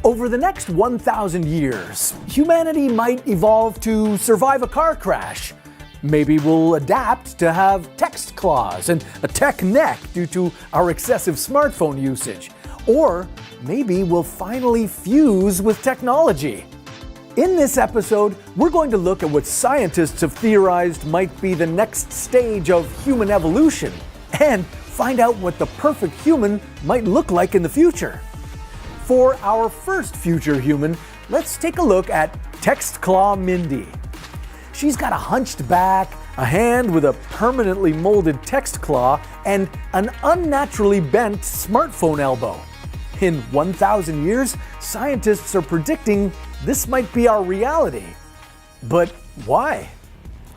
Over the next 1,000 years, humanity might evolve to survive a car crash. Maybe we'll adapt to have text claws and a tech neck due to our excessive smartphone usage. Or maybe we'll finally fuse with technology. In this episode, we're going to look at what scientists have theorized might be the next stage of human evolution and find out what the perfect human might look like in the future. For our first future human, let's take a look at Text Claw Mindy. She's got a hunched back, a hand with a permanently molded text claw, and an unnaturally bent smartphone elbow. In 1,000 years, scientists are predicting this might be our reality. But why?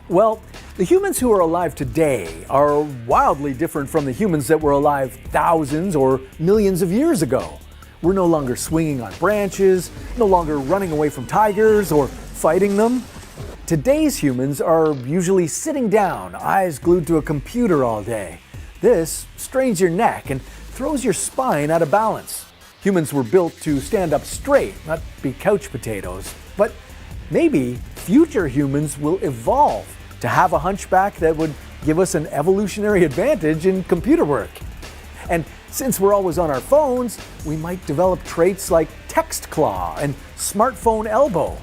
Well, the humans who are alive today are wildly different from the humans that were alive thousands or millions of years ago. We're no longer swinging on branches, no longer running away from tigers or fighting them. Today's humans are usually sitting down, eyes glued to a computer all day. This strains your neck and throws your spine out of balance. Humans were built to stand up straight, not be couch potatoes. But maybe future humans will evolve to have a hunchback that would give us an evolutionary advantage in computer work. And since we're always on our phones, we might develop traits like text claw and smartphone elbow.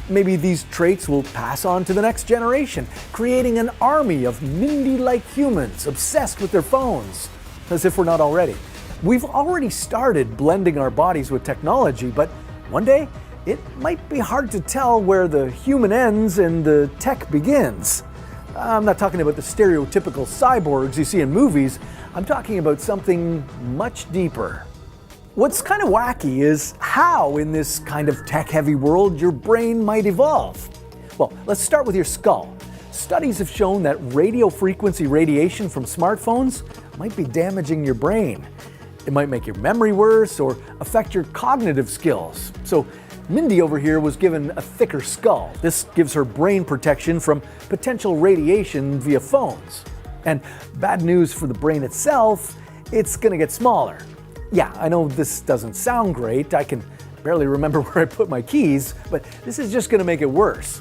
Maybe these traits will pass on to the next generation, creating an army of Mindy-like humans obsessed with their phones. As if we're not already. We've already started blending our bodies with technology, but one day it might be hard to tell where the human ends and the tech begins. I'm not talking about the stereotypical cyborgs you see in movies. I'm talking about something much deeper. What's kind of wacky is how, in this kind of tech-heavy world, your brain might evolve. Well, let's start with your skull. Studies have shown that radio frequency radiation from smartphones might be damaging your brain. It might make your memory worse or affect your cognitive skills. So Mindy over here was given a thicker skull. This gives her brain protection from potential radiation via phones. And bad news for the brain itself, it's gonna get smaller. Yeah, I know this doesn't sound great. I can barely remember where I put my keys, but this is just gonna make it worse.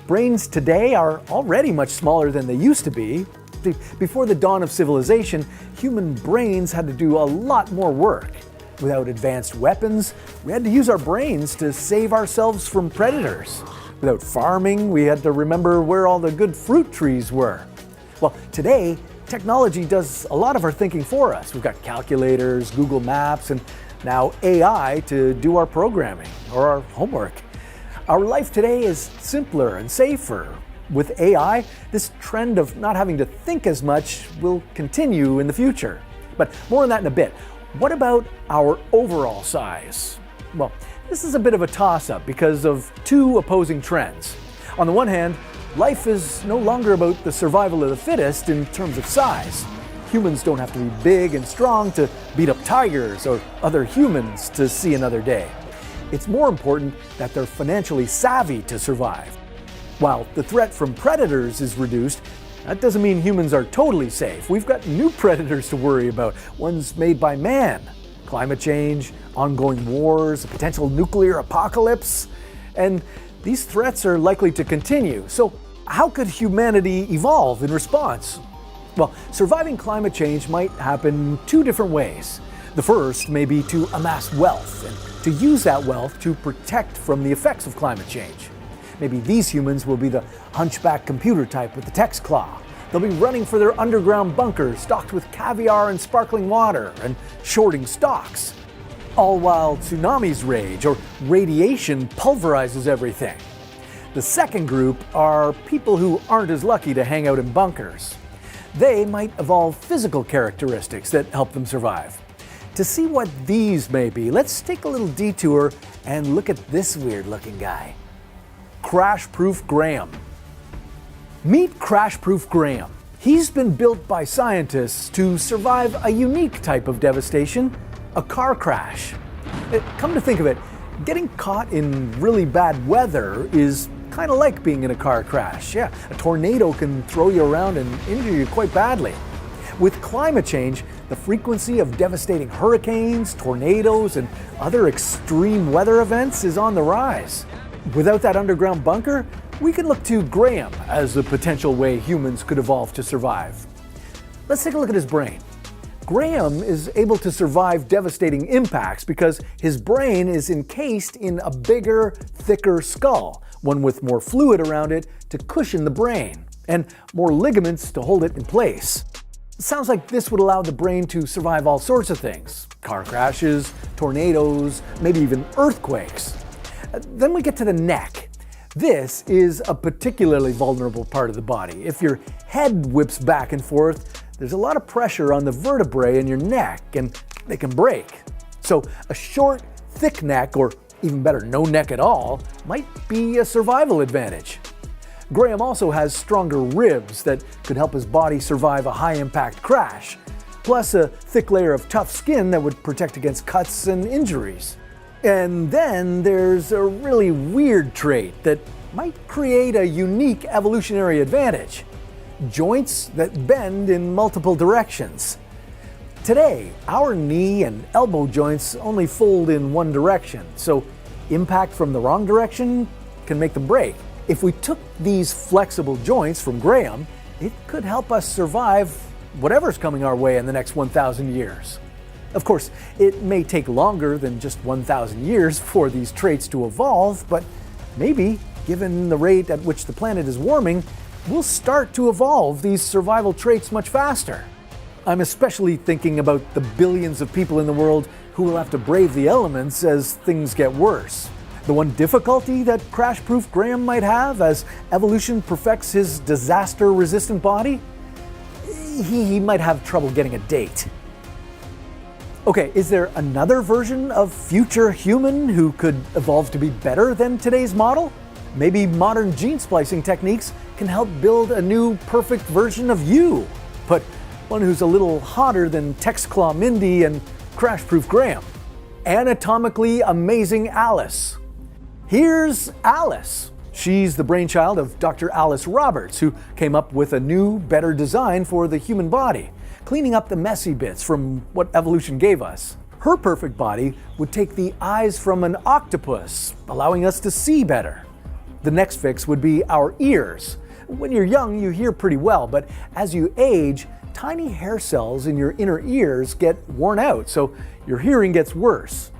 Brains today are already much smaller than they used to be. Before the dawn of civilization, human brains had to do a lot more work. Without advanced weapons, we had to use our brains to save ourselves from predators. Without farming, we had to remember where all the good fruit trees were. Well, today, technology does a lot of our thinking for us. We've got calculators, Google Maps, and now AI to do our programming or our homework. Our life today is simpler and safer. With AI, this trend of not having to think as much will continue in the future. But more on that in a bit. What about our overall size? Well, this is a bit of a toss-up because of two opposing trends. On the one hand, life is no longer about the survival of the fittest in terms of size. Humans don't have to be big and strong to beat up tigers or other humans to see another day. It's more important that they're financially savvy to survive. While the threat from predators is reduced, that doesn't mean humans are totally safe. We've got new predators to worry about, ones made by man. Climate change, ongoing wars, a potential nuclear apocalypse, and these threats are likely to continue. So how could humanity evolve in response? Well, surviving climate change might happen two different ways. The first may be to amass wealth and to use that wealth to protect from the effects of climate change. Maybe these humans will be the hunchback computer type with the text claw. They'll be running for their underground bunkers stocked with caviar and sparkling water and shorting stocks. All while tsunamis rage or radiation pulverizes everything. The second group are people who aren't as lucky to hang out in bunkers. They might evolve physical characteristics that help them survive. To see what these may be, let's take a little detour and look at this weird-looking guy. Crash-Proof Graham. Meet Crash-Proof Graham. He's been built by scientists to survive a unique type of devastation, a car crash. Come to think of it, getting caught in really bad weather is kind of like being in a car crash. Yeah, a tornado can throw you around and injure you quite badly. With climate change, the frequency of devastating hurricanes, tornadoes, and other extreme weather events is on the rise. Without that underground bunker, we can look to Graham as a potential way humans could evolve to survive. Let's take a look at his brain. Graham is able to survive devastating impacts because his brain is encased in a bigger, thicker skull, one with more fluid around it to cushion the brain, and more ligaments to hold it in place. It sounds like this would allow the brain to survive all sorts of things: car crashes, tornadoes, maybe even earthquakes. Then we get to the neck. This is a particularly vulnerable part of the body. If your head whips back and forth, there's a lot of pressure on the vertebrae in your neck, and they can break. So a short, thick neck, or even better, no neck at all, might be a survival advantage. Graham also has stronger ribs that could help his body survive a high-impact crash, plus a thick layer of tough skin that would protect against cuts and injuries. And then there's a really weird trait that might create a unique evolutionary advantage: joints that bend in multiple directions. Today, our knee and elbow joints only fold in one direction, so impact from the wrong direction can make them break. If we took these flexible joints from Graham, it could help us survive whatever's coming our way in the next 1,000 years. Of course, it may take longer than just 1,000 years for these traits to evolve, but maybe, given the rate at which the planet is warming, we'll start to evolve these survival traits much faster. I'm especially thinking about the billions of people in the world who will have to brave the elements as things get worse. The one difficulty that crash-proof Graham might have as evolution perfects his disaster-resistant body? He might have trouble getting a date. Okay, is there another version of future human who could evolve to be better than today's model? Maybe modern gene splicing techniques can help build a new perfect version of you, but one who's a little hotter than Textclaw Mindy and Crash-Proof Graham. Anatomically amazing Alice. Here's Alice. She's the brainchild of Dr. Alice Roberts, who came up with a new, better design for the human body, cleaning up the messy bits from what evolution gave us. Her perfect body would take the eyes from an octopus, allowing us to see better. The next fix would be our ears. When you're young, you hear pretty well, but as you age, tiny hair cells in your inner ears get worn out, so your hearing gets worse.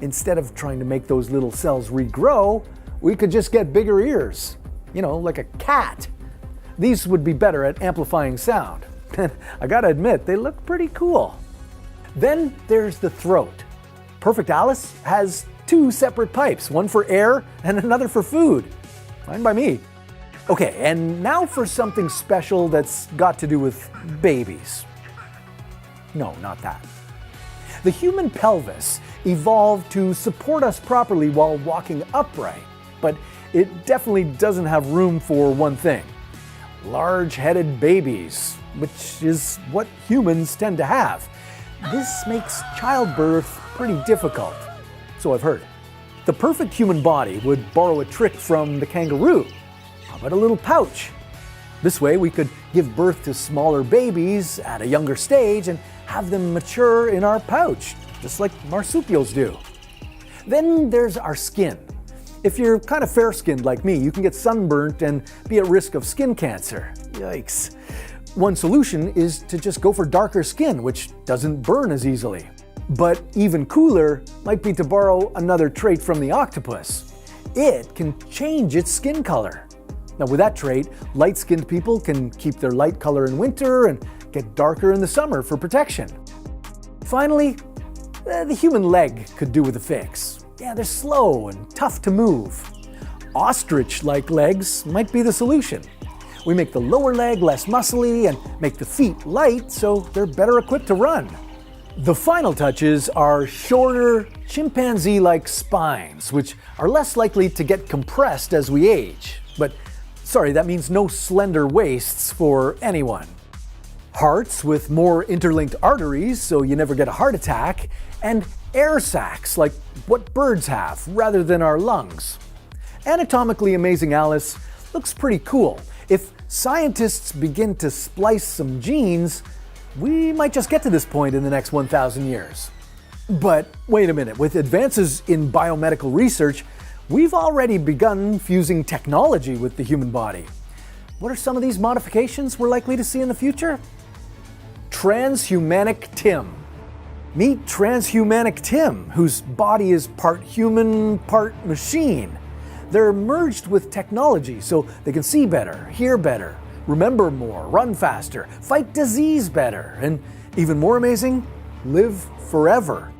Instead of trying to make those little cells regrow, we could just get bigger ears. Like a cat. These would be better at amplifying sound. I gotta admit, they look pretty cool. Then there's the throat. Perfect Alice has two separate pipes, one for air and another for food. Fine by me. Okay, and now for something special that's got to do with babies. No, not that. The human pelvis evolved to support us properly while walking upright, but it definitely doesn't have room for one thing: large-headed babies, which is what humans tend to have. This makes childbirth pretty difficult, so I've heard. The perfect human body would borrow a trick from the kangaroo. How about a little pouch? This way we could give birth to smaller babies at a younger stage and have them mature in our pouch, just like marsupials do. Then there's our skin. If you're kind of fair-skinned like me, you can get sunburnt and be at risk of skin cancer. Yikes. One solution is to just go for darker skin, which doesn't burn as easily. But even cooler might be to borrow another trait from the octopus. It can change its skin color. Now with that trait, light-skinned people can keep their light color in winter and get darker in the summer for protection. Finally, the human leg could do with a fix. Yeah, they're slow and tough to move. Ostrich-like legs might be the solution. We make the lower leg less muscly and make the feet light so they're better equipped to run. The final touches are shorter, chimpanzee-like spines, which are less likely to get compressed as we age. But sorry, that means no slender waists for anyone. Hearts with more interlinked arteries so you never get a heart attack, and air sacs like what birds have rather than our lungs. Anatomically amazing Alice looks pretty cool. If scientists begin to splice some genes, we might just get to this point in the next 1,000 years. But wait a minute, with advances in biomedical research, we've already begun fusing technology with the human body. What are some of these modifications we're likely to see in the future? Transhumanic Tim. Meet Transhumanic Tim, whose body is part human, part machine. They're merged with technology so they can see better, hear better, remember more, run faster, fight disease better, and even more amazing, live forever.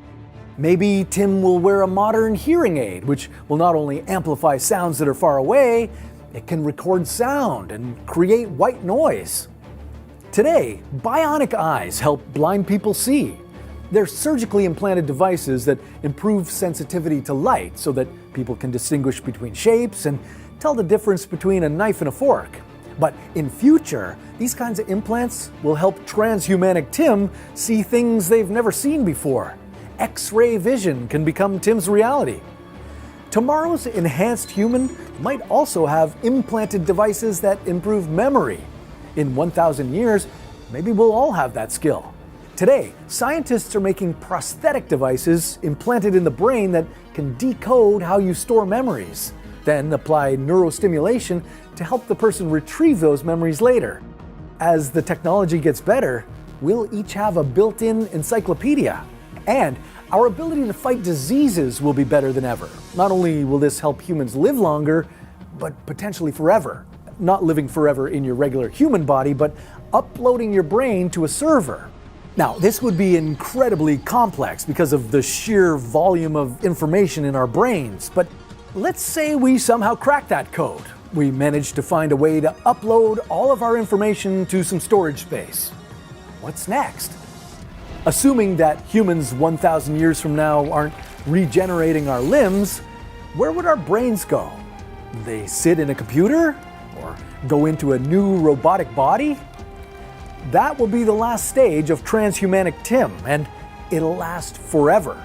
Maybe Tim will wear a modern hearing aid, which will not only amplify sounds that are far away, it can record sound and create white noise. Today, bionic eyes help blind people see. They're surgically implanted devices that improve sensitivity to light so that people can distinguish between shapes and tell the difference between a knife and a fork. But in future, these kinds of implants will help Transhumanic Tim see things they've never seen before. X-ray vision can become Tim's reality. Tomorrow's enhanced human might also have implanted devices that improve memory. In 1,000 years, maybe we'll all have that skill. Today, scientists are making prosthetic devices implanted in the brain that can decode how you store memories, then apply neurostimulation to help the person retrieve those memories later. As the technology gets better, we'll each have a built-in encyclopedia. And our ability to fight diseases will be better than ever. Not only will this help humans live longer, but potentially forever. Not living forever in your regular human body, but uploading your brain to a server. Now, this would be incredibly complex because of the sheer volume of information in our brains, but let's say we somehow crack that code. We managed to find a way to upload all of our information to some storage space. What's next? Assuming that humans 1,000 years from now aren't regenerating our limbs, where would our brains go? Would they sit in a computer? Or go into a new robotic body? That will be the last stage of Transhumanic Tim, and it'll last forever.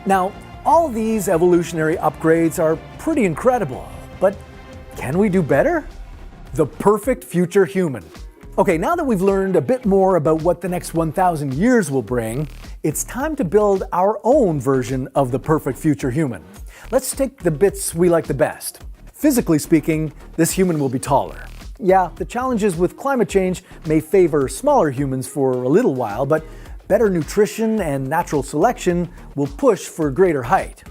Now, all these evolutionary upgrades are pretty incredible, but can we do better? The perfect future human. Okay, now that we've learned a bit more about what the next 1,000 years will bring, it's time to build our own version of the perfect future human. Let's take the bits we like the best. Physically speaking, this human will be taller. Yeah, the challenges with climate change may favor smaller humans for a little while, but better nutrition and natural selection will push for greater height.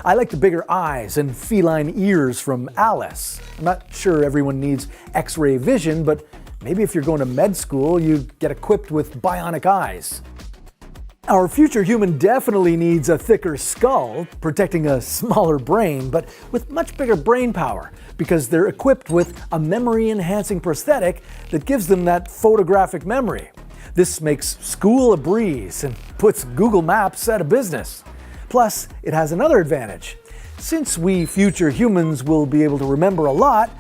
I like the bigger eyes and feline ears from Alice. I'm not sure everyone needs X-ray vision, but maybe if you're going to med school, you get equipped with bionic eyes. Our future human definitely needs a thicker skull, protecting a smaller brain, but with much bigger brain power, because they're equipped with a memory-enhancing prosthetic that gives them that photographic memory. This makes school a breeze and puts Google Maps out of business. Plus, it has another advantage. Since we future humans will be able to remember a lot,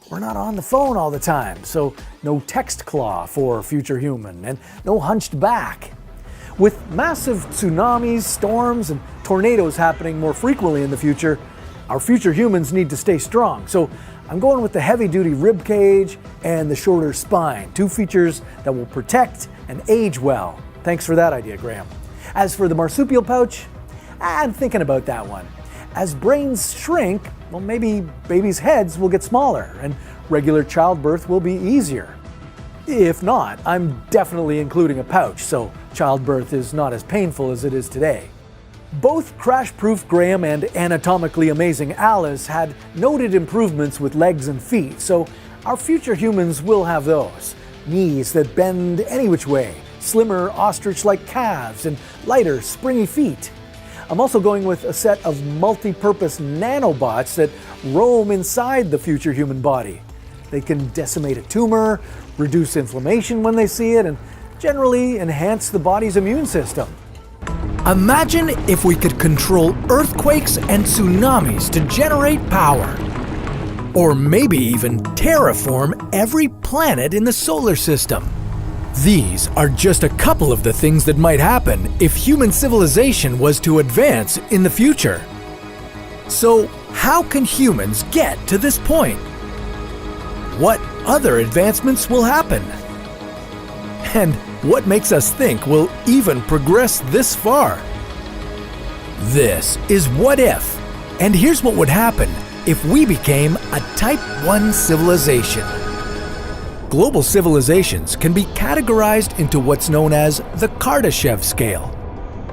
we're not on the phone all the time, so no text claw for future human, and no hunched back. With massive tsunamis, storms, and tornadoes happening more frequently in the future, our future humans need to stay strong. So I'm going with the heavy-duty rib cage and the shorter spine, two features that will protect and age well. Thanks for that idea, Graham. As for the marsupial pouch, I'm thinking about that one. As brains shrink, well, maybe babies' heads will get smaller and regular childbirth will be easier. If not, I'm definitely including a pouch, so childbirth is not as painful as it is today. Both crash-proof Graham and anatomically amazing Alice had noted improvements with legs and feet, so our future humans will have those. Knees that bend any which way, slimmer ostrich-like calves, and lighter, springy feet. I'm also going with a set of multi-purpose nanobots that roam inside the future human body. They can decimate a tumor, reduce inflammation when they see it, and generally enhance the body's immune system. Imagine if we could control earthquakes and tsunamis to generate power. Or maybe even terraform every planet in the solar system. These are just a couple of the things that might happen if human civilization was to advance in the future. So, how can humans get to this point? What other advancements will happen? And What makes us think we'll even progress this far? This is What If, and here's what would happen if we became a Type 1 civilization. Global civilizations can be categorized into what's known as the Kardashev scale.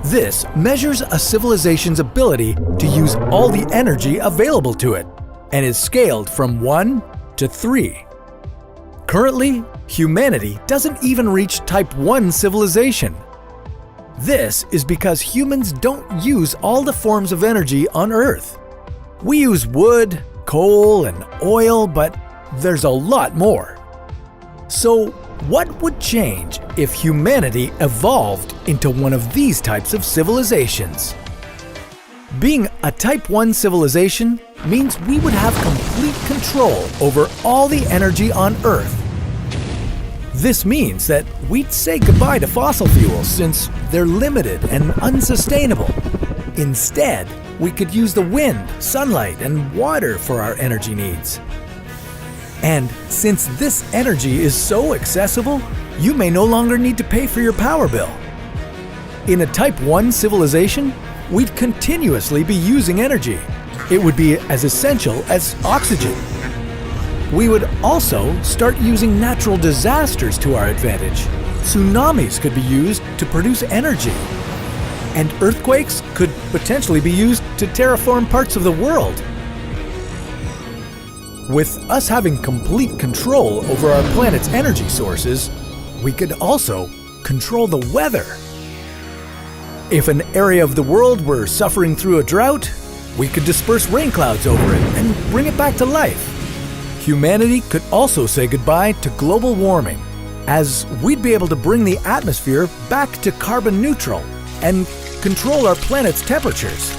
This measures a civilization's ability to use all the energy available to it, and is scaled from 1 to 3. Currently, humanity doesn't even reach Type 1 civilization. This is because humans don't use all the forms of energy on Earth. We use wood, coal, and oil, but there's a lot more. So, what would change if humanity evolved into one of these types of civilizations? Being a Type 1 civilization means we would have complete control over all the energy on Earth. This means that we'd say goodbye to fossil fuels since they're limited and unsustainable. Instead, we could use the wind, sunlight, and water for our energy needs. And since this energy is so accessible, you may no longer need to pay for your power bill. In a Type 1 civilization, we'd continuously be using energy. It would be as essential as oxygen. We would also start using natural disasters to our advantage. Tsunamis could be used to produce energy. And earthquakes could potentially be used to terraform parts of the world. With us having complete control over our planet's energy sources, we could also control the weather. If an area of the world were suffering through a drought, we could disperse rain clouds over it and bring it back to life. Humanity could also say goodbye to global warming, as we'd be able to bring the atmosphere back to carbon neutral and control our planet's temperatures.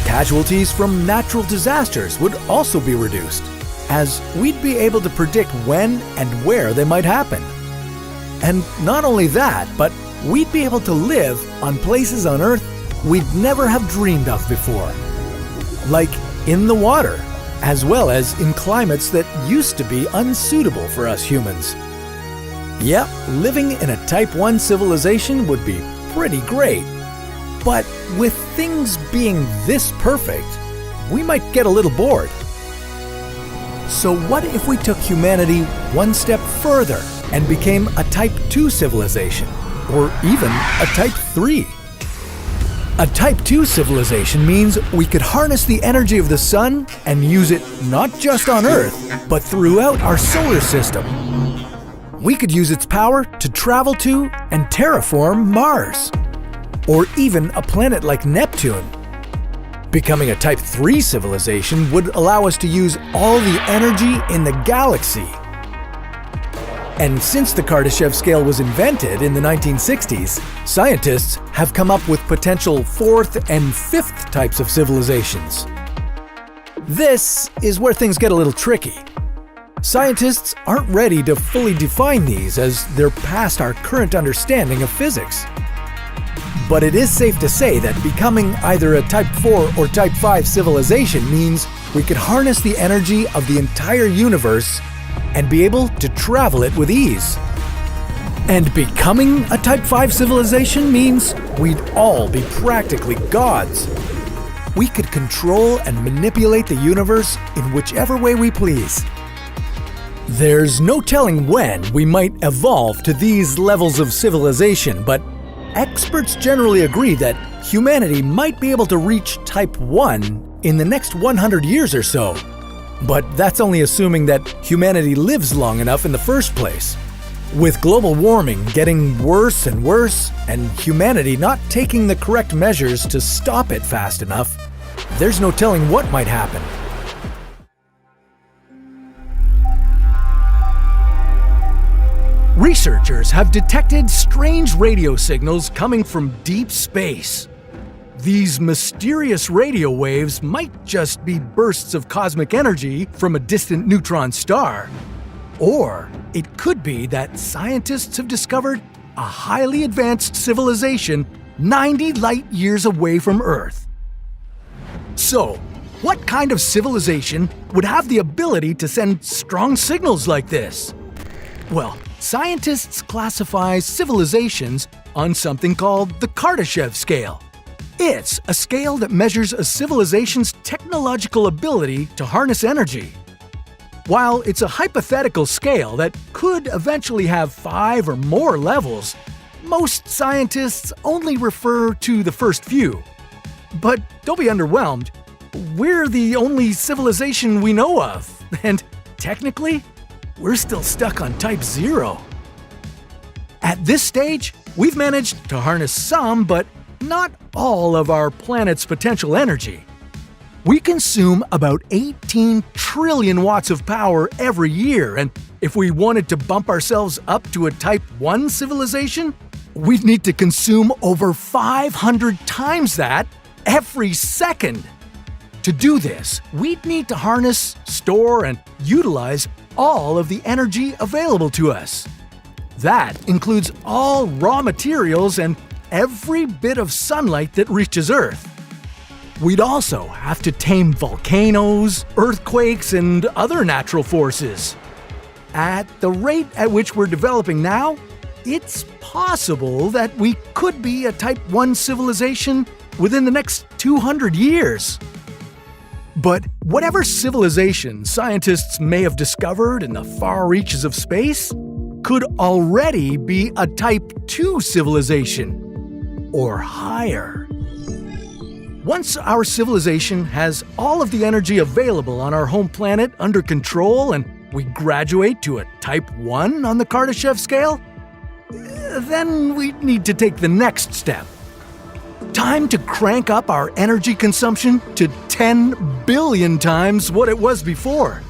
Casualties from natural disasters would also be reduced, as we'd be able to predict when and where they might happen. And not only that, but we'd be able to live on places on Earth we'd never have dreamed of before. Like in the water, as well as in climates that used to be unsuitable for us humans. Yep, living in a Type 1 civilization would be pretty great. But with things being this perfect, we might get a little bored. So what if we took humanity one step further and became a Type 2 civilization, or even a Type 3? A Type 2 civilization means we could harness the energy of the sun and use it not just on Earth, but throughout our solar system. We could use its power to travel to and terraform Mars, or even a planet like Neptune. Becoming a Type 3 civilization would allow us to use all the energy in the galaxy. And since the Kardashev scale was invented in the 1960s, scientists have come up with potential 4th and 5th types of civilizations. This is where things get a little tricky. Scientists aren't ready to fully define these as they're past our current understanding of physics. But it is safe to say that becoming either a Type 4 or Type 5 civilization means we could harness the energy of the entire universe and be able to travel it with ease. And becoming a Type 5 civilization means we'd all be practically gods. We could control and manipulate the universe in whichever way we please. There's no telling when we might evolve to these levels of civilization, but experts generally agree that humanity might be able to reach Type 1 in the next 100 years or so. But that's only assuming that humanity lives long enough in the first place. With global warming getting worse and worse, and humanity not taking the correct measures to stop it fast enough, there's no telling what might happen. Researchers have detected strange radio signals coming from deep space. These mysterious radio waves might just be bursts of cosmic energy from a distant neutron star. Or it could be that scientists have discovered a highly advanced civilization 90 light years away from Earth. So, what kind of civilization would have the ability to send strong signals like this? Well, scientists classify civilizations on something called the Kardashev scale. It's a scale that measures a civilization's technological ability to harness energy. While it's a hypothetical scale that could eventually have 5 or more levels, most scientists only refer to the first few. But don't be underwhelmed. We're the only civilization we know of, and technically, we're still stuck on Type 0. At this stage, we've managed to harness some, but not all of our planet's potential energy. We consume about 18 trillion watts of power every year, and if we wanted to bump ourselves up to a Type 1 civilization, we'd need to consume over 500 times that every second. To do this, we'd need to harness, store, and utilize all of the energy available to us. That includes all raw materials and every bit of sunlight that reaches Earth. We'd also have to tame volcanoes, earthquakes, and other natural forces. At the rate at which we're developing now, it's possible that we could be a Type 1 civilization within the next 200 years. But whatever civilization scientists may have discovered in the far reaches of space could already be a Type 2 civilization, or higher. Once our civilization has all of the energy available on our home planet under control and we graduate to a Type 1 on the Kardashev scale, then we need to take the next step. Time to crank up our energy consumption to 10 billion times what it was before.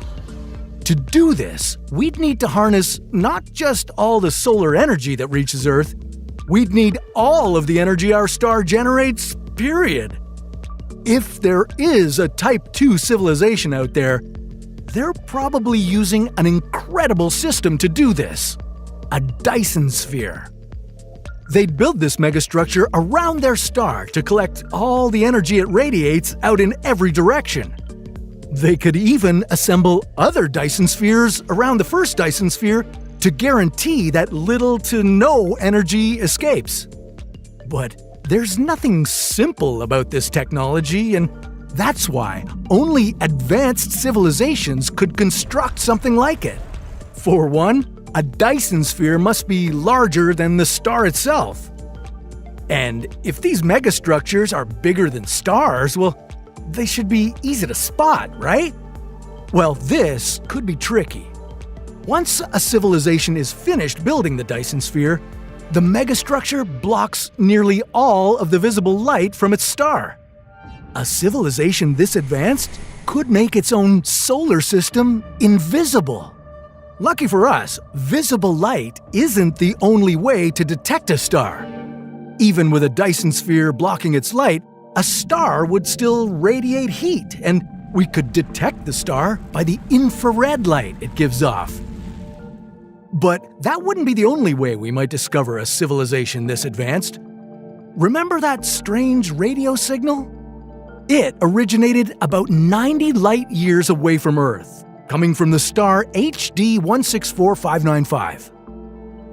To do this, we'd need to harness not just all the solar energy that reaches Earth, we'd need all of the energy our star generates, period. If there is a Type 2 civilization out there, they're probably using an incredible system to do this: a Dyson sphere. They'd build this megastructure around their star to collect all the energy it radiates out in every direction. They could even assemble other Dyson spheres around the first Dyson sphere to guarantee that little to no energy escapes. But there's nothing simple about this technology, and that's why only advanced civilizations could construct something like it. For one, a Dyson sphere must be larger than the star itself. And if these megastructures are bigger than stars, well, they should be easy to spot, right? Well, this could be tricky. Once a civilization is finished building the Dyson sphere, the megastructure blocks nearly all of the visible light from its star. A civilization this advanced could make its own solar system invisible. Lucky for us, visible light isn't the only way to detect a star. Even with a Dyson sphere blocking its light, a star would still radiate heat, and we could detect the star by the infrared light it gives off. But that wouldn't be the only way we might discover a civilization this advanced. Remember that strange radio signal? It originated about 90 light years away from Earth, coming from the star HD 164595.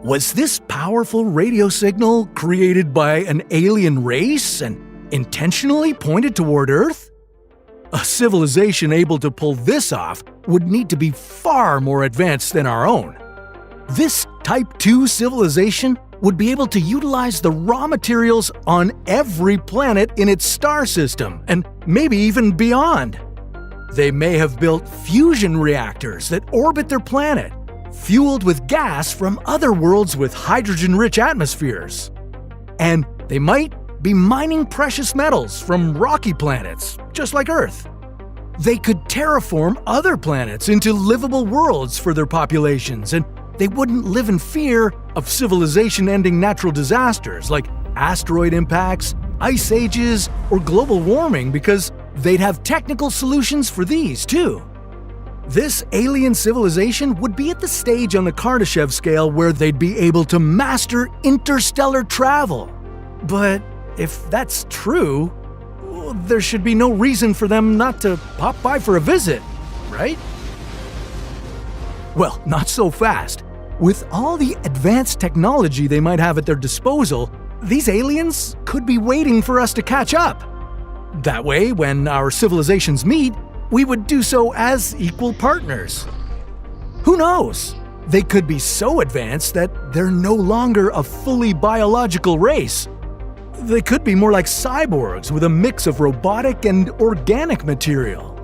Was this powerful radio signal created by an alien race and intentionally pointed toward Earth? A civilization able to pull this off would need to be far more advanced than our own. This Type 2 civilization would be able to utilize the raw materials on every planet in its star system, and maybe even beyond. They may have built fusion reactors that orbit their planet, fueled with gas from other worlds with hydrogen-rich atmospheres. And they might be mining precious metals from rocky planets, just like Earth. They could terraform other planets into livable worlds for their populations, and they wouldn't live in fear of civilization-ending natural disasters like asteroid impacts, ice ages, or global warming because they'd have technical solutions for these too. This alien civilization would be at the stage on the Kardashev scale where they'd be able to master interstellar travel. But if that's true, there should be no reason for them not to pop by for a visit, right? Well, not so fast. With all the advanced technology they might have at their disposal, these aliens could be waiting for us to catch up. That way, when our civilizations meet, we would do so as equal partners. Who knows? They could be so advanced that they're no longer a fully biological race. They could be more like cyborgs with a mix of robotic and organic material.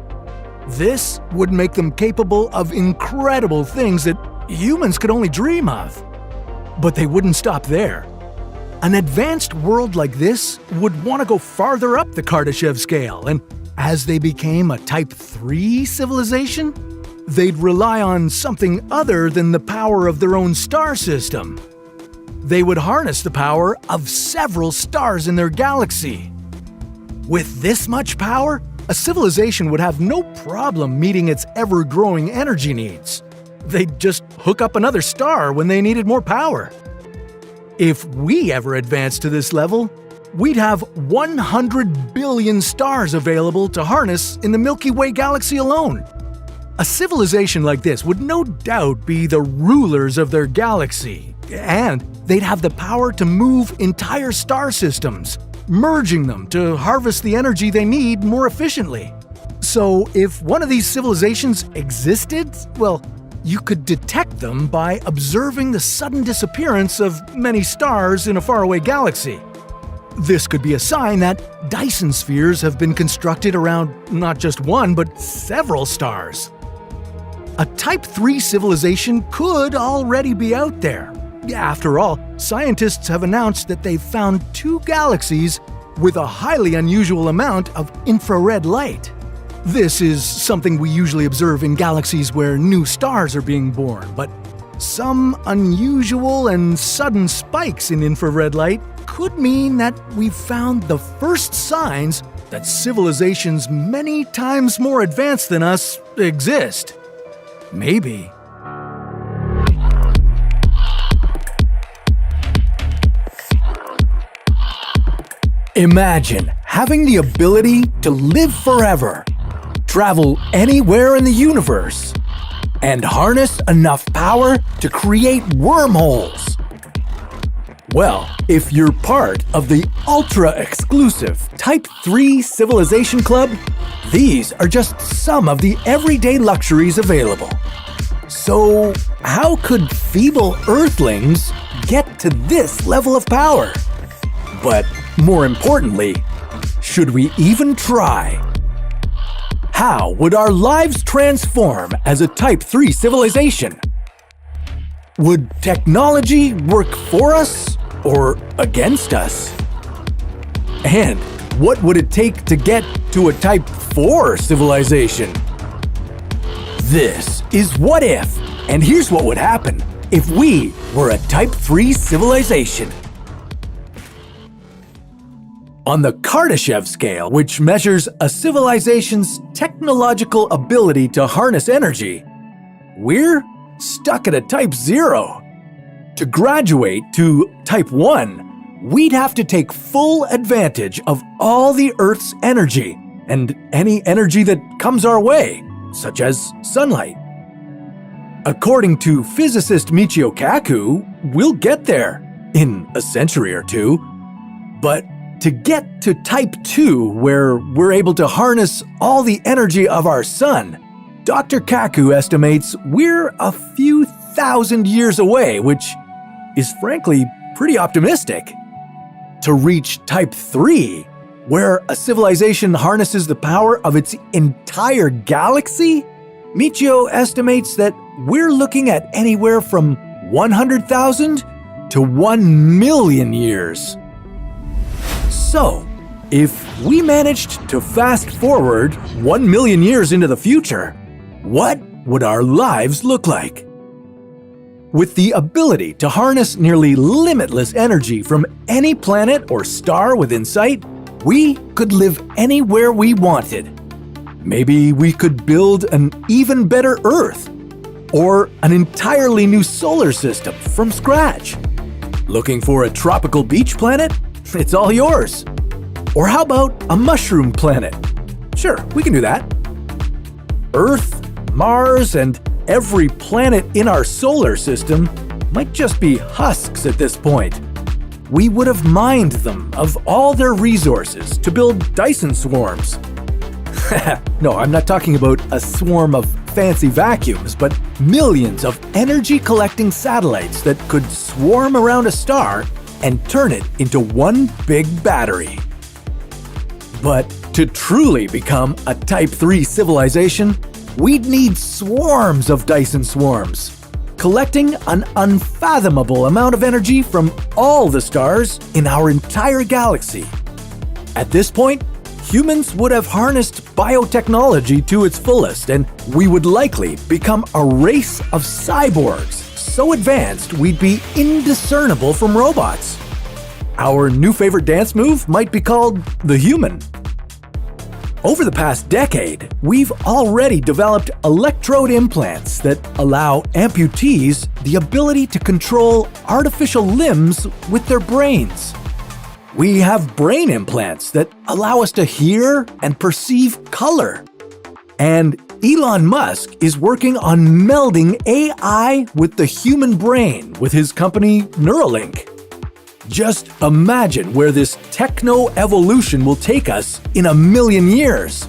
This would make them capable of incredible things that humans could only dream of. But they wouldn't stop there. An advanced world like this would want to go farther up the Kardashev scale, and as they became a Type 3 civilization, they'd rely on something other than the power of their own star system. They would harness the power of several stars in their galaxy. With this much power, a civilization would have no problem meeting its ever-growing energy needs. They'd just hook up another star when they needed more power. If we ever advanced to this level, we'd have 100 billion stars available to harness in the Milky Way galaxy alone. A civilization like this would no doubt be the rulers of their galaxy, and they'd have the power to move entire star systems, merging them to harvest the energy they need more efficiently. So if one of these civilizations existed, well, you could detect them by observing the sudden disappearance of many stars in a faraway galaxy. This could be a sign that Dyson spheres have been constructed around not just one, but several stars. A Type 3 civilization could already be out there. After all, scientists have announced that they've found 2 galaxies with a highly unusual amount of infrared light. This is something we usually observe in galaxies where new stars are being born, but some unusual and sudden spikes in infrared light could mean that we've found the first signs that civilizations many times more advanced than us exist. Maybe. Imagine having the ability to live forever, travel anywhere in the universe, and harness enough power to create wormholes. Well, if you're part of the ultra-exclusive Type 3 Civilization Club, these are just some of the everyday luxuries available. So, how could feeble Earthlings get to this level of power? But more importantly, should we even try? How would our lives transform as a Type 3 civilization? Would technology work for us or against us? And what would it take to get to a Type 4 civilization? This is What If, and here's what would happen if we were a Type 3 civilization. On the Kardashev scale, which measures a civilization's technological ability to harness energy, we're stuck at a Type 0. To graduate to Type 1, we'd have to take full advantage of all the Earth's energy and any energy that comes our way, such as sunlight. According to physicist Michio Kaku, we'll get there in a century or two, but to get to Type 2, where we're able to harness all the energy of our sun, Dr. Kaku estimates we're a few thousand years away, which is frankly pretty optimistic. To reach Type 3, where a civilization harnesses the power of its entire galaxy, Michio estimates that we're looking at anywhere from 100,000 to 1 million years. So, if we managed to fast forward 1 million years into the future, what would our lives look like? With the ability to harness nearly limitless energy from any planet or star within sight, we could live anywhere we wanted. Maybe we could build an even better Earth, or an entirely new solar system from scratch. Looking for a tropical beach planet? It's all yours. Or how about a mushroom planet? Sure, we can do that. Earth, Mars, and every planet in our solar system might just be husks at this point. We would have mined them of all their resources to build Dyson swarms. No, I'm not talking about a swarm of fancy vacuums, but millions of energy-collecting satellites that could swarm around a star and turn it into one big battery. But to truly become a Type 3 civilization, we'd need swarms of Dyson swarms, collecting an unfathomable amount of energy from all the stars in our entire galaxy. At this point, humans would have harnessed biotechnology to its fullest, and we would likely become a race of cyborgs so advanced we'd be indiscernible from robots. Our new favorite dance move might be called the human. Over the past decade, we've already developed electrode implants that allow amputees the ability to control artificial limbs with their brains. We have brain implants that allow us to hear and perceive color. And Elon Musk is working on melding AI with the human brain with his company Neuralink. Just imagine where this techno-evolution will take us in 1,000,000 years.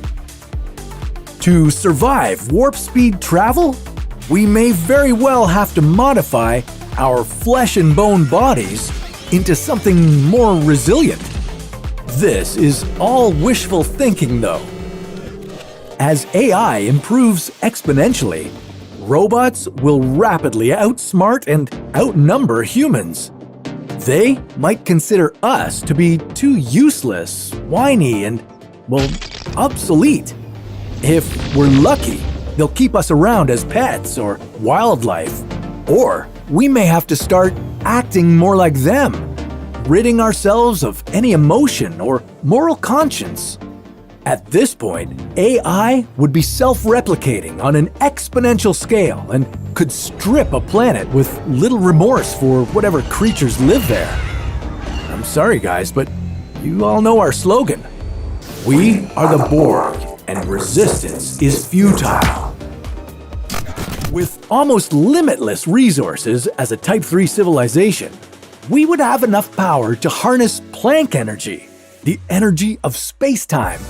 To survive warp-speed travel, we may very well have to modify our flesh and bone bodies into something more resilient. This is all wishful thinking, though. As AI improves exponentially, robots will rapidly outsmart and outnumber humans. They might consider us to be too useless, whiny, and, well, obsolete. If we're lucky, they'll keep us around as pets or wildlife. Or we may have to start acting more like them, ridding ourselves of any emotion or moral conscience. At this point, AI would be self-replicating on an exponential scale and could strip a planet with little remorse for whatever creatures live there. I'm sorry guys, but you all know our slogan. We are the Borg, and resistance is futile. With almost limitless resources as a Type 3 civilization, we would have enough power to harness Planck energy, the energy of space-time.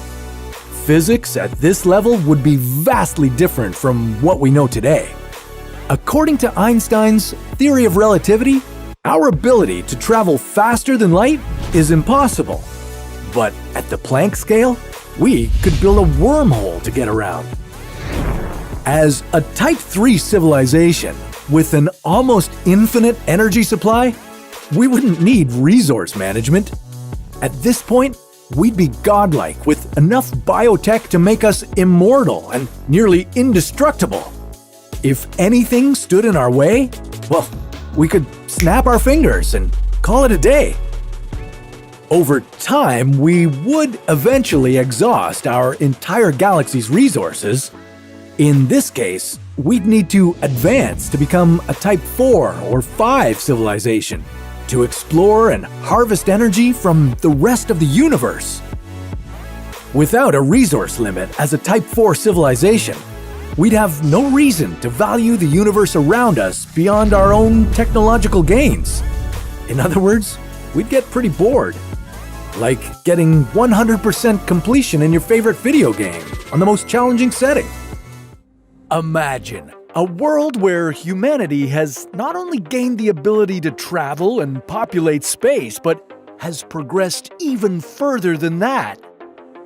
Physics at this level would be vastly different from what we know today. According to Einstein's theory of relativity, our ability to travel faster than light is impossible. But at the Planck scale, we could build a wormhole to get around. As a Type 3 civilization with an almost infinite energy supply, we wouldn't need resource management. At this point, we'd be godlike with enough biotech to make us immortal and nearly indestructible. If anything stood in our way, well, we could snap our fingers and call it a day. Over time, we would eventually exhaust our entire galaxy's resources. In this case, we'd need to advance to become a Type 4 or 5 civilization, to explore and harvest energy from the rest of the universe. Without a resource limit as a Type 4 civilization, we'd have no reason to value the universe around us beyond our own technological gains. In other words, we'd get pretty bored. Like getting 100% completion in your favorite video game on the most challenging setting. Imagine a world where humanity has not only gained the ability to travel and populate space, but has progressed even further than that.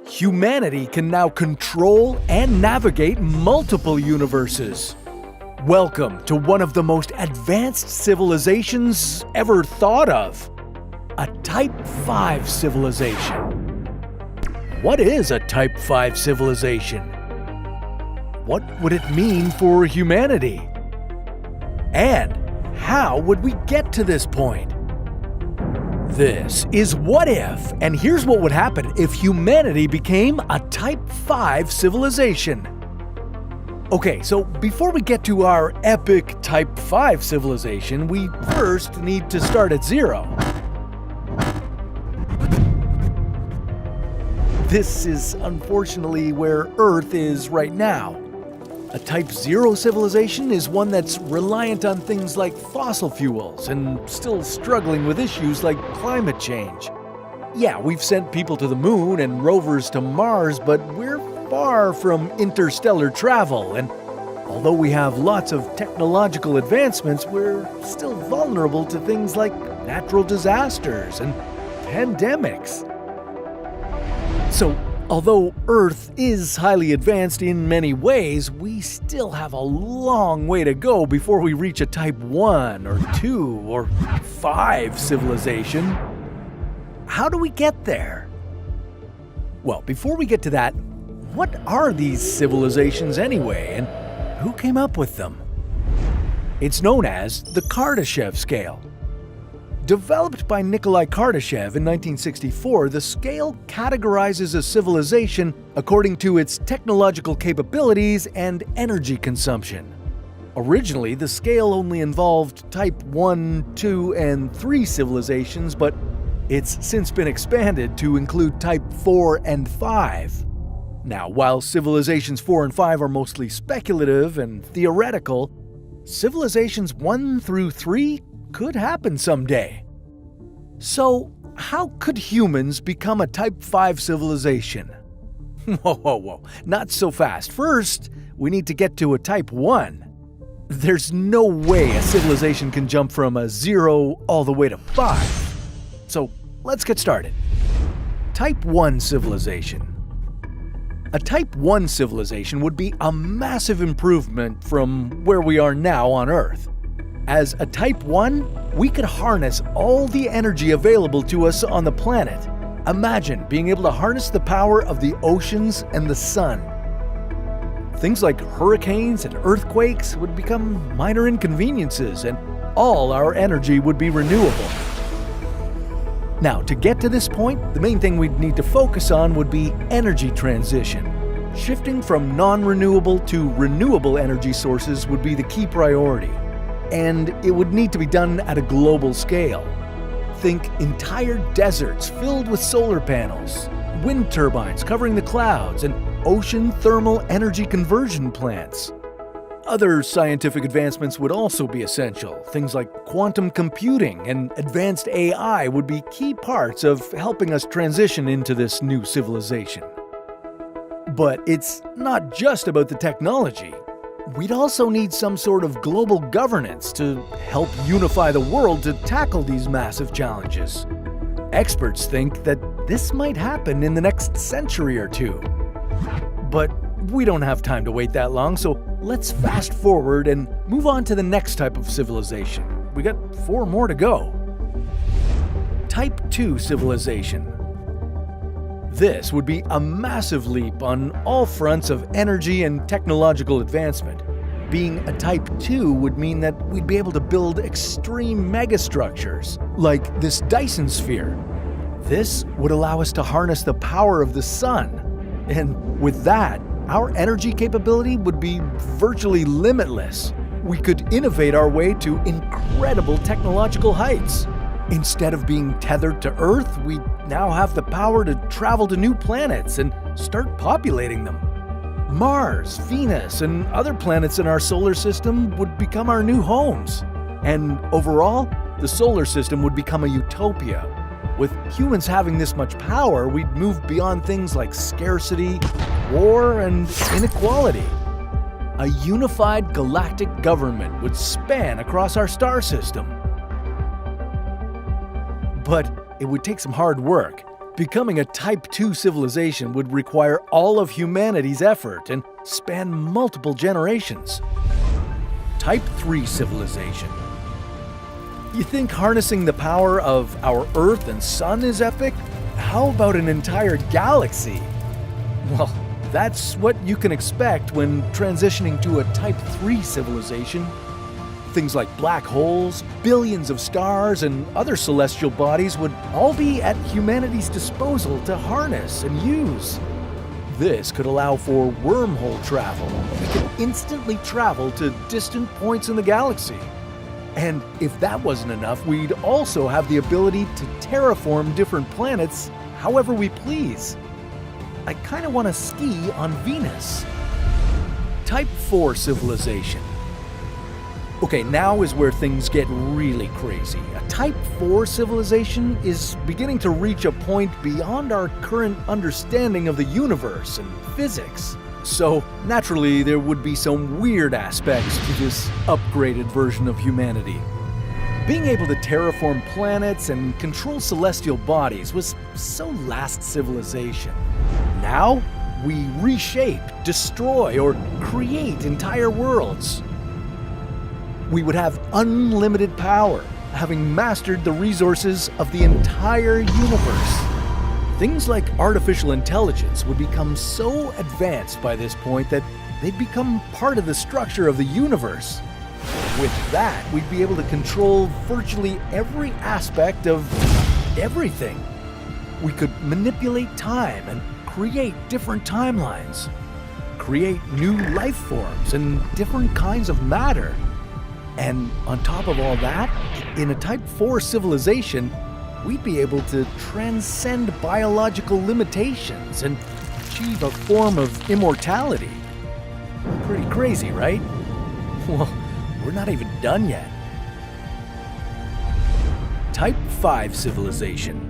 Humanity can now control and navigate multiple universes. Welcome to one of the most advanced civilizations ever thought of. A Type 5 civilization. What is a Type 5 civilization? What would it mean for humanity? And how would we get to this point? This is What If, and here's what would happen if humanity became a Type 5 civilization. Okay, so before we get to our epic Type 5 civilization, we first need to start at zero. This is unfortunately where Earth is right now. A Type 0 civilization is one that's reliant on things like fossil fuels and still struggling with issues like climate change. Yeah, we've sent people to the moon and rovers to Mars, but we're far from interstellar travel, and although we have lots of technological advancements, we're still vulnerable to things like natural disasters and pandemics. So, although Earth is highly advanced in many ways, we still have a long way to go before we reach a Type 1 or 2 or 5 civilization. How do we get there? Well, before we get to that, what are these civilizations anyway, and who came up with them? It's known as the Kardashev scale. Developed by Nikolai Kardashev in 1964, the scale categorizes a civilization according to its technological capabilities and energy consumption. Originally, the scale only involved Type 1, 2, and 3 civilizations, but it's since been expanded to include Type 4 and 5. Now, while civilizations 4 and 5 are mostly speculative and theoretical, civilizations 1 through 3 could happen someday. So, how could humans become a Type 5 civilization? Whoa, not so fast. First, we need to get to a Type 1. There's no way a civilization can jump from a 0 all the way to 5. So, let's get started. Type 1 civilization. A Type 1 civilization would be a massive improvement from where we are now on Earth. As a Type 1, we could harness all the energy available to us on the planet. Imagine being able to harness the power of the oceans and the sun. Things like hurricanes and earthquakes would become minor inconveniences, and all our energy would be renewable. Now, to get to this point, the main thing we'd need to focus on would be energy transition. Shifting from non-renewable to renewable energy sources would be the key priority. And it would need to be done at a global scale. Think entire deserts filled with solar panels, wind turbines covering the clouds, and ocean thermal energy conversion plants. Other scientific advancements would also be essential. Things like quantum computing and advanced AI would be key parts of helping us transition into this new civilization. But it's not just about the technology. We'd also need some sort of global governance to help unify the world to tackle these massive challenges. Experts think that this might happen in the next century or two. But we don't have time to wait that long, so let's fast forward and move on to the next type of civilization. We got 4 more to go. Type 2 civilization. This would be a massive leap on all fronts of energy and technological advancement. Being a Type 2 would mean that we'd be able to build extreme megastructures, like this Dyson sphere. This would allow us to harness the power of the sun. And with that, our energy capability would be virtually limitless. We could innovate our way to incredible technological heights. Instead of being tethered to Earth, we now have the power to travel to new planets and start populating them. Mars, Venus, and other planets in our solar system would become our new homes. And overall, the solar system would become a utopia. With humans having this much power, we'd move beyond things like scarcity, war, and inequality. A unified galactic government would span across our star system. But it would take some hard work. Becoming a Type 2 civilization would require all of humanity's effort and span multiple generations. Type 3 civilization. You think harnessing the power of our Earth and Sun is epic? How about an entire galaxy? Well, that's what you can expect when transitioning to a Type 3 civilization. Things like black holes, billions of stars, and other celestial bodies would all be at humanity's disposal to harness and use. This could allow for wormhole travel. We could instantly travel to distant points in the galaxy. And if that wasn't enough, we'd also have the ability to terraform different planets however we please. I kind of want to ski on Venus. Type 4 civilization. Okay, now is where things get really crazy. A Type 4 civilization is beginning to reach a point beyond our current understanding of the universe and physics. So, naturally, there would be some weird aspects to this upgraded version of humanity. Being able to terraform planets and control celestial bodies was so last civilization. Now, we reshape, destroy, or create entire worlds. We would have unlimited power, having mastered the resources of the entire universe. Things like artificial intelligence would become so advanced by this point that they'd become part of the structure of the universe. With that, we'd be able to control virtually every aspect of everything. We could manipulate time and create different timelines, create new life forms and different kinds of matter. And on top of all that, in a Type 4 civilization, we'd be able to transcend biological limitations and achieve a form of immortality. Pretty crazy, right? Well, we're not even done yet. Type 5 civilization.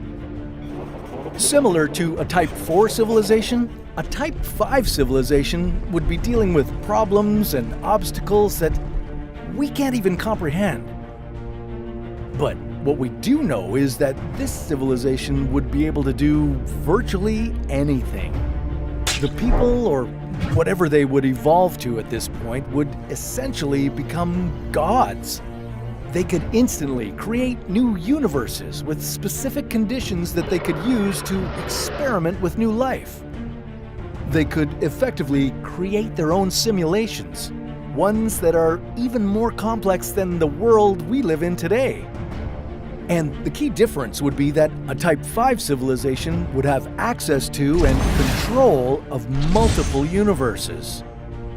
Similar to a Type 4 civilization, a Type 5 civilization would be dealing with problems and obstacles that we can't even comprehend. But what we do know is that this civilization would be able to do virtually anything. The people, or whatever they would evolve to at this point, would essentially become gods. They could instantly create new universes with specific conditions that they could use to experiment with new life. They could effectively create their own simulations, ones that are even more complex than the world we live in today. And the key difference would be that a Type 5 civilization would have access to and control of multiple universes.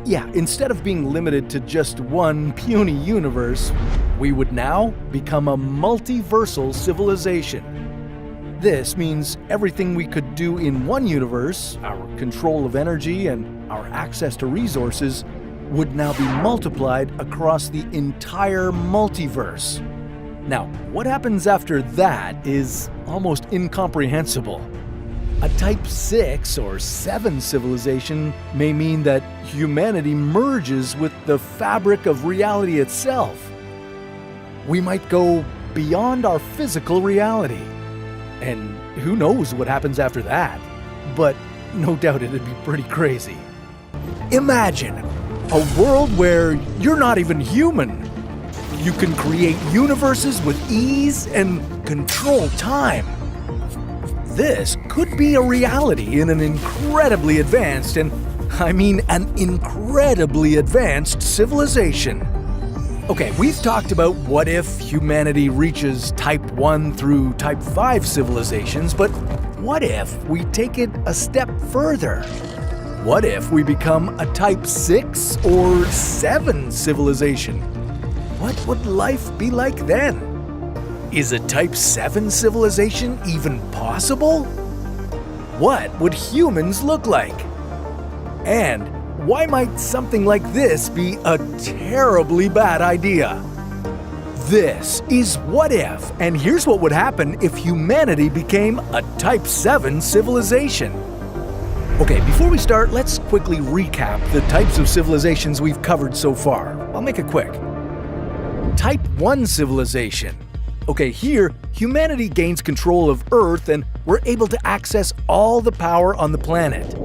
Yeah, instead of being limited to just one puny universe, we would now become a multiversal civilization. This means everything we could do in one universe, our control of energy and our access to resources, would now be multiplied across the entire multiverse. Now, what happens after that is almost incomprehensible. A Type 6 or 7 civilization may mean that humanity merges with the fabric of reality itself. We might go beyond our physical reality. And who knows what happens after that? But no doubt it'd be pretty crazy. Imagine a world where you're not even human. You can create universes with ease and control time. This could be a reality in an incredibly advanced, and I mean an incredibly advanced civilization. Okay, we've talked about what if humanity reaches Type 1 through Type 5 civilizations, but what if we take it a step further? What if we become a Type 6 or 7 civilization? What would life be like then? Is a Type 7 civilization even possible? What would humans look like? And why might something like this be a terribly bad idea? This is What If, and here's what would happen if humanity became a Type 7 civilization. Okay, before we start, let's quickly recap the types of civilizations we've covered so far. I'll make it quick. Type 1 civilization. Okay, here, humanity gains control of Earth and we're able to access all the power on the planet.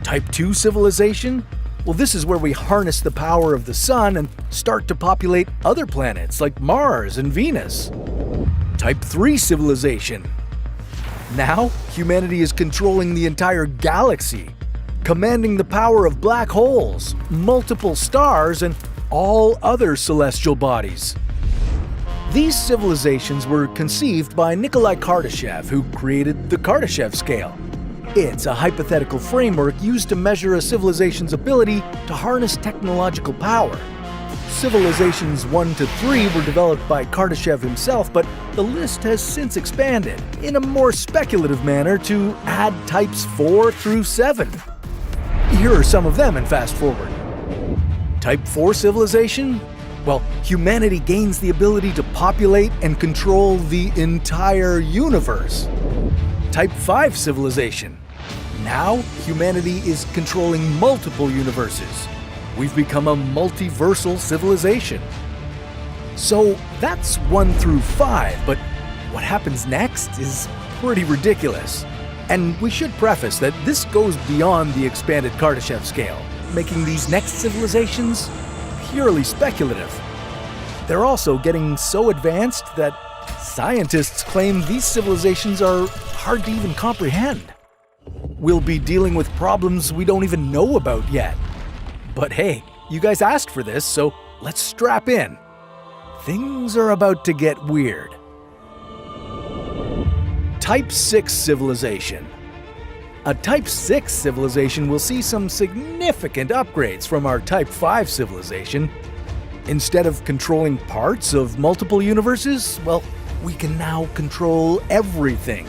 Type 2 civilization? Well, this is where we harness the power of the sun and start to populate other planets like Mars and Venus. Type 3 civilization. Now, humanity is controlling the entire galaxy, commanding the power of black holes, multiple stars, and all other celestial bodies. These civilizations were conceived by Nikolai Kardashev, who created the Kardashev scale. It's a hypothetical framework used to measure a civilization's ability to harness technological power. Civilizations 1 to 3 were developed by Kardashev himself, but the list has since expanded in a more speculative manner to add types 4 through 7. Here are some of them in Fast Forward. Type 4 civilization? Well, humanity gains the ability to populate and control the entire universe. Type 5 civilization. Now, humanity is controlling multiple universes. We've become a multiversal civilization. So that's 1 through 5, but what happens next is pretty ridiculous. And we should preface that this goes beyond the expanded Kardashev scale, making these next civilizations purely speculative. They're also getting so advanced that scientists claim these civilizations are hard to even comprehend. We'll be dealing with problems we don't even know about yet. But hey, you guys asked for this, so let's strap in. Things are about to get weird. Type 6 civilization. A Type 6 civilization will see some significant upgrades from our Type 5 civilization. Instead of controlling parts of multiple universes, well, we can now control everything.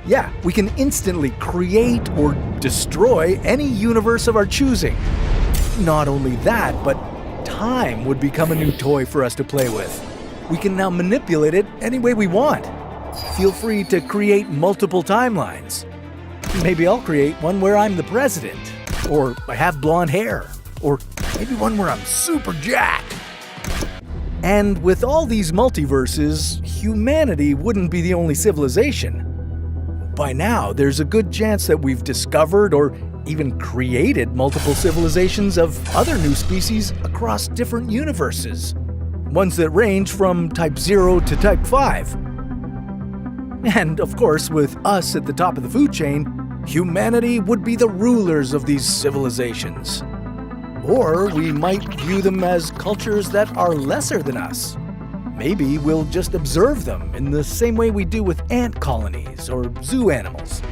Yeah, we can instantly create or destroy any universe of our choosing. Not only that, but time would become a new toy for us to play with. We can now manipulate it any way we want. Feel free to create multiple timelines. Maybe I'll create one where I'm the president, or I have blonde hair, or maybe one where I'm super jacked. And with all these multiverses, humanity wouldn't be the only civilization. By now, there's a good chance that we've discovered or even created multiple civilizations of other new species across different universes. Ones that range from Type 0 to Type 5. And of course, with us at the top of the food chain, humanity would be the rulers of these civilizations. Or we might view them as cultures that are lesser than us. Maybe we'll just observe them in the same way we do with ant colonies or zoo animals.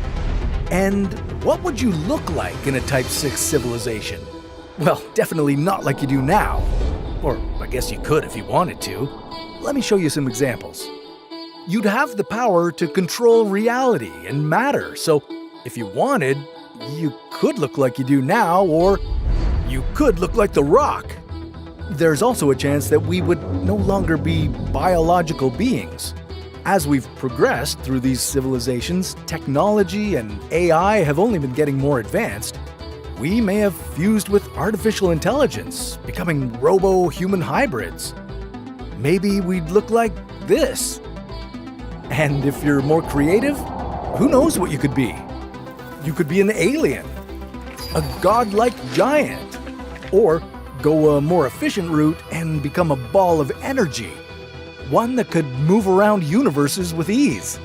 And what would you look like in a Type 6 civilization? Well, definitely not like you do now. Or I guess you could if you wanted to. Let me show you some examples. You'd have the power to control reality and matter, so if you wanted, you could look like you do now, or you could look like The Rock. There's also a chance that we would no longer be biological beings. As we've progressed through these civilizations, technology and AI have only been getting more advanced. We may have fused with artificial intelligence, becoming robo-human hybrids. Maybe we'd look like this. And if you're more creative, who knows what you could be? You could be an alien, a godlike giant, or go a more efficient route and become a ball of energy, one that could move around universes with ease.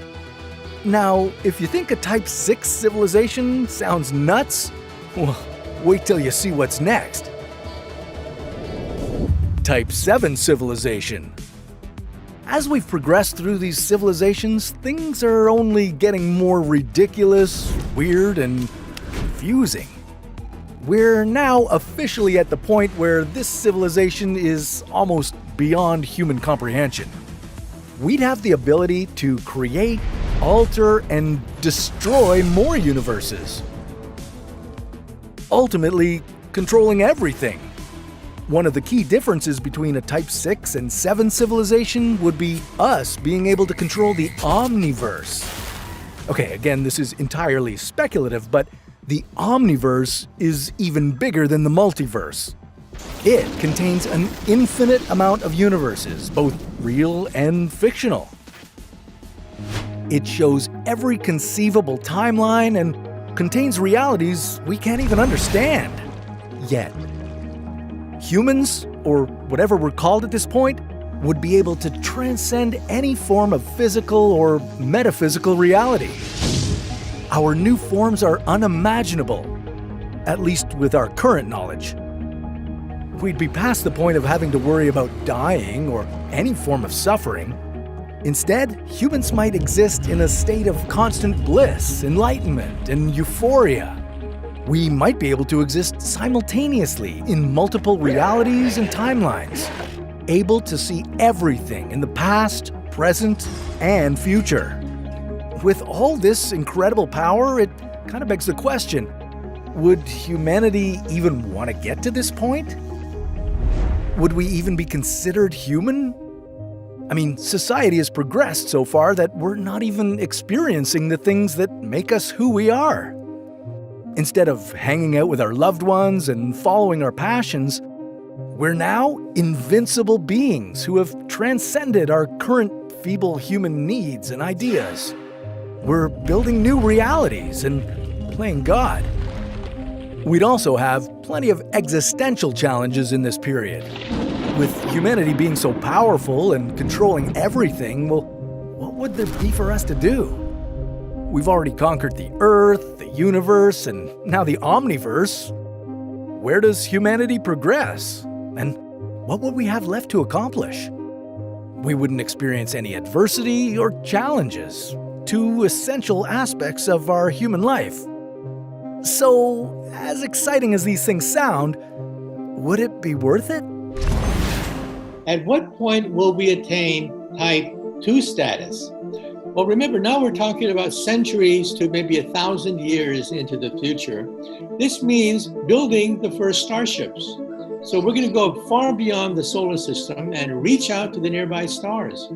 Now, if you think a Type 6 civilization sounds nuts, well, wait till you see what's next. Type 7 civilization. As we've progressed through these civilizations, things are only getting more ridiculous, weird, and confusing. We're now officially at the point where this civilization is almost beyond human comprehension. We'd have the ability to create, alter, and destroy more universes. Ultimately, controlling everything. One of the key differences between a Type 6 and 7 civilization would be us being able to control the omniverse. Okay, again, this is entirely speculative, but the omniverse is even bigger than the multiverse. It contains an infinite amount of universes, both real and fictional. It shows every conceivable timeline and contains realities we can't even understand yet. Humans, or whatever we're called at this point, would be able to transcend any form of physical or metaphysical reality. Our new forms are unimaginable, at least with our current knowledge. We'd be past the point of having to worry about dying or any form of suffering. Instead, humans might exist in a state of constant bliss, enlightenment, and euphoria. We might be able to exist simultaneously in multiple realities and timelines, able to see everything in the past, present, and future. With all this incredible power, it kind of begs the question, would humanity even want to get to this point? Would we even be considered human? I mean, society has progressed so far that we're not even experiencing the things that make us who we are. Instead of hanging out with our loved ones and following our passions, we're now invincible beings who have transcended our current feeble human needs and ideas. We're building new realities and playing God. We'd also have plenty of existential challenges in this period. With humanity being so powerful and controlling everything, well, what would there be for us to do? We've already conquered the Earth, the universe, and now the omniverse. Where does humanity progress? And what would we have left to accomplish? We wouldn't experience any adversity or challenges, two essential aspects of our human life. So, as exciting as these things sound, would it be worth it? At what point will we attain type 2 status? Well, remember, now we're talking about centuries to maybe 1,000 years into the future. This means building the first starships. So we're going to go far beyond the solar system and reach out to the nearby stars.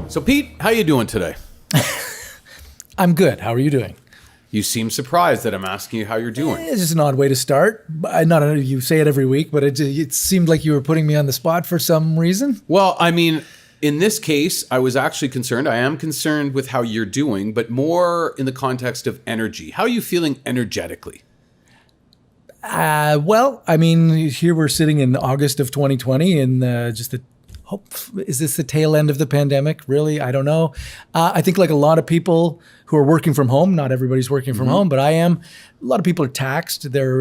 So Pete, how you doing today? I'm good. How are you doing? You seem surprised that I'm asking you how you're doing. It's just an odd way to start. Not know you say it every week, but it seemed like you were putting me on the spot for some reason. Well, I mean, in this case, I was actually concerned. I am concerned with how you're doing, but more in the context of energy. How are you feeling energetically? Well, I mean, here we're sitting in August of 2020 and is this the tail end of the pandemic? Really? I don't know. I think like a lot of people who are working from home, not everybody's working from home, but I am. A lot of people are taxed. They've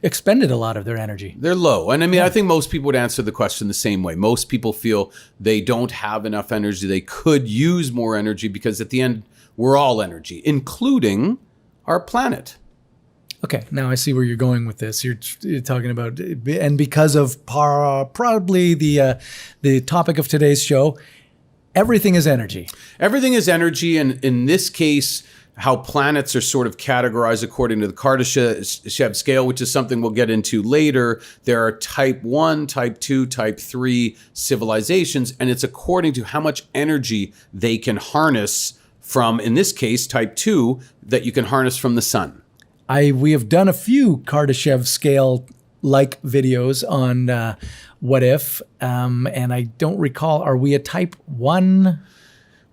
expended a lot of their energy. They're low. And I mean, I think most people would answer the question the same way. Most people feel they don't have enough energy. They could use more energy because at the end, we're all energy, including our planet. Okay, now I see where you're going with this. You're talking about, and because of probably the topic of today's show, everything is energy. Everything is energy, and in this case, how planets are sort of categorized according to the Kardashev scale, which is something we'll get into later. There are type 1, type 2, type 3 civilizations, and it's according to how much energy they can harness from, in this case, type 2, that you can harness from the sun. We have done a few Kardashev scale-like videos on What If, and I don't recall, are we a type 1?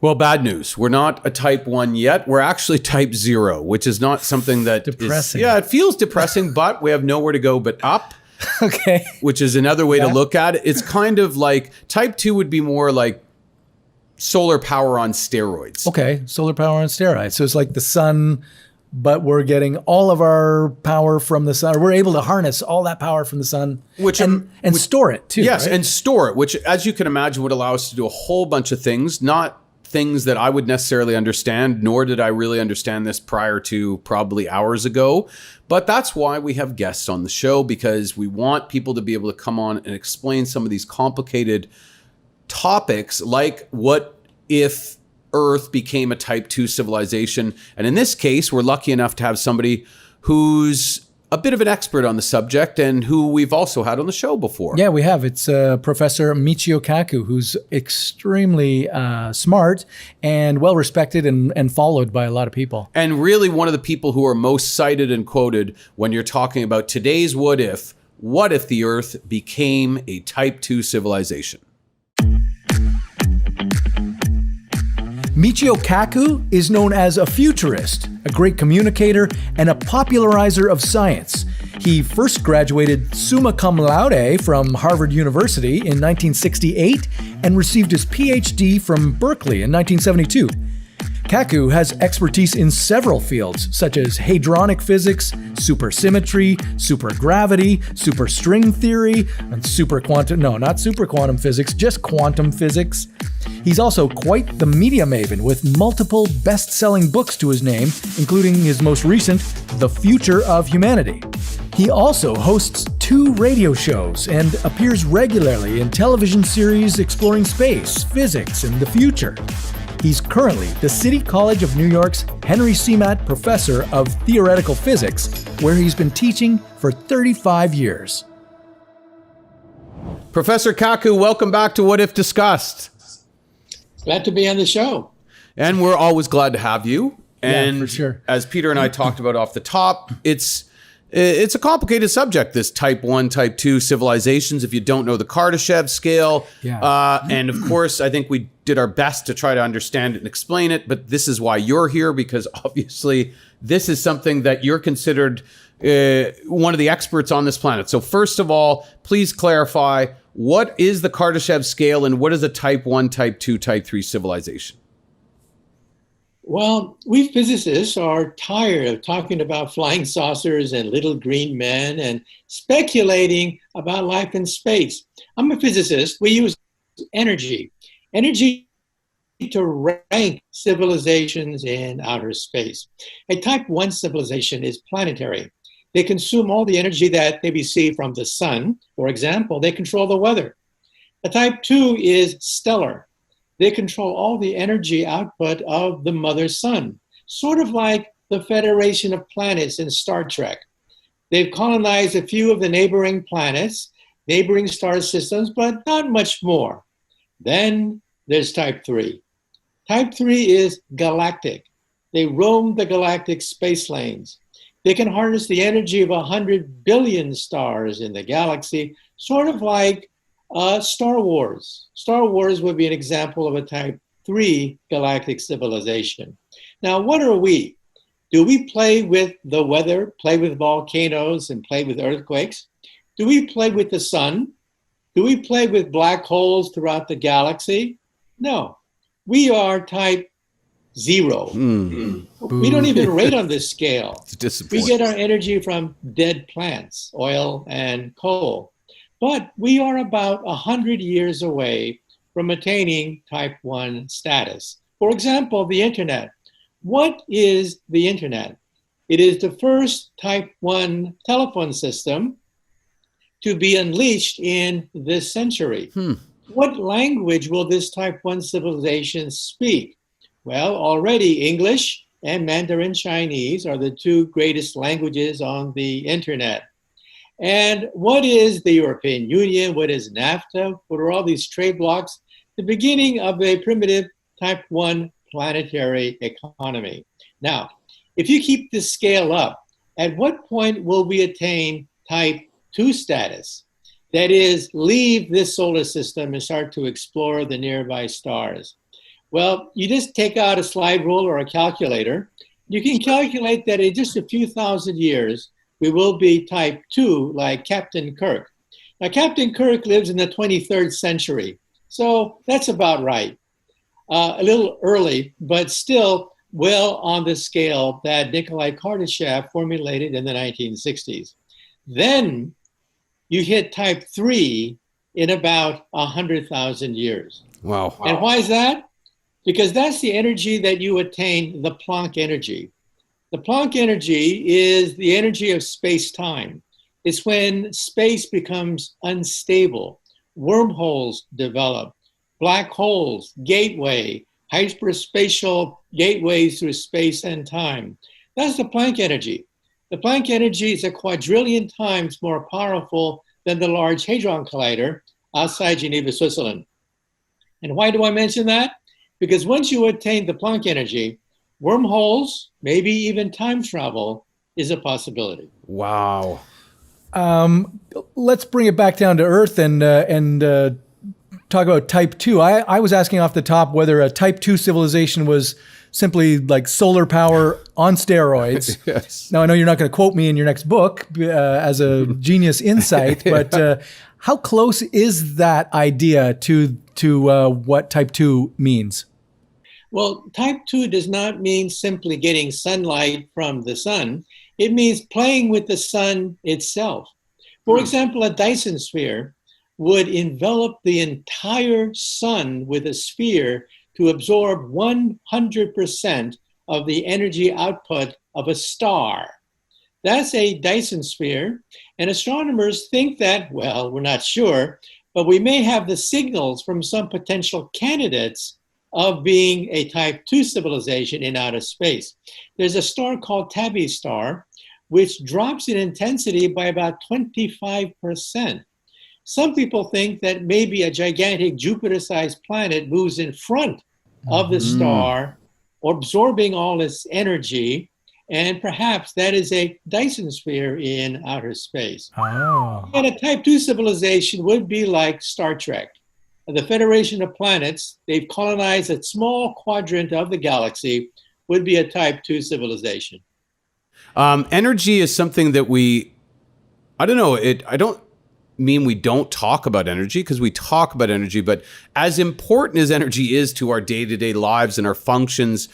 Well, bad news. We're not a type 1 yet. We're actually type 0, which is not something that depressing. Yeah, it feels depressing, but we have nowhere to go but up. Okay. Which is another way to look at it. It's kind of like type 2 would be more like solar power on steroids. Okay, solar power on steroids. So it's like the sun, but we're getting all of our power from the sun. We're able to harness all that power from the sun and store it too. Yes, right? and store it, which as you can imagine would allow us to do a whole bunch of things, not things that I would necessarily understand, nor did I really understand this prior to probably hours ago. But that's why we have guests on the show, because we want people to be able to come on and explain some of these complicated topics, like what if Earth became a type 2 civilization. And in this case, we're lucky enough to have somebody who's a bit of an expert on the subject and who we've also had on the show before. Yeah, we have. It's Professor Michio Kaku, who's extremely smart and well-respected and followed by a lot of people. And really one of the people who are most cited and quoted when you're talking about today's what if the Earth became a type 2 civilization. Michio Kaku is known as a futurist, a great communicator, and a popularizer of science. He first graduated summa cum laude from Harvard University in 1968 and received his PhD from Berkeley in 1972. Kaku has expertise in several fields, such as hadronic physics, supersymmetry, supergravity, superstring theory, and not superquantum physics, just quantum physics. He's also quite the media maven, with multiple best-selling books to his name, including his most recent, The Future of Humanity. He also hosts 2 radio shows and appears regularly in television series exploring space, physics, and the future. He's currently the City College of New York's Henry Seamat Professor of Theoretical Physics, where he's been teaching for 35 years. Professor Kaku, welcome back to What If Discussed. Glad to be on the show. And we're always glad to have you. And yeah, for sure. As Peter and I talked about off the top, it's a complicated subject, this type 1, type 2 civilizations, if you don't know the Kardashev scale. Yeah. And of course, I think we did our best to try to understand it and explain it, but this is why you're here, because obviously this is something that you're considered one of the experts on this planet. So first of all, please clarify, what is the Kardashev scale and what is a type 1, type 2, type 3 civilization? Well, we physicists are tired of talking about flying saucers and little green men and speculating about life in space. I'm a physicist. We use energy to rank civilizations in outer space. A type 1 civilization is planetary. They consume all the energy that they receive from the sun. For example, they control the weather. A type 2 is stellar. They control all the energy output of the mother sun, sort of like the Federation of Planets in Star Trek. They've colonized a few of the neighboring planets, neighboring star systems, but not much more. Then there's type 3. Type 3 is galactic. They roam the galactic space lanes. They can harness the energy of 100 billion stars in the galaxy, sort of like Star Wars. Star Wars would be an example of a type 3 galactic civilization. Now, what are we? Do we play with the weather, play with volcanoes, and play with earthquakes? Do we play with the sun? Do we play with black holes throughout the galaxy? No. We are type 0. We don't even rate on this scale. We get our energy from dead plants, oil and coal. But we are about 100 years away from attaining type 1 status. For example, the internet. What is the internet? It is the first type 1 telephone system to be unleashed in this century. What language will this type 1 civilization speak? Well, already English and Mandarin Chinese are the 2 greatest languages on the internet. And what is the European Union? What is NAFTA? What are all these trade blocs? The beginning of a primitive type 1 planetary economy. Now, if you keep this scale up, at what point will we attain type 2 status? That is, leave this solar system and start to explore the nearby stars. Well, you just take out a slide rule or a calculator. You can calculate that in just a few thousand years, we will be type 2 like Captain Kirk. Now, Captain Kirk lives in the 23rd century, so that's about right. A little early, but still well on the scale that Nikolai Kardashev formulated in the 1960s. Then you hit type 3 in about 100,000 years. Wow. And why is that? Because that's the energy that you attain, the Planck energy. The Planck energy is the energy of space-time. It's when space becomes unstable, wormholes develop, black holes, gateway, hyperspatial gateways through space and time. That's the Planck energy. The Planck energy is a quadrillion times more powerful than the Large Hadron Collider outside Geneva, Switzerland. And why do I mention that? Because once you attain the Planck energy, wormholes, maybe even time travel, is a possibility. Wow. Let's bring it back down to Earth and talk about type 2. I was asking off the top whether a type 2 civilization was simply like solar power on steroids. Yes. Now, I know you're not going to quote me in your next book as a genius insight, but how close is that idea to what type 2 means? Well, type 2 does not mean simply getting sunlight from the sun. It means playing with the sun itself. For example, a Dyson sphere would envelop the entire sun with a sphere to absorb 100% of the energy output of a star. That's a Dyson sphere, and astronomers think that, well, we're not sure, but we may have the signals from some potential candidates of being a type 2 civilization in outer space. There's a star called Tabby star, which drops in intensity by about 25%. Some people think that maybe a gigantic Jupiter-sized planet moves in front of the star, absorbing all its energy, and perhaps that is a Dyson sphere in outer space. Oh. And a type 2 civilization would be like Star Trek. The Federation of Planets, they've colonized a small quadrant of the galaxy, would be a type 2 civilization. Energy is something that I don't mean we don't talk about energy, because we talk about energy, but as important as energy is to our day-to-day lives and our functions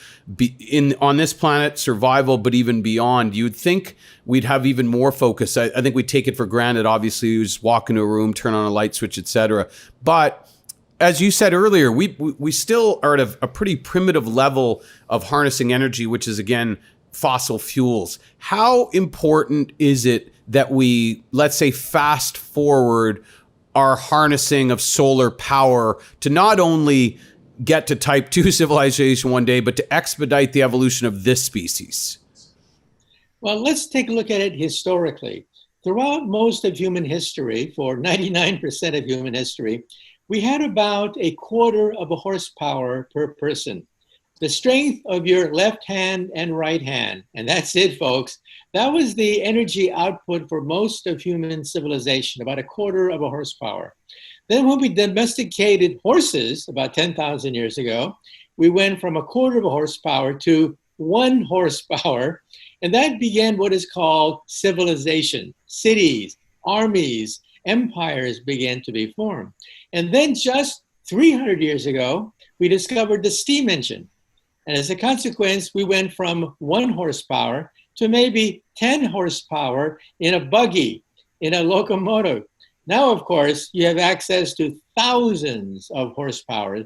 on this planet, survival, but even beyond, you'd think we'd have even more focus. I think we take it for granted. Obviously, you just walk into a room, turn on a light switch, etc. But as you said earlier, we still are at a pretty primitive level of harnessing energy, which is, again, fossil fuels. How important is it that we, let's say, fast forward our harnessing of solar power to not only get to type 2 civilization one day, but to expedite the evolution of this species? Well, let's take a look at it historically. Throughout most of human history, for 99% of human history, we had about a quarter of a horsepower per person. The strength of your left hand and right hand. And that's it, folks. That was the energy output for most of human civilization, about a quarter of a horsepower. Then when we domesticated horses about 10,000 years ago, we went from a quarter of a horsepower to 1 horsepower. And that began what is called civilization. Cities, armies, empires began to be formed. And then just 300 years ago, we discovered the steam engine. And as a consequence, we went from 1 horsepower to maybe 10 horsepower in a buggy, in a locomotive. Now, of course, you have access to thousands of horsepower.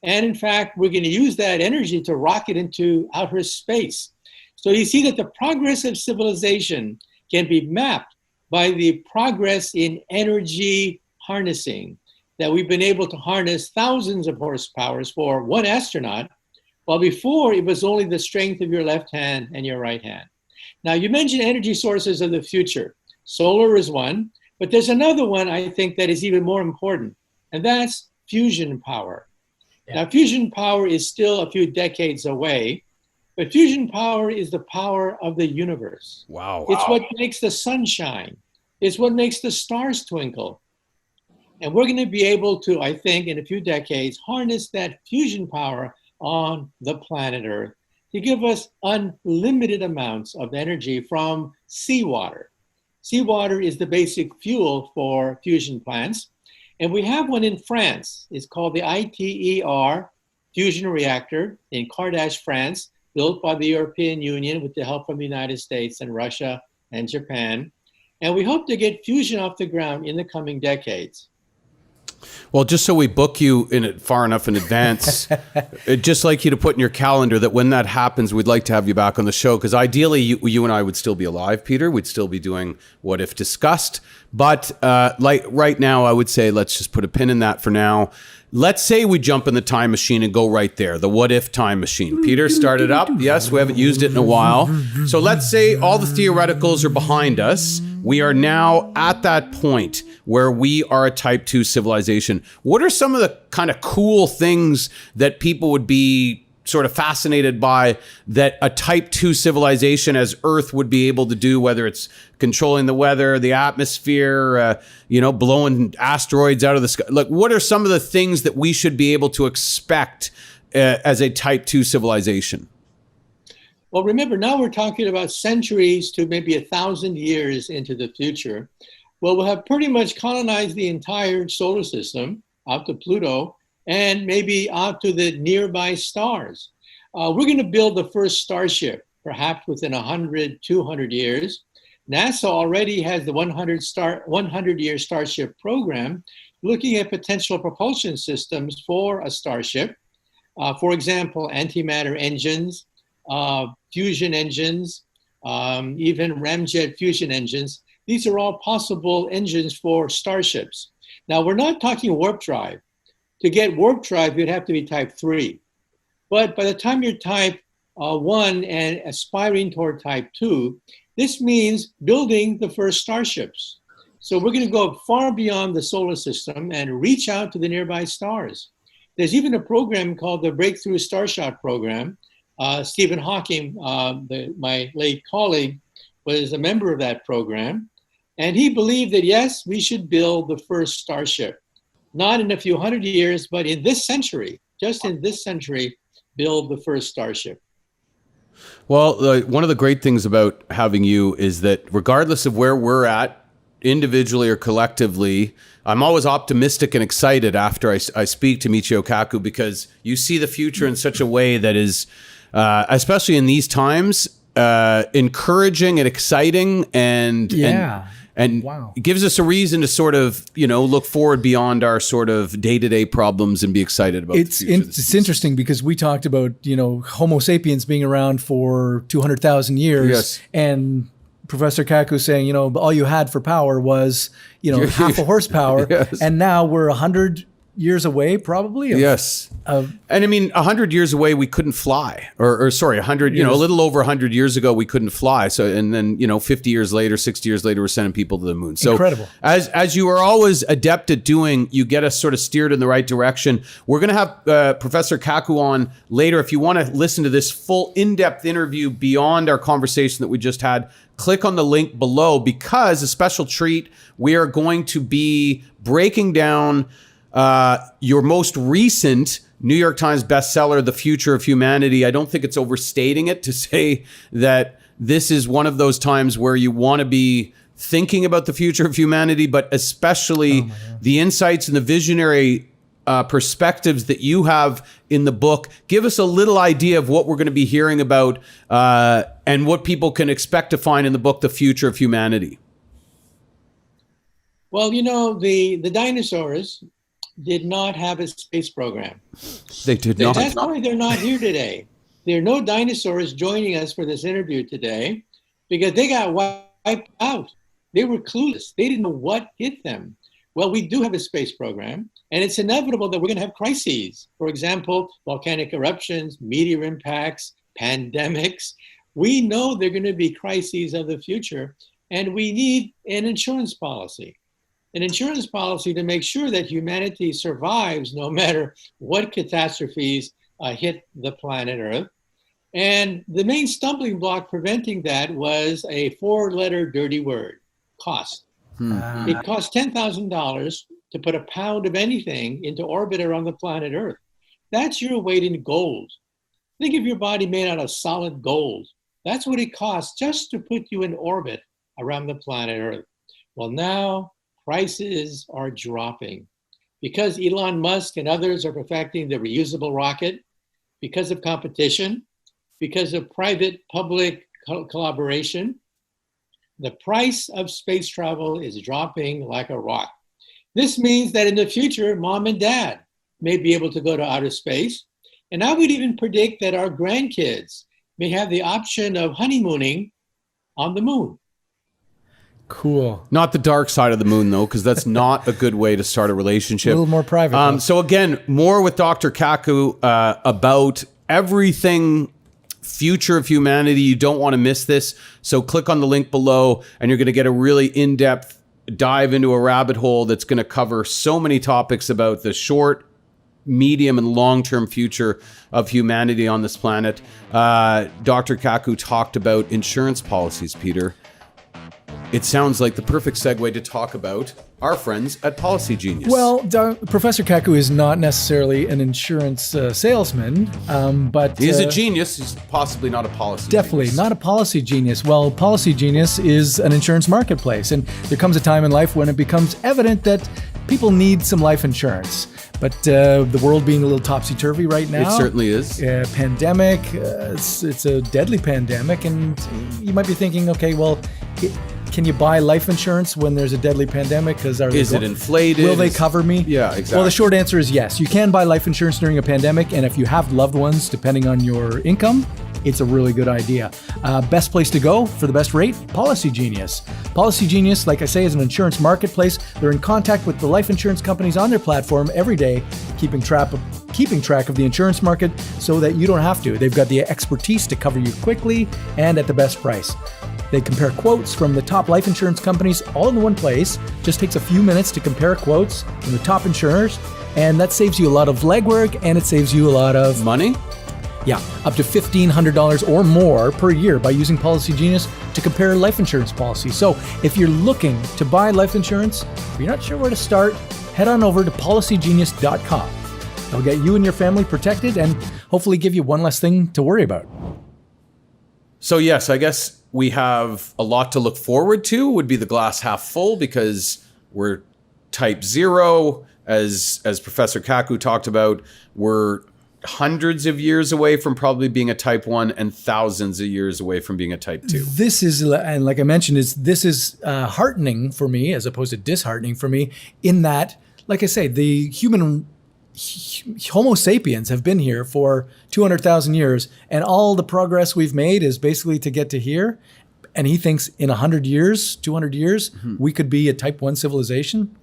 And in fact, we're going to use that energy to rocket into outer space. So you see that the progress of civilization can be mapped by the progress in energy harnessing, that we've been able to harness thousands of horsepowers for 1 astronaut, while before it was only the strength of your left hand and your right hand. Now, you mentioned energy sources of the future. Solar is one, but there's another one I think that is even more important, and that's fusion power. Yeah. Now, fusion power is still a few decades away, but fusion power is the power of the universe. Wow. It's what makes the sun shine. It's what makes the stars twinkle. And we're going to be able to, I think, in a few decades, harness that fusion power on the planet Earth to give us unlimited amounts of energy from seawater. Seawater is the basic fuel for fusion plants. And we have one in France. It's called the ITER fusion reactor in Kardashev, France, built by the European Union with the help from the United States and Russia and Japan. And we hope to get fusion off the ground in the coming decades. Well, just so we book you in it far enough in advance, I'd just like you to put in your calendar that when that happens, we'd like to have you back on the show. Because ideally, you and I would still be alive, Peter. We'd still be doing What If Discussed. But like right now, I would say let's just put a pin in that for now. Let's say we jump in the time machine and go right there, the What If time machine. Peter, start it up. Yes, we haven't used it in a while. So let's say all the theoreticals are behind us. We are now at that point where we are a type 2 civilization. What are some of the kind of cool things that people would be sort of fascinated by that a type 2 civilization as Earth would be able to do, whether it's controlling the weather, the atmosphere, blowing asteroids out of the sky? Like, what are some of the things that we should be able to expect as a type 2 civilization? Well, remember, now we're talking about centuries to maybe 1,000 years into the future. Well, we'll have pretty much colonized the entire solar system out to Pluto, and maybe out to the nearby stars. We're going to build the first starship, perhaps within 100, 200 years. NASA already has the 100-year Starship program looking at potential propulsion systems for a starship. For example, antimatter engines, fusion engines, even ramjet fusion engines. These are all possible engines for starships. Now, we're not talking warp drive. To get warp drive, you'd have to be type 3. But by the time you're type 1 and aspiring toward type 2, this means building the first starships. So we're going to go far beyond the solar system and reach out to the nearby stars. There's even a program called the Breakthrough Starshot Program. Stephen Hawking, my late colleague, was a member of that program. And he believed that, yes, we should build the first starship. Not in a few hundred years, but in this century, just in this century, build the first starship. Well, one of the great things about having you is that regardless of where we're at, individually or collectively, I'm always optimistic and excited after I speak to Michio Kaku, because you see the future in such a way that is, especially in these times, encouraging and exciting, and wow. It gives us a reason to sort of, look forward beyond our sort of day-to-day problems and be excited about the future. It's interesting because we talked about, Homo sapiens being around for 200,000 years. Yes. And Professor Kaku saying, all you had for power was, half a horsepower. Yes. And now we're 100 years away, probably. Yes. And I mean, 100 years away, we couldn't fly. Or sorry, 100, a little over 100 years ago, we couldn't fly. So, and then, 50 years later, 60 years later, we're sending people to the moon. So incredible. As you are always adept at doing, you get us sort of steered in the right direction. We're going to have Professor Kaku on later. If you want to listen to this full in-depth interview beyond our conversation that we just had, click on the link below, because a special treat, we are going to be breaking down your most recent New York Times bestseller, The Future of Humanity. I don't think it's overstating it to say that this is one of those times where you want to be thinking about the future of humanity, but especially the insights and the visionary perspectives that you have in the book. Give us a little idea of what we're going to be hearing about and what people can expect to find in the book, The Future of Humanity. Well, the dinosaurs did not have a space program. They did not. That's why they're not here today. There are no dinosaurs joining us for this interview today because they got wiped out. They were clueless. They didn't know what hit them. Well, we do have a space program, and it's inevitable that we're going to have crises. For example, volcanic eruptions, meteor impacts, pandemics. We know they're going to be crises of the future, and we need an insurance policy. An insurance policy to make sure that humanity survives no matter what catastrophes hit the planet Earth. And the main stumbling block preventing that was a 4-letter dirty word, cost. It cost $10,000 to put a pound of anything into orbit around the planet Earth. That's your weight in gold. Think of your body made out of solid gold. That's what it costs just to put you in orbit around the planet Earth. Well, now prices are dropping because Elon Musk and others are perfecting the reusable rocket, because of competition, because of private-public collaboration. The price of space travel is dropping like a rock. This means that in the future, mom and dad may be able to go to outer space. And I would even predict that our grandkids may have the option of honeymooning on the moon. Cool. Not the dark side of the moon, though, because that's not a good way to start a relationship. A little more private. So again, more with Dr. Kaku about everything future of humanity. You don't want to miss this. So click on the link below, and you're going to get a really in-depth dive into a rabbit hole that's going to cover so many topics about the short, medium, and long-term future of humanity on this planet. Dr. Kaku talked about insurance policies, Peter. It sounds like the perfect segue to talk about our friends at Policy Genius. Well, Professor Kaku is not necessarily an insurance salesman, but... He is a genius. He's possibly not a policy Definitely genius. Not a policy genius. Well, Policy Genius is an insurance marketplace, and there comes a time in life when it becomes evident that people need some life insurance. But the world being a little topsy-turvy right now. It certainly is. Pandemic, it's a deadly pandemic. And you might be thinking, okay, well, can you buy life insurance when there's a deadly pandemic? Is it inflated? Will they cover me? Yeah, exactly. Well, the short answer is yes. You can buy life insurance during a pandemic. And if you have loved ones, depending on your income, it's a really good idea. Best place to go for the best rate? Policy Genius. Policy Genius, like I say, is an insurance marketplace. They're in contact with the life insurance companies on their platform every day, keeping track of the insurance market so that you don't have to. They've got the expertise to cover you quickly and at the best price. They compare quotes from the top life insurance companies all in one place. Just takes a few minutes to compare quotes from the top insurers, and that saves you a lot of legwork and it saves you a lot of money. Yeah, up to $1,500 or more per year by using Policy Genius to compare life insurance policies. So if you're looking to buy life insurance, but you're not sure where to start, head on over to policygenius.com. They'll get you and your family protected and hopefully give you one less thing to worry about. So yes, I guess we have a lot to look forward to. Would be the glass half full because we're type 0, as Professor Kaku talked about. We're hundreds of years away from probably being a type 1 and thousands of years away from being a type 2. This is, and like I mentioned, this is heartening for me as opposed to disheartening for me in that, like I say, the Homo sapiens have been here for 200,000 years, and all the progress we've made is basically to get to here. And he thinks in 100 years, 200 years, we could be a type 1 civilization.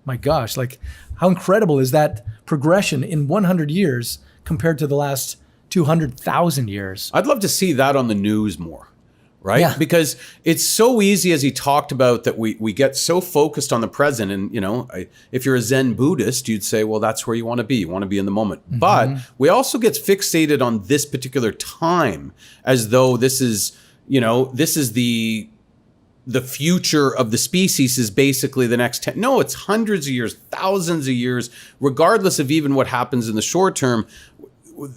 My gosh, like how incredible is that progression in 100 years compared to the last 200,000 years? I'd love to see that on the news more, right? Yeah. Because it's so easy, as he talked about, that we get so focused on the present. And, if you're a Zen Buddhist, you'd say, well, that's where you want to be. You want to be in the moment. Mm-hmm. But we also get fixated on this particular time as though this is, this is the future of the species is basically the next 10. No, it's hundreds of years, thousands of years, regardless of even what happens in the short term.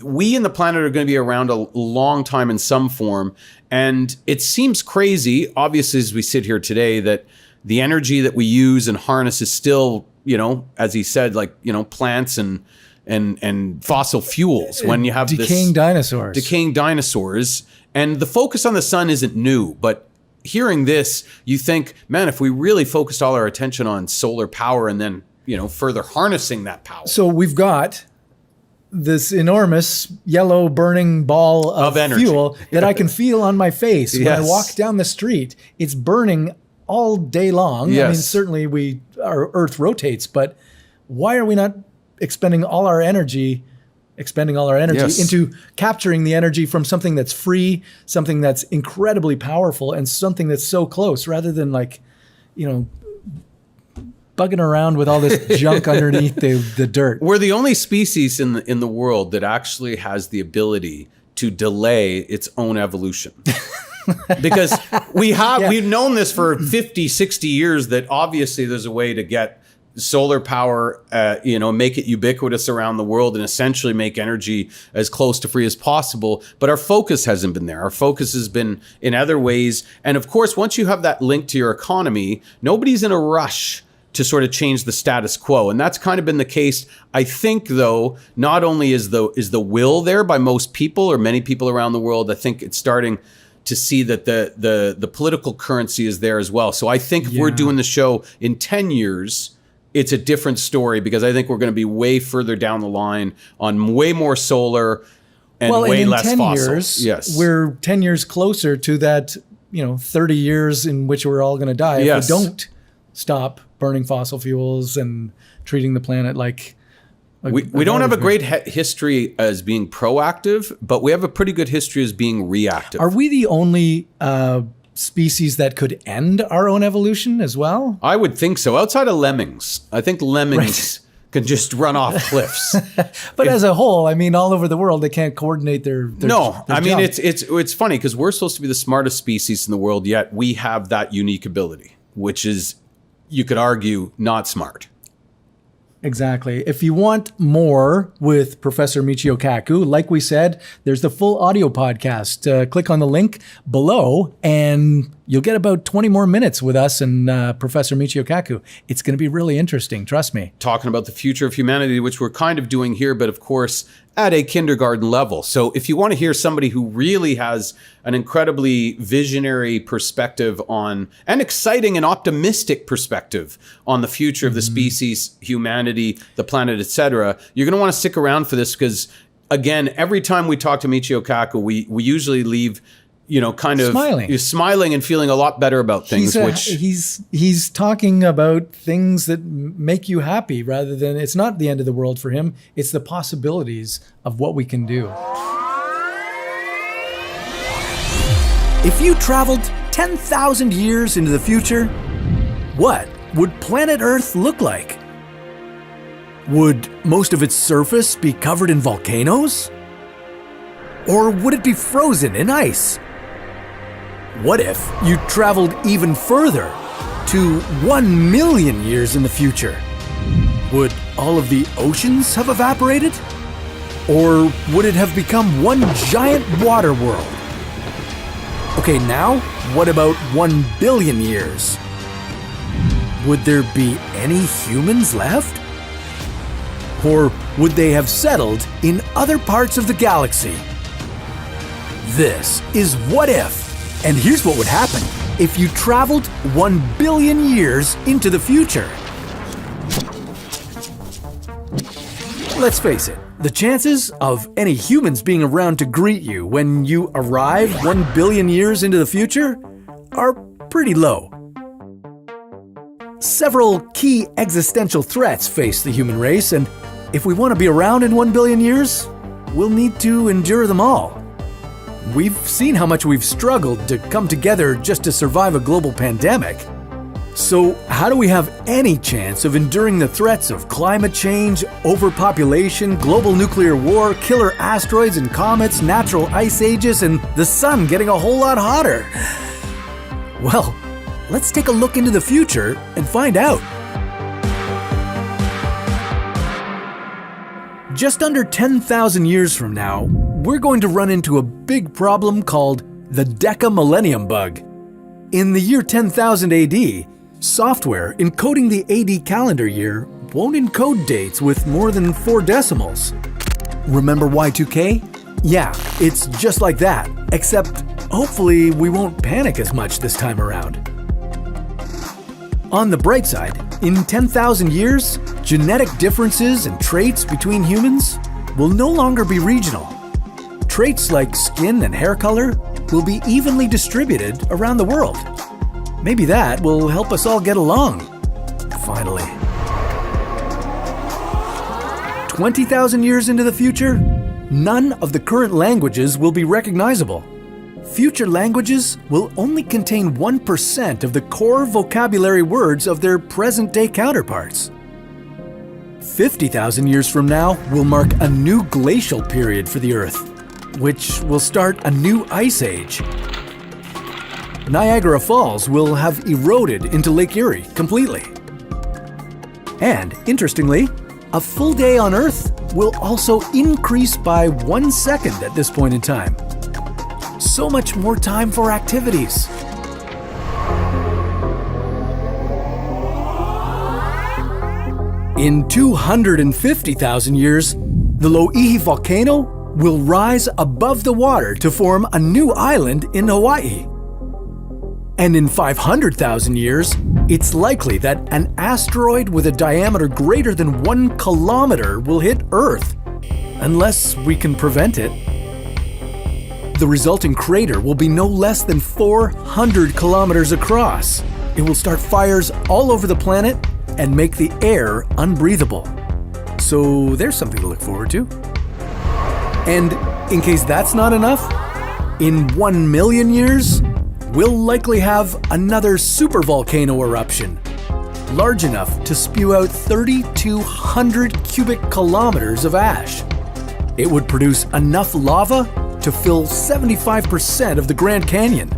We and the planet are going to be around a long time in some form. And it seems crazy, obviously, as we sit here today, that the energy that we use and harness is still, as he said, like, plants and fossil fuels. When you have decaying dinosaurs. And the focus on the sun isn't new, but hearing this, you think, man, if we really focused all our attention on solar power and then, further harnessing that power. So we've got this enormous yellow burning ball of fuel that I can feel on my face when I walk down the street. It's burning all day long. Yes. I mean, certainly our Earth rotates, but why are we not expending all our energy into capturing the energy from something that's free, something that's incredibly powerful, and something that's so close, rather than bugging around with all this junk underneath the dirt. We're the only species in the world that actually has the ability to delay its own evolution. Because we've known this for 50, 60 years, that obviously there's a way to get solar power, make it ubiquitous around the world and essentially make energy as close to free as possible. But our focus hasn't been there. Our focus has been in other ways. And of course, once you have that link to your economy, nobody's in a rush to sort of change the status quo. And that's kind of been the case. I think, though, not only is the will there by most people or many people around the world, I think it's starting to see that the political currency is there as well. So I think if we're doing the show in 10 years, it's a different story, because I think we're going to be way further down the line on way more solar and way less fossil. Well, in 10 years, yes, we're 10 years closer to that, 30 years in which we're all going to die if we don't stop burning fossil fuels and treating the planet like we don't have a great history as being proactive, but we have a pretty good history as being reactive. Are we the only species that could end our own evolution as well? I would think so. Outside of lemmings. I think lemmings can just run off cliffs. But as a whole, I mean, all over the world, they can't coordinate their I mean, jump. it's funny because we're supposed to be the smartest species in the world, yet we have that unique ability, which is, you could argue, not smart. Exactly. If you want more with Professor Michio Kaku, like we said, there's the full audio podcast. Click on the link below and You'll get about 20 more minutes with us and Professor Michio Kaku. It's going to be really interesting, trust me. Talking about the future of humanity, which we're kind of doing here, but of course, at a kindergarten level. So if you want to hear somebody who really has an incredibly visionary perspective on, an exciting and optimistic perspective on the future of the species, humanity, the planet, etc., you're going to want to stick around for this because, again, every time we talk to Michio Kaku, we usually leave kind of smiling and feeling a lot better about things. He's talking about things that make you happy rather than, it's not the end of the world for him. It's the possibilities of what we can do. If you traveled 10,000 years into the future, what would planet Earth look like? Would most of its surface be covered in volcanoes? Or would it be frozen in ice? What if you traveled even further, to 1 million years in the future? Would all of the oceans have evaporated? Or would it have become one giant water world? Okay, now, what about 1 billion years? Would there be any humans left? Or would they have settled in other parts of the galaxy? This is What If. And here's what would happen if you traveled 1 billion years into the future. Let's face it, the chances of any humans being around to greet you when you arrive 1 billion years into the future are pretty low. Several key existential threats face the human race, and if we want to be around in 1 billion years, we'll need to endure them all. We've seen how much we've struggled to come together just to survive a global pandemic. So how do we have any chance of enduring the threats of climate change, overpopulation, global nuclear war, killer asteroids and comets, natural ice ages, and the sun getting a whole lot hotter? Well, let's take a look into the future and find out. Just under 10,000 years from now, we're going to run into a big problem called the Deca-millennium bug. In the year 10,000 AD, software encoding the AD calendar year won't encode dates with more than 4 decimals. Remember Y2K? Yeah, it's just like that, except hopefully we won't panic as much this time around. On the bright side, in 10,000 years, genetic differences and traits between humans will no longer be regional. Traits like skin and hair color will be evenly distributed around the world. Maybe that will help us all get along. Finally. 20,000 years into the future, none of the current languages will be recognizable. Future languages will only contain 1% of the core vocabulary words of their present-day counterparts. 50,000 years from now will mark a new glacial period for the Earth, which will start a new ice age. Niagara Falls will have eroded into Lake Erie completely. And, interestingly, a full day on Earth will also increase by 1 second at this point in time. So much more time for activities. In 250,000 years, the Loihi volcano will rise above the water to form a new island in Hawaii. And in 500,000 years, it's likely that an asteroid with a diameter greater than 1 kilometer will hit Earth, unless we can prevent it. The resulting crater will be no less than 400 kilometers across. It will start fires all over the planet and make the air unbreathable. So there's something to look forward to. And in case that's not enough, in 1 million years, we'll likely have another supervolcano eruption, large enough to spew out 3,200 cubic kilometers of ash. It would produce enough lava to fill 75% of the Grand Canyon.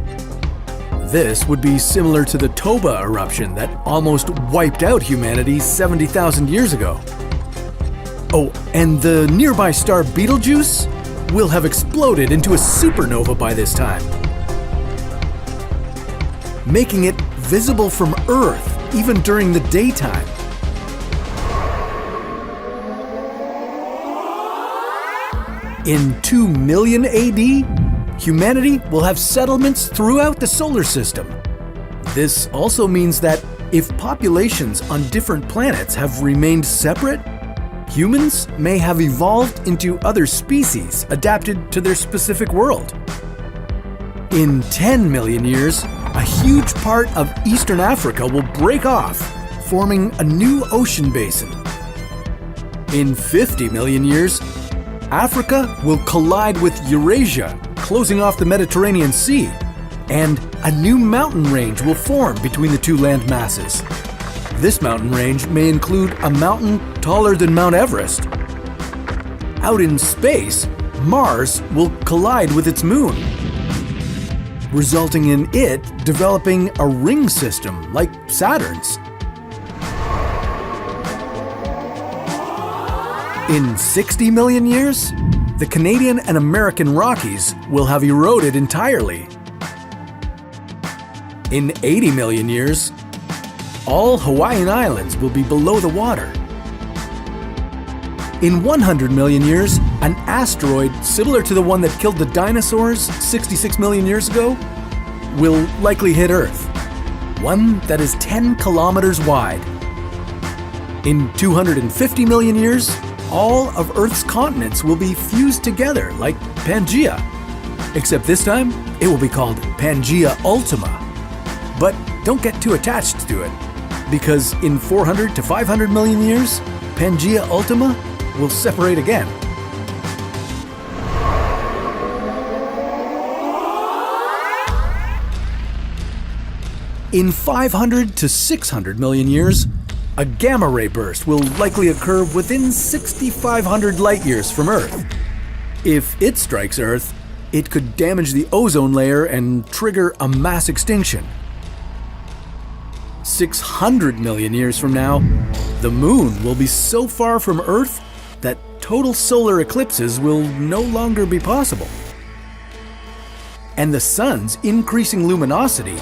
This would be similar to the Toba eruption that almost wiped out humanity 70,000 years ago. Oh, and the nearby star Betelgeuse will have exploded into a supernova by this time. making it visible from Earth even during the daytime. In 2 million AD, humanity will have settlements throughout the solar system. This also means that if populations on different planets have remained separate, humans may have evolved into other species adapted to their specific world. In 10 million years, a huge part of Eastern Africa will break off, forming a new ocean basin. In 50 million years, Africa will collide with Eurasia, closing off the Mediterranean Sea, and a new mountain range will form between the two land masses. This mountain range may include a mountain taller than Mount Everest. Out in space, Mars will collide with its moon, resulting in it developing a ring system like Saturn's. In 60 million years, the Canadian and American Rockies will have eroded entirely. In 80 million years, all Hawaiian Islands will be below the water. In 100 million years, an asteroid similar to the one that killed the dinosaurs 66 million years ago will likely hit Earth, one that is 10 kilometers wide. In 250 million years, all of Earth's continents will be fused together like Pangea, except this time it will be called Pangea Ultima. But don't get too attached to it, because in 400 to 500 million years, Pangea Ultima will separate again. In 500 to 600 million years, a gamma ray burst will likely occur within 6,500 light years from Earth. If it strikes Earth, it could damage the ozone layer and trigger a mass extinction. 600 million years from now, the moon will be so far from Earth that total solar eclipses will no longer be possible. And the sun's increasing luminosity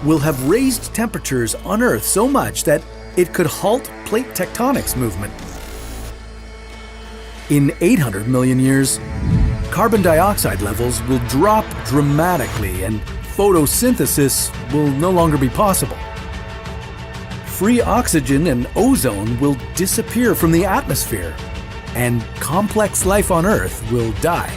will have raised temperatures on Earth so much that it could halt plate tectonics movement. In 800 million years, carbon dioxide levels will drop dramatically and photosynthesis will no longer be possible. Free oxygen and ozone will disappear from the atmosphere, and complex life on Earth will die.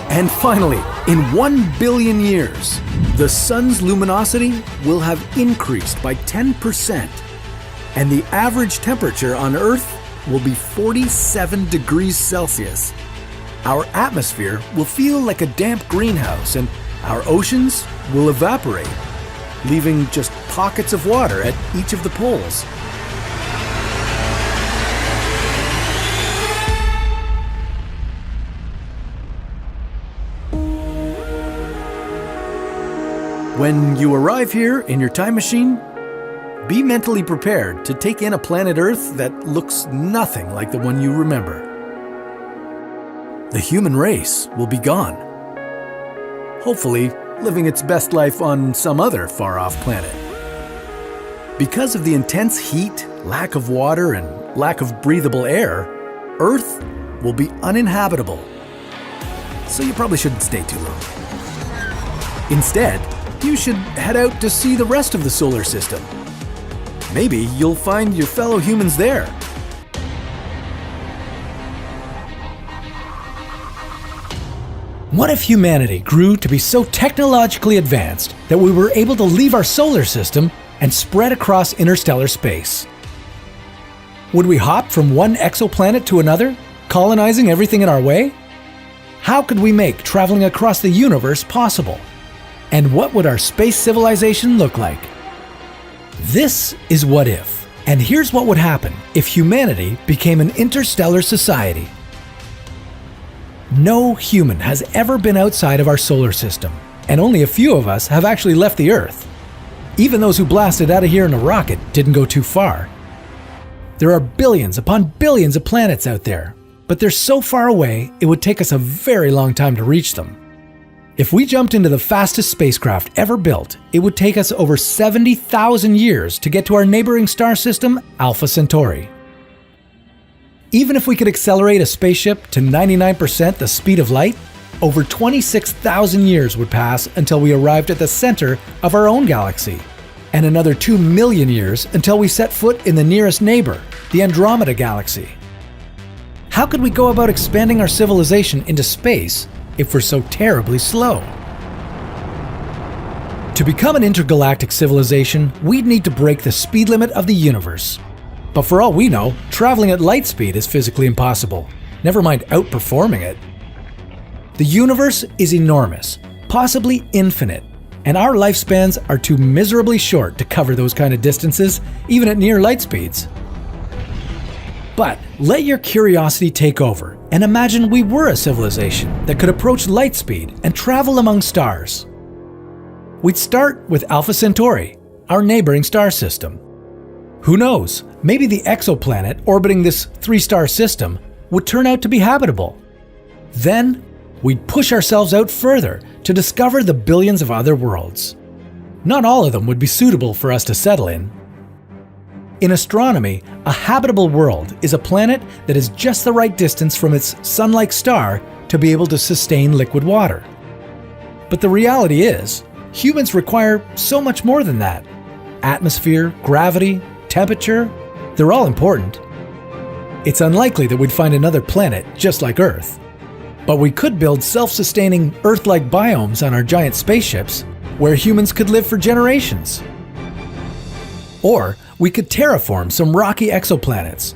And finally, in 1 billion years, the sun's luminosity will have increased by 10%, and the average temperature on Earth will be 47 degrees Celsius. Our atmosphere will feel like a damp greenhouse, and our oceans will evaporate, leaving just pockets of water at each of the poles. When you arrive here in your time machine, be mentally prepared to take in a planet Earth that looks nothing like the one you remember. The human race will be gone, hopefully living its best life on some other far-off planet. Because of the intense heat, lack of water, and lack of breathable air, Earth will be uninhabitable. So you probably shouldn't stay too long. Instead, you should head out to see the rest of the solar system. Maybe you'll find your fellow humans there. What if humanity grew to be so technologically advanced that we were able to leave our solar system and spread across interstellar space? Would we hop from one exoplanet to another, colonizing everything in our way? How could we make traveling across the universe possible? And what would our space civilization look like? This is What If, and here's what would happen if humanity became an interstellar society. No human has ever been outside of our solar system, and only a few of us have actually left the Earth. Even those who blasted out of here in a rocket didn't go too far. There are billions upon billions of planets out there, but they're so far away it would take us a very long time to reach them. If we jumped into the fastest spacecraft ever built, it would take us over 70,000 years to get to our neighboring star system, Alpha Centauri. Even if we could accelerate a spaceship to 99% the speed of light, over 26,000 years would pass until we arrived at the center of our own galaxy, and another 2 million years until we set foot in the nearest neighbor, the Andromeda Galaxy. How could we go about expanding our civilization into space if we're so terribly slow? To become an intergalactic civilization, we'd need to break the speed limit of the universe. But for all we know, traveling at light speed is physically impossible, never mind outperforming it. The universe is enormous, possibly infinite, and our lifespans are too miserably short to cover those kind of distances, even at near light speeds. But let your curiosity take over and imagine we were a civilization that could approach light speed and travel among stars. We'd start with Alpha Centauri, our neighboring star system. Who knows, maybe the exoplanet orbiting this 3-star system would turn out to be habitable. Then, we'd push ourselves out further to discover the billions of other worlds. Not all of them would be suitable for us to settle in. In astronomy, a habitable world is a planet that is just the right distance from its sun-like star to be able to sustain liquid water. But the reality is, humans require so much more than that. Atmosphere, gravity, temperature, they're all important. It's unlikely that we'd find another planet just like Earth. But we could build self-sustaining Earth-like biomes on our giant spaceships where humans could live for generations. Or we could terraform some rocky exoplanets.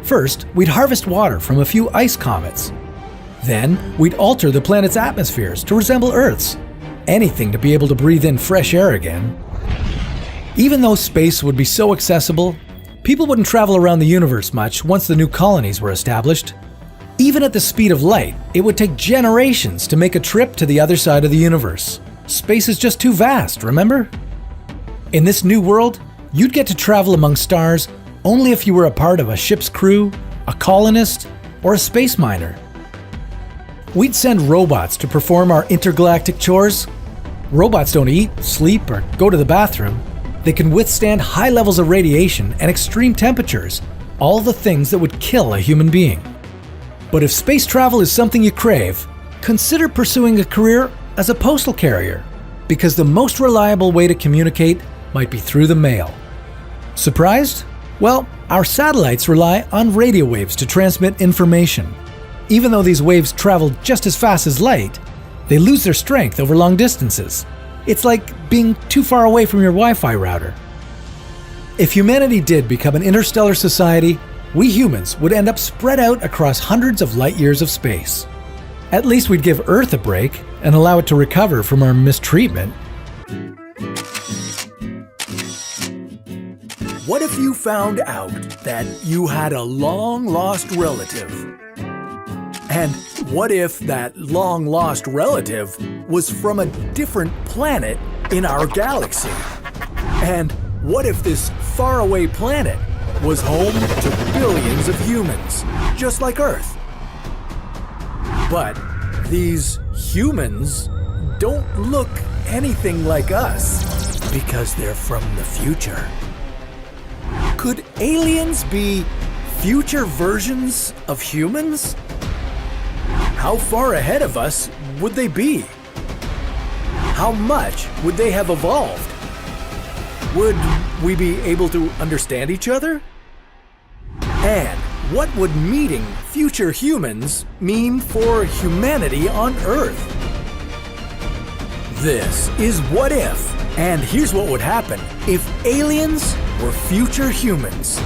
First, we'd harvest water from a few ice comets. Then, we'd alter the planet's atmospheres to resemble Earth's. Anything to be able to breathe in fresh air again. Even though space would be so accessible, people wouldn't travel around the universe much once the new colonies were established. Even at the speed of light, it would take generations to make a trip to the other side of the universe. Space is just too vast, remember? In this new world, you'd get to travel among stars only if you were a part of a ship's crew, a colonist, or a space miner. We'd send robots to perform our intergalactic chores. Robots don't eat, sleep, or go to the bathroom. They can withstand high levels of radiation and extreme temperatures, all the things that would kill a human being. But if space travel is something you crave, consider pursuing a career as a postal carrier, because the most reliable way to communicate might be through the mail. Surprised? Well, our satellites rely on radio waves to transmit information. Even though these waves travel just as fast as light, they lose their strength over long distances. It's like being too far away from your Wi-Fi router. If humanity did become an interstellar society, we humans would end up spread out across hundreds of light years of space. At least we'd give Earth a break and allow it to recover from our mistreatment. What if you found out that you had a long-lost relative? And what if that long-lost relative was from a different planet in our galaxy? And what if this faraway planet was home to billions of humans, just like Earth? But these humans don't look anything like us because they're from the future. Could aliens be future versions of humans? How far ahead of us would they be? How much would they have evolved? Would we be able to understand each other? And what would meeting future humans mean for humanity on Earth? This is What If, and here's what would happen if aliens were future humans.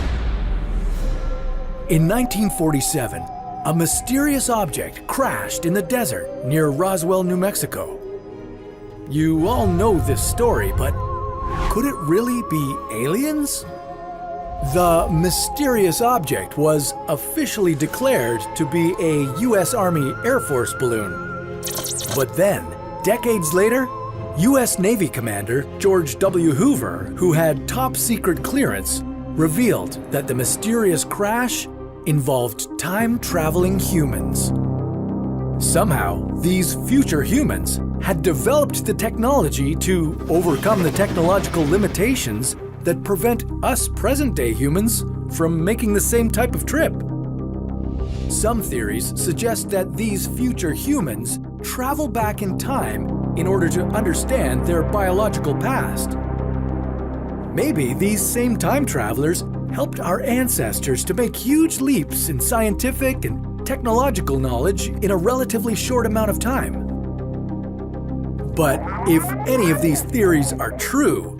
In 1947, a mysterious object crashed in the desert near Roswell, New Mexico. You all know this story, but could it really be aliens? The mysterious object was officially declared to be a U.S. Army Air Force balloon. But then, decades later, U.S. Navy Commander George W. Hoover, who had top-secret clearance, revealed that the mysterious crash involved time-traveling humans. Somehow, these future humans had developed the technology to overcome the technological limitations that prevent us present-day humans from making the same type of trip. Some theories suggest that these future humans travel back in time in order to understand their biological past. Maybe these same time travelers helped our ancestors to make huge leaps in scientific and technological knowledge in a relatively short amount of time. But if any of these theories are true,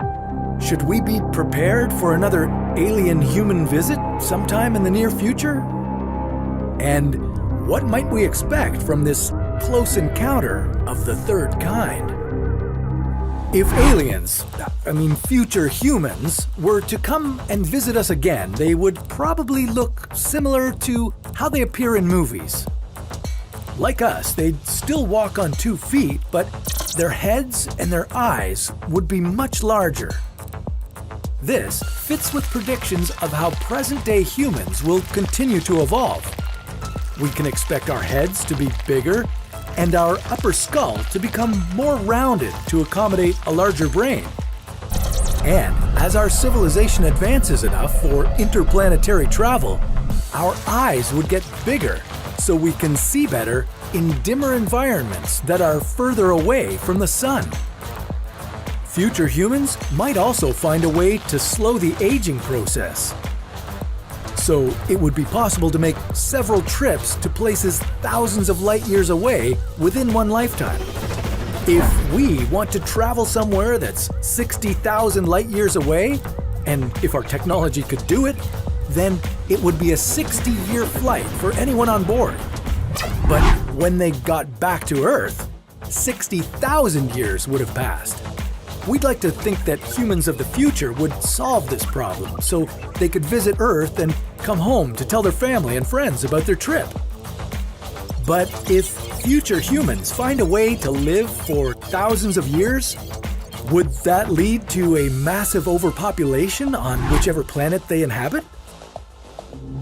should we be prepared for another alien-human visit sometime in the near future? And what might we expect from this close encounter of the third kind? If aliens, future humans, were to come and visit us again, they would probably look similar to how they appear in movies. Like us, they'd still walk on 2 feet, but their heads and their eyes would be much larger. This fits with predictions of how present-day humans will continue to evolve. We can expect our heads to be bigger and our upper skull to become more rounded to accommodate a larger brain. And as our civilization advances enough for interplanetary travel, our eyes would get bigger so we can see better in dimmer environments that are further away from the sun. Future humans might also find a way to slow the aging process. So it would be possible to make several trips to places thousands of light years away within one lifetime. If we want to travel somewhere that's 60,000 light years away, and if our technology could do it, then it would be a 60-year flight for anyone on board. But when they got back to Earth, 60,000 years would have passed. We'd like to think that humans of the future would solve this problem so they could visit Earth and come home to tell their family and friends about their trip. But if future humans find a way to live for thousands of years, would that lead to a massive overpopulation on whichever planet they inhabit?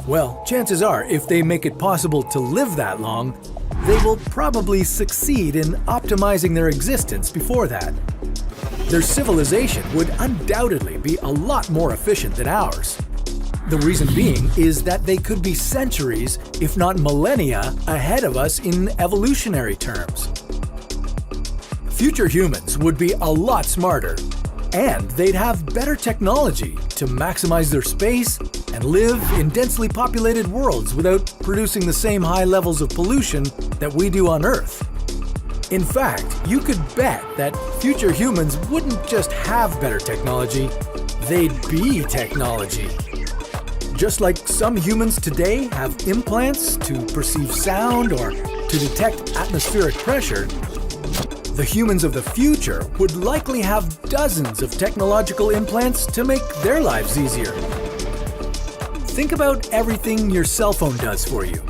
Well, chances are, if they make it possible to live that long, they will probably succeed in optimizing their existence before that. Their civilization would undoubtedly be a lot more efficient than ours. The reason being is that they could be centuries, if not millennia, ahead of us in evolutionary terms. Future humans would be a lot smarter, and they'd have better technology to maximize their space and live in densely populated worlds without producing the same high levels of pollution that we do on Earth. In fact, you could bet that future humans wouldn't just have better technology, they'd be technology. Just like some humans today have implants to perceive sound or to detect atmospheric pressure, the humans of the future would likely have dozens of technological implants to make their lives easier. Think about everything your cell phone does for you.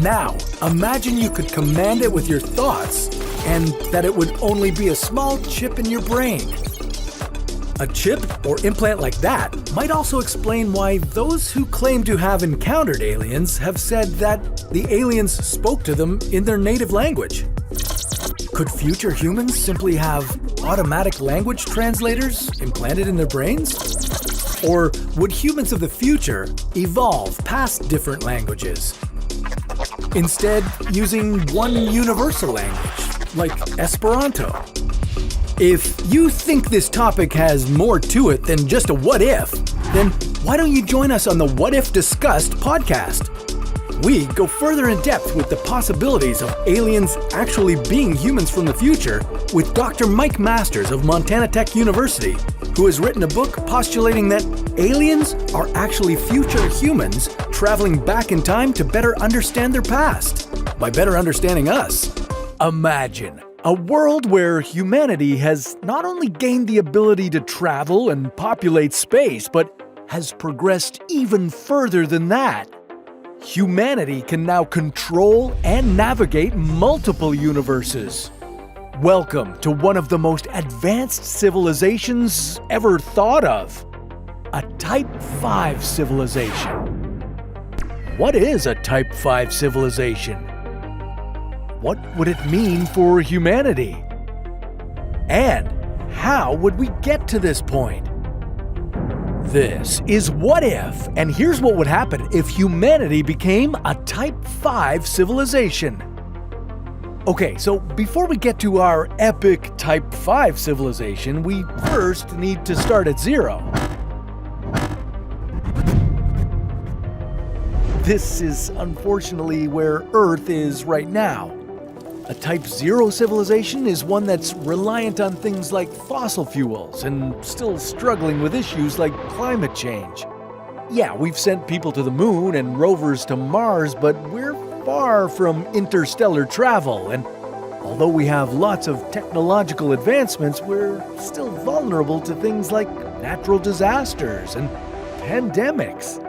Now, imagine you could command it with your thoughts and that it would only be a small chip in your brain. A chip or implant like that might also explain why those who claim to have encountered aliens have said that the aliens spoke to them in their native language. Could future humans simply have automatic language translators implanted in their brains? Or would humans of the future evolve past different languages, instead using one universal language, like Esperanto? If you think this topic has more to it than just a what if, then why don't you join us on the What If Discussed podcast? We go further in depth with the possibilities of aliens actually being humans from the future with Dr. Mike Masters of Montana Tech University, who has written a book postulating that aliens are actually future humans traveling back in time to better understand their past, by better understanding us. Imagine a world where humanity has not only gained the ability to travel and populate space, but has progressed even further than that. Humanity can now control and navigate multiple universes. Welcome to one of the most advanced civilizations ever thought of, a Type 5 civilization. What is a Type 5 civilization? what would it mean for humanity? And how would we get to this point? This is What If, and here's what would happen if humanity became a Type 5 civilization. Okay, so before we get to our epic Type 5 civilization, we first need to start at zero. This is unfortunately where Earth is right now. A Type 0 civilization is one that's reliant on things like fossil fuels and still struggling with issues like climate change. Yeah, we've sent people to the moon and rovers to Mars, but we're far from interstellar travel, and although we have lots of technological advancements, we're still vulnerable to things like natural disasters and pandemics.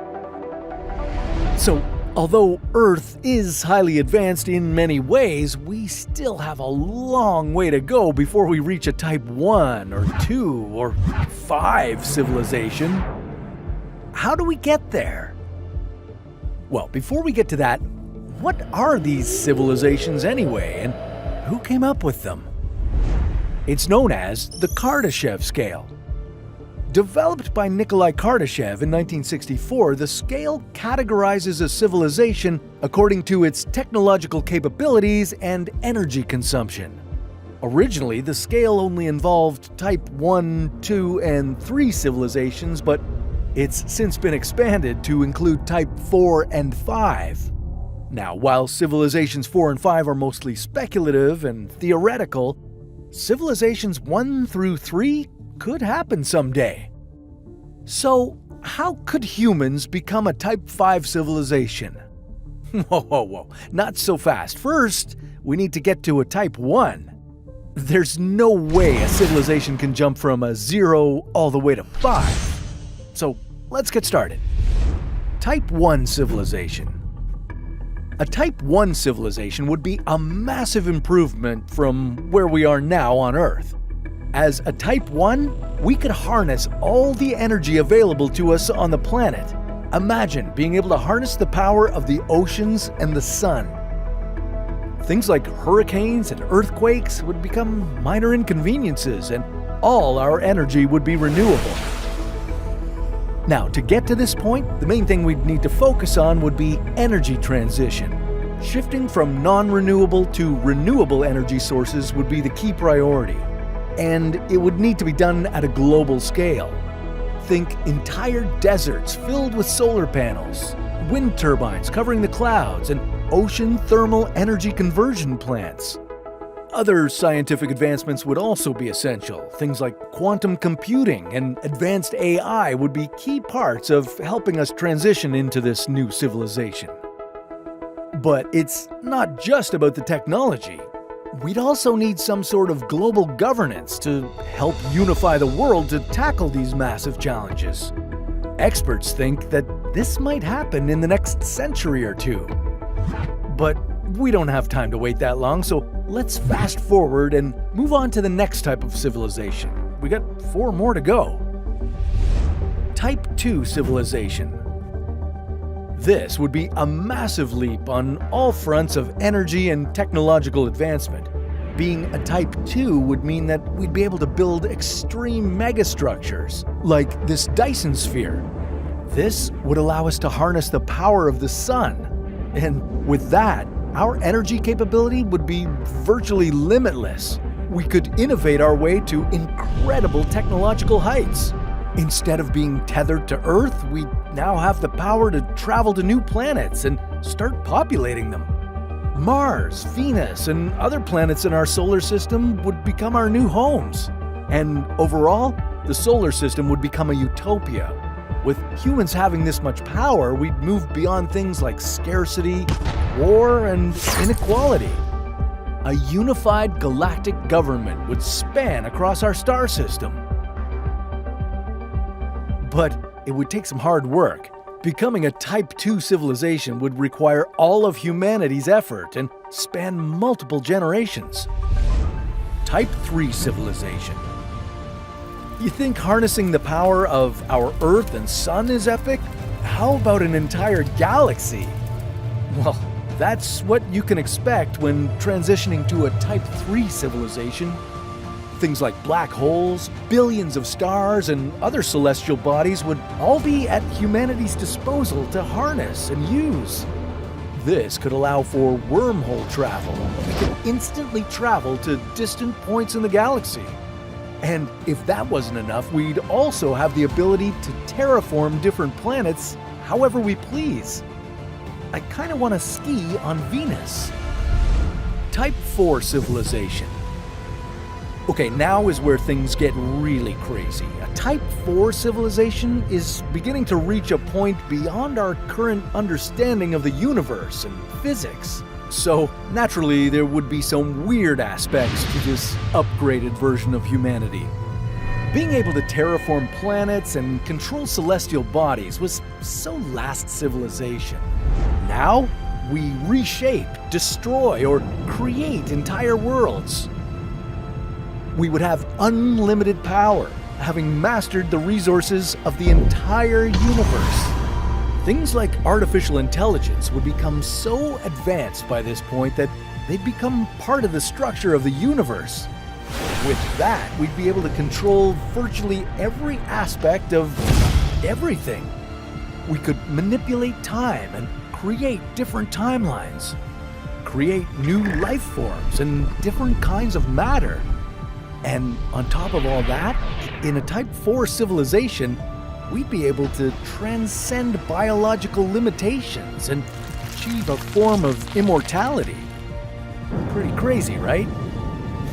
So, although Earth is highly advanced in many ways, we still have a long way to go before we reach a Type 1 or 2 or 5 civilization. How do we get there? Well, before we get to that, what are these civilizations anyway, and who came up with them? It's known as the Kardashev scale. Developed by Nikolai Kardashev in 1964, the scale categorizes a civilization according to its technological capabilities and energy consumption. Originally, the scale only involved Type 1, 2, and 3 civilizations, but it's since been expanded to include Type 4 and 5. Now, while civilizations 4 and 5 are mostly speculative and theoretical, civilizations 1 through 3 could happen someday. So, how could humans become a Type 5 civilization? Whoa, not so fast. First, we need to get to a Type 1. There's no way a civilization can jump from a 0 all the way to 5. So, let's get started. Type 1 civilization. A Type 1 civilization would be a massive improvement from where we are now on Earth. As a Type 1, we could harness all the energy available to us on the planet. Imagine being able to harness the power of the oceans and the sun. Things like hurricanes and earthquakes would become minor inconveniences, and all our energy would be renewable. Now, to get to this point, the main thing we'd need to focus on would be energy transition. Shifting from non-renewable to renewable energy sources would be the key priority. And it would need to be done at a global scale. Think entire deserts filled with solar panels, wind turbines covering the clouds, and ocean thermal energy conversion plants. Other scientific advancements would also be essential. Things like quantum computing and advanced AI would be key parts of helping us transition into this new civilization. But it's not just about the technology. We'd also need some sort of global governance to help unify the world to tackle these massive challenges. Experts think that this might happen in the next century or two. But we don't have time to wait that long, so let's fast forward and move on to the next type of civilization. We got 4 more to go. Type 2 civilization. This would be a massive leap on all fronts of energy and technological advancement. Being a Type 2 would mean that we'd be able to build extreme megastructures, like this Dyson sphere. This would allow us to harness the power of the sun. And with that, our energy capability would be virtually limitless. We could innovate our way to incredible technological heights. Instead of being tethered to Earth, we now have the power to travel to new planets and start populating them. Mars, Venus, and other planets in our solar system would become our new homes. And overall, the solar system would become a utopia. With humans having this much power, we'd move beyond things like scarcity, war, and inequality. A unified galactic government would span across our star system. But it would take some hard work. Becoming a Type 2 civilization would require all of humanity's effort and span multiple generations. Type 3 civilization. You think harnessing the power of our Earth and Sun is epic? How about an entire galaxy? Well, That's what you can expect when transitioning to a Type 3 civilization. Things like black holes, billions of stars, and other celestial bodies would all be at humanity's disposal to harness and use. This could allow for wormhole travel. We could instantly travel to distant points in the galaxy. And if that wasn't enough, we'd also have the ability to terraform different planets however we please. I kind of want to ski on Venus. Type 4 civilization. Okay, now is where things get really crazy. A Type 4 civilization is beginning to reach a point beyond our current understanding of the universe and physics. So, naturally, there would be some weird aspects to this upgraded version of humanity. Being able to terraform planets and control celestial bodies was so last civilization. Now, we reshape, destroy, or create entire worlds. We would have unlimited power, having mastered the resources of the entire universe. Things like artificial intelligence would become so advanced by this point that they'd become part of the structure of the universe. With that, we'd be able to control virtually every aspect of everything. We could manipulate time and create different timelines, create new life forms and different kinds of matter. And on top of all that, in a Type 4 civilization, we'd be able to transcend biological limitations and achieve a form of immortality. Pretty crazy, right?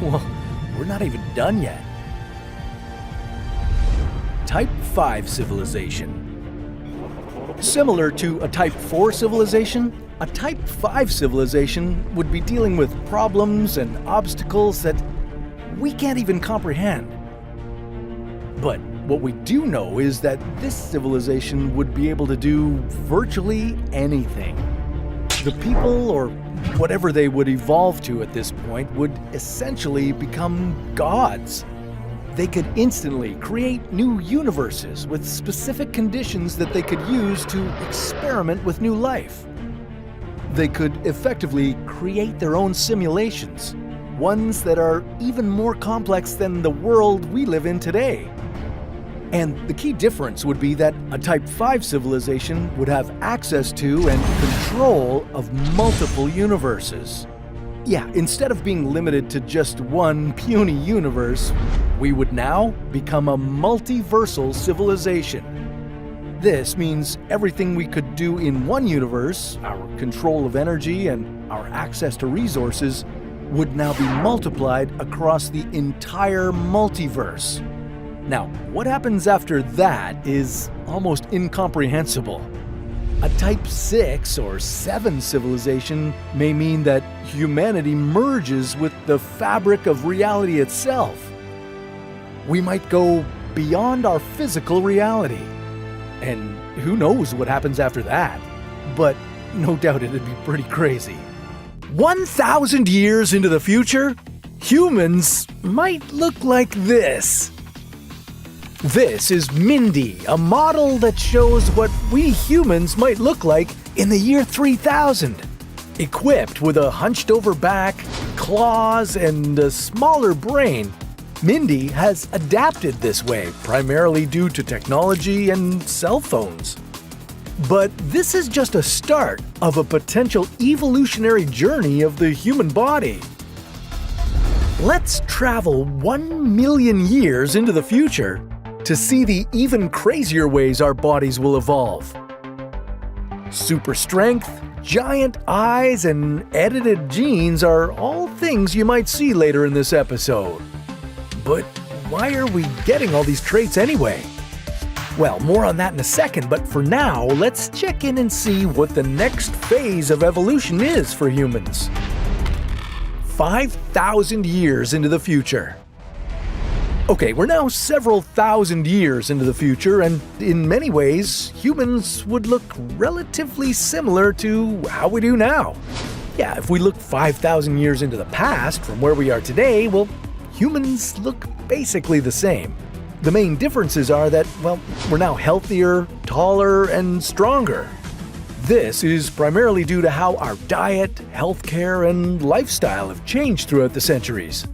Well, we're not even done yet. Type 5 civilization. Similar to a Type 4 civilization, a Type 5 civilization would be dealing with problems and obstacles that we can't even comprehend. But what we do know is that this civilization would be able to do virtually anything. The people, or whatever they would evolve to at this point, would essentially become gods. They could instantly create new universes with specific conditions that they could use to experiment with new life. They could effectively create their own simulations, ones that are even more complex than the world we live in today. And the key difference would be that a Type 5 civilization would have access to and control of multiple universes. Yeah, instead of being limited to just one puny universe, we would now become a multiversal civilization. This means everything we could do in one universe, our control of energy and our access to resources, would now be multiplied across the entire multiverse. Now, what happens after that is almost incomprehensible. A Type 6 or 7 civilization may mean that humanity merges with the fabric of reality itself. We might go beyond our physical reality. And who knows what happens after that? But no doubt it'd be pretty crazy. 1,000 years into the future, humans might look like this. This is Mindy, a model that shows what we humans might look like in the year 3000. Equipped with a hunched-over back, claws, and a smaller brain, Mindy has adapted this way primarily due to technology and cell phones. But this is just a start of a potential evolutionary journey of the human body. Let's travel 1 million years into the future to see the even crazier ways our bodies will evolve. Super strength, giant eyes, and edited genes are all things you might see later in this episode. But why are we getting all these traits anyway? Well, more on that in a second, but for now, let's check in and see what the next phase of evolution is for humans. 5,000 years into the future. Okay, we're now several thousand years into the future, and in many ways, humans would look relatively similar to how we do now. Yeah, if we look 5,000 years into the past from where we are today, well, humans look basically the same. The main differences are that, well, we're now healthier, taller, and stronger. This is primarily due to how our diet, healthcare, and lifestyle have changed throughout the centuries.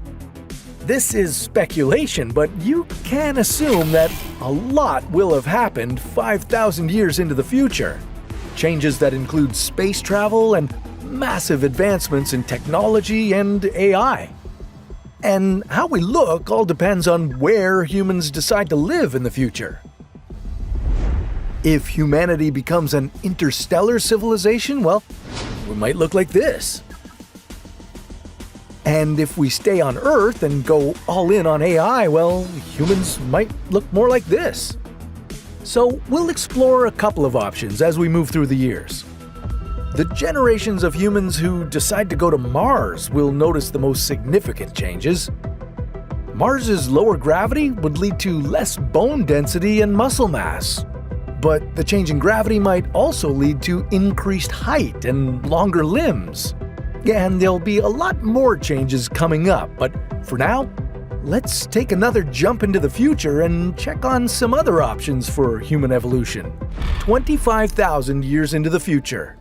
This is speculation, but you can assume that a lot will have happened 5,000 years into the future. Changes that include space travel and massive advancements in technology and AI. And how we look all depends on where humans decide to live in the future. If humanity becomes an interstellar civilization, well, we might look like this. And if we stay on Earth and go all in on AI, well, humans might look more like this. So we'll explore a couple of options as we move through the years. The generations of humans who decide to go to Mars will notice the most significant changes. Mars's lower gravity would lead to less bone density and muscle mass. But the change in gravity might also lead to increased height and longer limbs. And there'll be a lot more changes coming up, but for now, let's take another jump into the future and check on some other options for human evolution. 25,000 years into the future.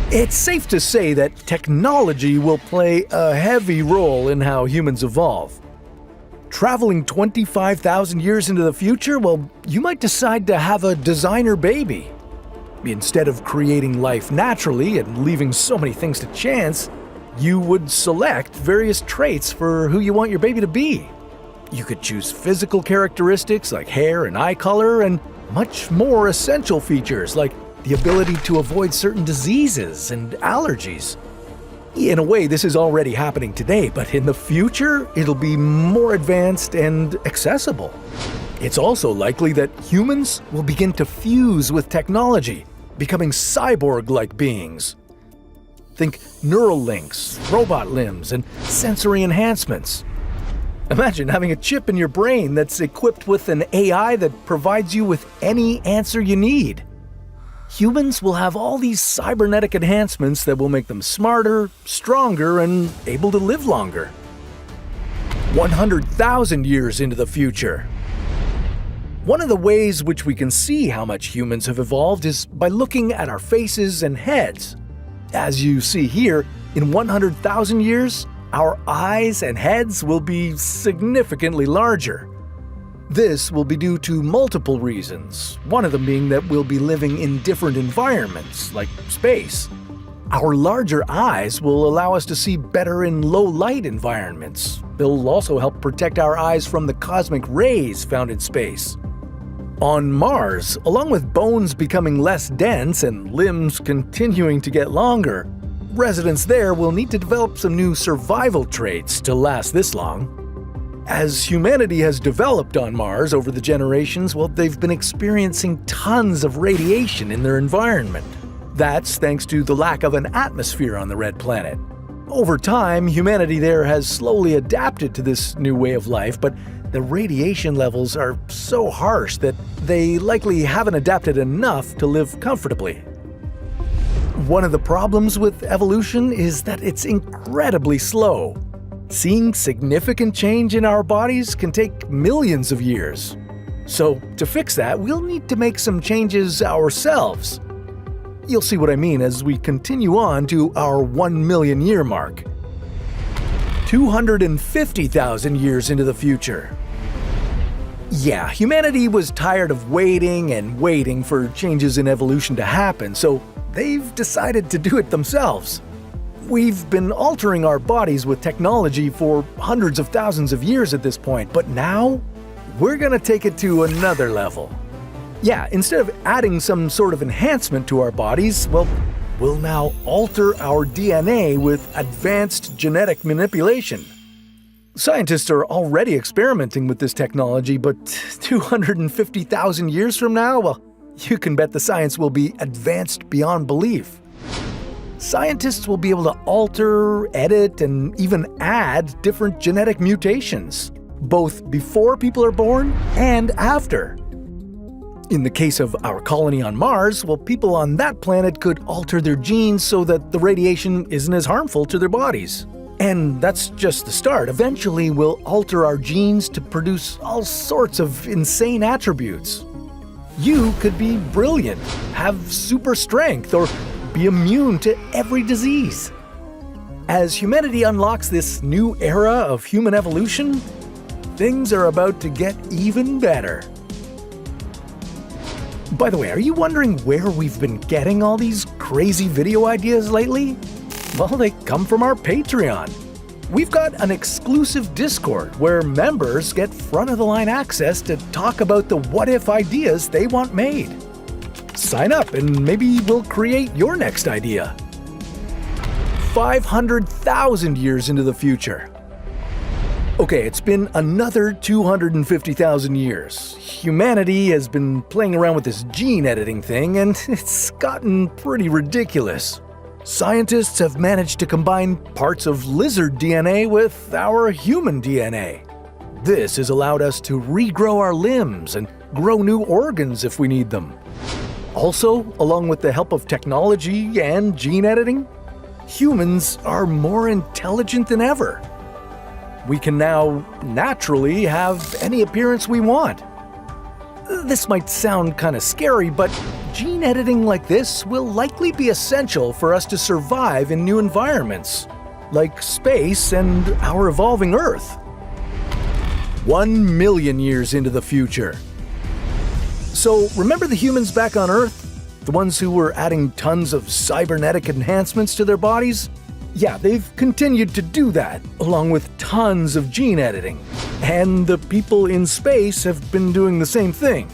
It's safe to say that technology will play a heavy role in how humans evolve. Traveling 25,000 years into the future, well, you might decide to have a designer baby. Instead of creating life naturally and leaving so many things to chance, you would select various traits for who you want your baby to be. You could choose physical characteristics like hair and eye color, and much more essential features like the ability to avoid certain diseases and allergies. In a way, this is already happening today, but in the future, it'll be more advanced and accessible. It's also likely that humans will begin to fuse with technology, becoming cyborg-like beings. Think neural links, robot limbs, and sensory enhancements. Imagine having a chip in your brain that's equipped with an AI that provides you with any answer you need. Humans will have all these cybernetic enhancements that will make them smarter, stronger, and able to live longer. 100,000 years into the future. One of the ways which we can see how much humans have evolved is by looking at our faces and heads. As you see here, in 100,000 years, our eyes and heads will be significantly larger. This will be due to multiple reasons, one of them being that we'll be living in different environments, like space. Our larger eyes will allow us to see better in low-light environments. They'll also help protect our eyes from the cosmic rays found in space. On Mars, along with bones becoming less dense and limbs continuing to get longer, residents there will need to develop some new survival traits to last this long. As humanity has developed on Mars over the generations, well, they've been experiencing tons of radiation in their environment. That's thanks to the lack of an atmosphere on the red planet. Over time, humanity there has slowly adapted to this new way of life, but the radiation levels are so harsh that they likely haven't adapted enough to live comfortably. One of the problems with evolution is that it's incredibly slow. Seeing significant change in our bodies can take millions of years. So, to fix that, we'll need to make some changes ourselves. You'll see what I mean as we continue on to our 1 million year mark. 250,000 years into the future. Yeah, humanity was tired of waiting and waiting for changes in evolution to happen, so they've decided to do it themselves. We've been altering our bodies with technology for hundreds of thousands of years at this point, but now we're gonna take it to another level. Yeah, instead of adding some sort of enhancement to our bodies, well, we'll now alter our DNA with advanced genetic manipulation. Scientists are already experimenting with this technology, but 250,000 years from now, well, you can bet the science will be advanced beyond belief. Scientists will be able to alter, edit, and even add different genetic mutations, both before people are born and after. In the case of our colony on Mars, well, people on that planet could alter their genes so that the radiation isn't as harmful to their bodies. And that's just the start. Eventually, we'll alter our genes to produce all sorts of insane attributes. You could be brilliant, have super strength, or be immune to every disease. As humanity unlocks this new era of human evolution, things are about to get even better. By the way, are you wondering where we've been getting all these crazy video ideas lately? Well, they come from our Patreon. We've got an exclusive Discord where members get front-of-the-line access to talk about the what-if ideas they want made. Sign up and maybe we'll create your next idea. 500,000 years into the future. Okay, it's been another 250,000 years. Humanity has been playing around with this gene editing thing, and it's gotten pretty ridiculous. Scientists have managed to combine parts of lizard DNA with our human DNA. This has allowed us to regrow our limbs and grow new organs if we need them. Also, along with the help of technology and gene editing, humans are more intelligent than ever. We can now naturally have any appearance we want. This might sound kind of scary, but gene editing like this will likely be essential for us to survive in new environments, like space and our evolving Earth. 1 million years into the future. So remember the humans back on Earth? The ones who were adding tons of cybernetic enhancements to their bodies? Yeah, they've continued to do that, along with tons of gene editing. And the people in space have been doing the same thing.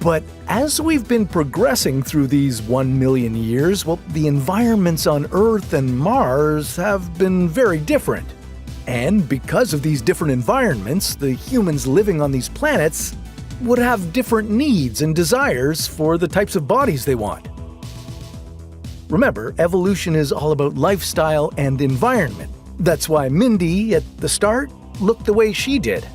But as we've been progressing through these 1 million years, well, the environments on Earth and Mars have been very different. And because of these different environments, the humans living on these planets would have different needs and desires for the types of bodies they want. Remember, evolution is all about lifestyle and environment. That's why Mindy, at the start, looked the way she did.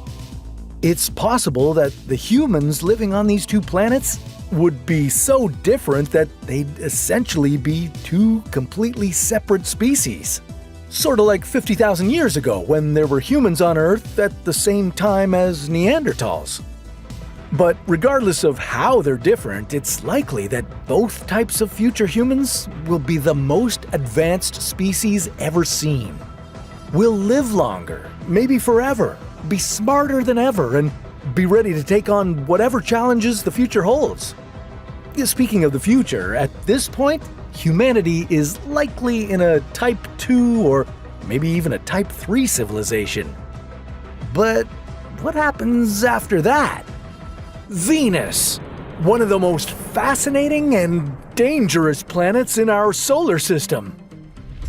It's possible that the humans living on these two planets would be so different that they'd essentially be two completely separate species. Sort of like 50,000 years ago when there were humans on Earth at the same time as Neanderthals. But regardless of how they're different, it's likely that both types of future humans will be the most advanced species ever seen. We'll live longer, maybe forever, be smarter than ever, and be ready to take on whatever challenges the future holds. Speaking of the future, at this point, humanity is likely in a Type 2 or maybe even a Type 3 civilization. But what happens after that? Venus, one of the most fascinating and dangerous planets in our solar system.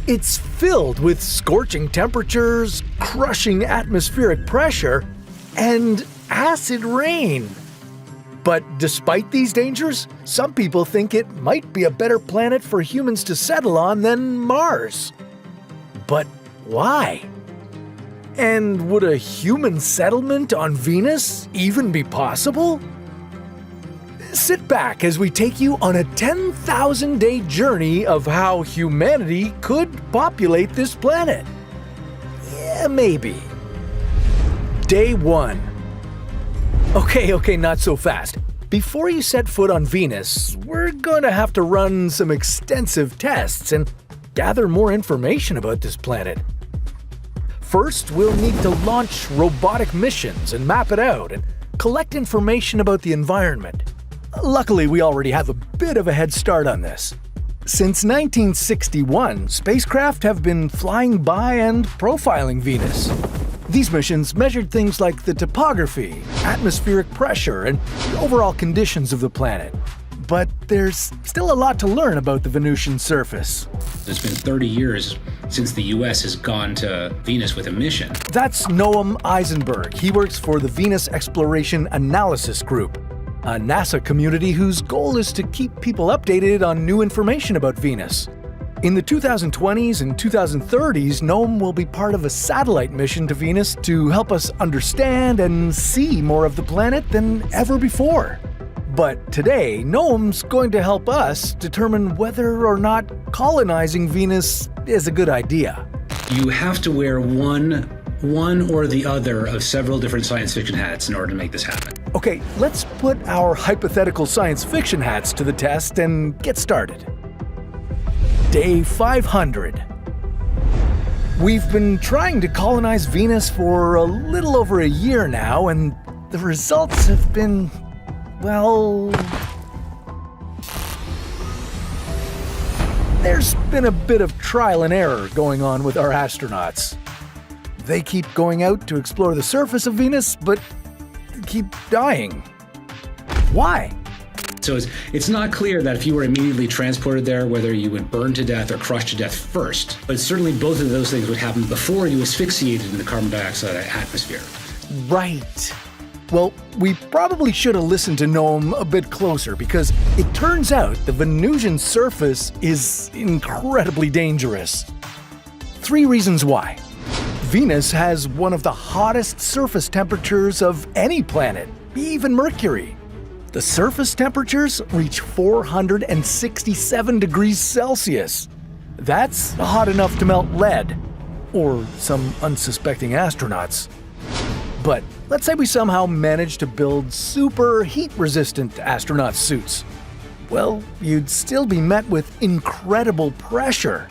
It's filled with scorching temperatures, crushing atmospheric pressure, and acid rain. But despite these dangers, some people think it might be a better planet for humans to settle on than Mars. But why? And would a human settlement on Venus even be possible? Sit back as we take you on a 10,000-day journey of how humanity could populate this planet. Yeah, maybe. Day 1. Okay, not so fast. Before you set foot on Venus, we're going to have to run some extensive tests and gather more information about this planet. First, we'll need to launch robotic missions and map it out and collect information about the environment. Luckily, we already have a bit of a head start on this. Since 1961, spacecraft have been flying by and profiling Venus. These missions measured things like the topography, atmospheric pressure, and the overall conditions of the planet. But there's still a lot to learn about the Venusian surface. It's been 30 years since the US has gone to Venus with a mission. That's Noam Eisenberg. He works for the Venus Exploration Analysis Group, a NASA community whose goal is to keep people updated on new information about Venus. In the 2020s and 2030s, Noam will be part of a satellite mission to Venus to help us understand and see more of the planet than ever before. But today, Noam's going to help us determine whether or not colonizing Venus is a good idea. You have to wear one or the other of several different science fiction hats in order to make this happen. Okay, let's put our hypothetical science fiction hats to the test and get started. Day 500. We've been trying to colonize Venus for a little over a year now, and the results have been, well... There's been a bit of trial and error going on with our astronauts. They keep going out to explore the surface of Venus, but keep dying. Why? So it's not clear that if you were immediately transported there, whether you would burn to death or crush to death first. But certainly both of those things would happen before you asphyxiated in the carbon dioxide atmosphere. Right. Well, we probably should have listened to Noam a bit closer, because it turns out the Venusian surface is incredibly dangerous. 3 reasons why. Venus has one of the hottest surface temperatures of any planet, even Mercury. The surface temperatures reach 467 degrees Celsius. That's hot enough to melt lead, or some unsuspecting astronauts. But let's say we somehow manage to build super heat-resistant astronaut suits. Well, you'd still be met with incredible pressure.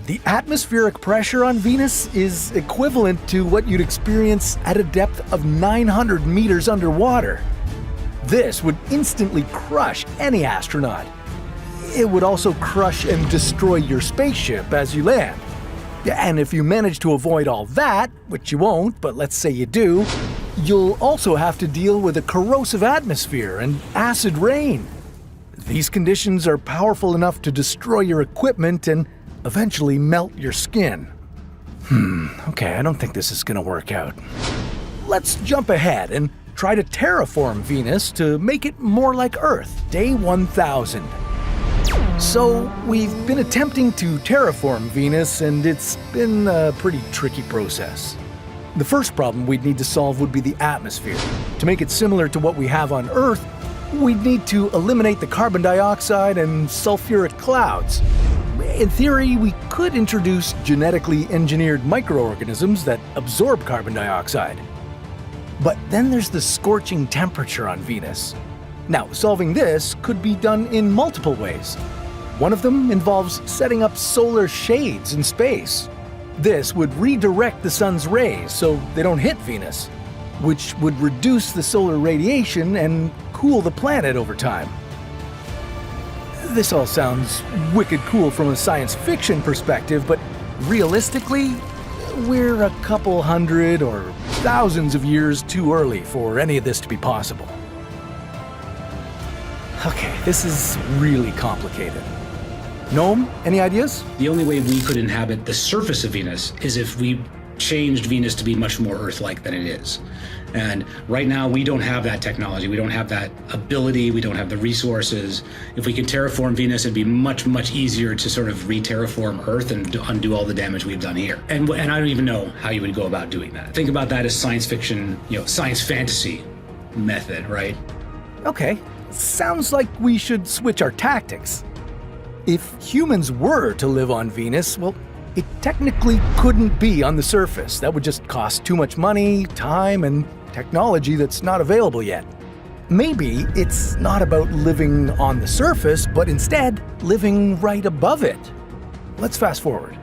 The atmospheric pressure on Venus is equivalent to what you'd experience at a depth of 900 meters underwater. This would instantly crush any astronaut. It would also crush and destroy your spaceship as you land. And if you manage to avoid all that, which you won't, but let's say you do, you'll also have to deal with a corrosive atmosphere and acid rain. These conditions are powerful enough to destroy your equipment and eventually melt your skin. Okay, I don't think this is gonna work out. Let's jump ahead and try to terraform Venus to make it more like Earth, day 1000. So, we've been attempting to terraform Venus, and it's been a pretty tricky process. The first problem we'd need to solve would be the atmosphere. To make it similar to what we have on Earth, we'd need to eliminate the carbon dioxide and sulfuric clouds. In theory, we could introduce genetically engineered microorganisms that absorb carbon dioxide. But then there's the scorching temperature on Venus. Now, solving this could be done in multiple ways. One of them involves setting up solar shades in space. This would redirect the sun's rays so they don't hit Venus, which would reduce the solar radiation and cool the planet over time. This all sounds wicked cool from a science fiction perspective, but realistically, we're a couple hundred or thousands of years too early for any of this to be possible. Okay, this is really complicated. Noam, any ideas? The only way we could inhabit the surface of Venus is if we changed Venus to be much more Earth-like than it is. And right now, we don't have that technology. We don't have that ability. We don't have the resources. If we could terraform Venus, it'd be much, much easier to sort of re-terraform Earth and undo all the damage we've done here. And I don't even know how you would go about doing that. Think about that as science fiction, science fantasy method, right? Okay, sounds like we should switch our tactics. If humans were to live on Venus, well, it technically couldn't be on the surface. That would just cost too much money, time, and technology that's not available yet. Maybe it's not about living on the surface, but instead living right above it. Let's fast forward.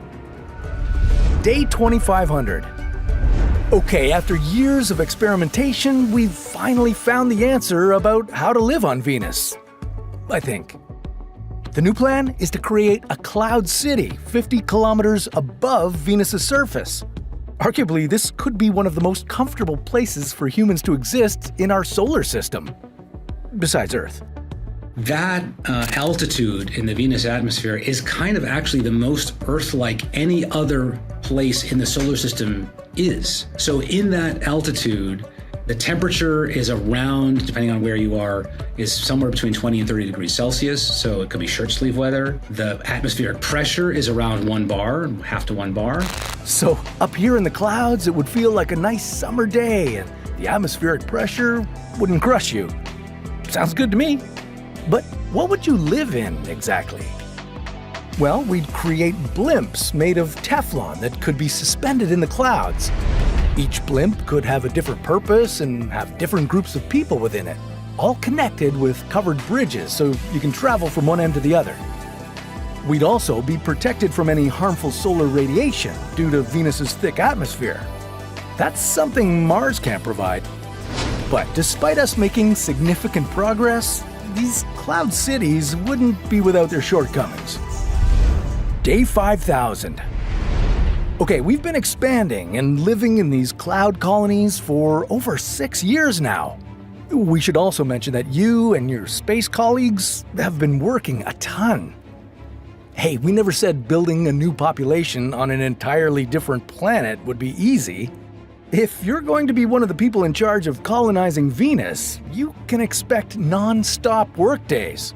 Day 2500. Okay, after years of experimentation, we've finally found the answer about how to live on Venus. I think. The new plan is to create a cloud city 50 kilometers above Venus's surface. Arguably, this could be one of the most comfortable places for humans to exist in our solar system, besides Earth. That altitude in the Venus atmosphere is kind of actually the most Earth-like any other place in the solar system is. So in that altitude, the temperature is around, depending on where you are, is somewhere between 20 and 30 degrees Celsius, so it could be shirt sleeve weather. The atmospheric pressure is around 1 bar, half to 1 bar. So up here in the clouds, it would feel like a nice summer day, and the atmospheric pressure wouldn't crush you. Sounds good to me. But what would you live in exactly? Well, we'd create blimps made of Teflon that could be suspended in the clouds. Each blimp could have a different purpose and have different groups of people within it, all connected with covered bridges so you can travel from one end to the other. We'd also be protected from any harmful solar radiation due to Venus's thick atmosphere. That's something Mars can't provide. But despite us making significant progress, these cloud cities wouldn't be without their shortcomings. Day 5000. Okay, we've been expanding and living in these cloud colonies for over 6 years now. We should also mention that you and your space colleagues have been working a ton. Hey, we never said building a new population on an entirely different planet would be easy. If you're going to be one of the people in charge of colonizing Venus, you can expect non-stop workdays.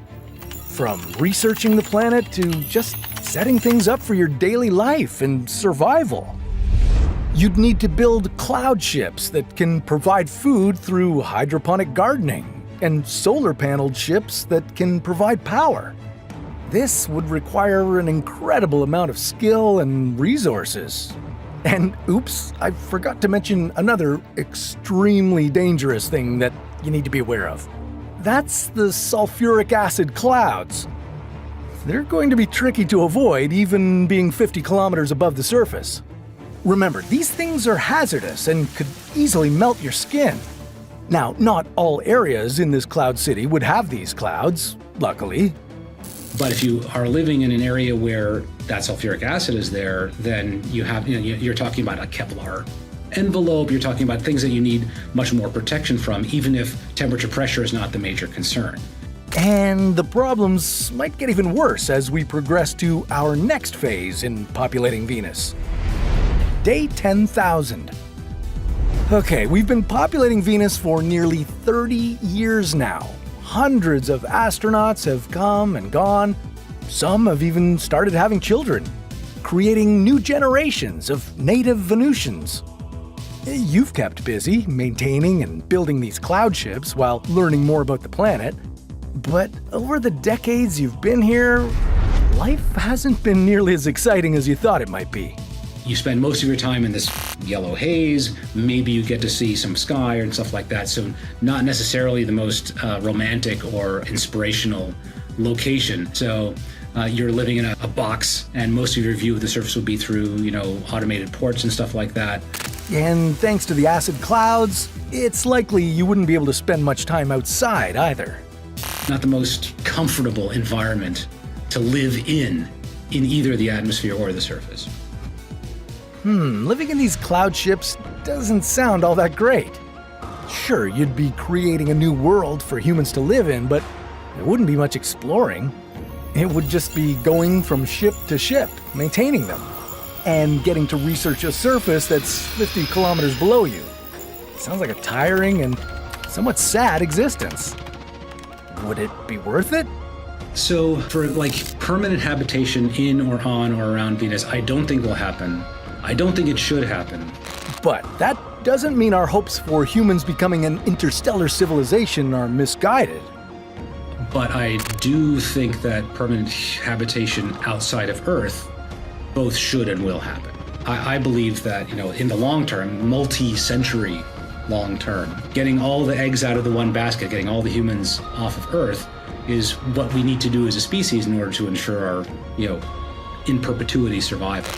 From researching the planet to just setting things up for your daily life and survival. You'd need to build cloud ships that can provide food through hydroponic gardening, and solar-paneled ships that can provide power. This would require an incredible amount of skill and resources. And oops, I forgot to mention another extremely dangerous thing that you need to be aware of. That's the sulfuric acid clouds. They're going to be tricky to avoid, even being 50 kilometers above the surface. Remember, these things are hazardous and could easily melt your skin. Now, not all areas in this cloud city would have these clouds, luckily. But if you are living in an area where that sulfuric acid is there, then you're talking about a Kevlar envelope, you're talking about things that you need much more protection from, even if temperature pressure is not the major concern. And the problems might get even worse as we progress to our next phase in populating Venus. Day 10,000. Okay, we've been populating Venus for nearly 30 years now. Hundreds of astronauts have come and gone. Some have even started having children, creating new generations of native Venusians. You've kept busy maintaining and building these cloud ships while learning more about the planet. But over the decades you've been here, life hasn't been nearly as exciting as you thought it might be. You spend most of your time in this yellow haze. Maybe you get to see some sky and stuff like that. So not necessarily the most romantic or inspirational location. So you're living in a box, and most of your view of the surface would be through, automated ports and stuff like that. And thanks to the acid clouds, it's likely you wouldn't be able to spend much time outside either. Not the most comfortable environment to live in either the atmosphere or the surface. Living in these cloud ships doesn't sound all that great. Sure, you'd be creating a new world for humans to live in, but there wouldn't be much exploring. It would just be going from ship to ship, maintaining them, and getting to research a surface that's 50 kilometers below you. Sounds like a tiring and somewhat sad existence. Would it be worth it? So for permanent habitation in or on or around Venus, I don't think will happen. I don't think it should happen. But that doesn't mean our hopes for humans becoming an interstellar civilization are misguided. But I do think that permanent habitation outside of Earth both should and will happen. I believe that, in the long term, multi-century long term, getting all the eggs out of the one basket, getting all the humans off of Earth is what we need to do as a species in order to ensure our, in perpetuity survival.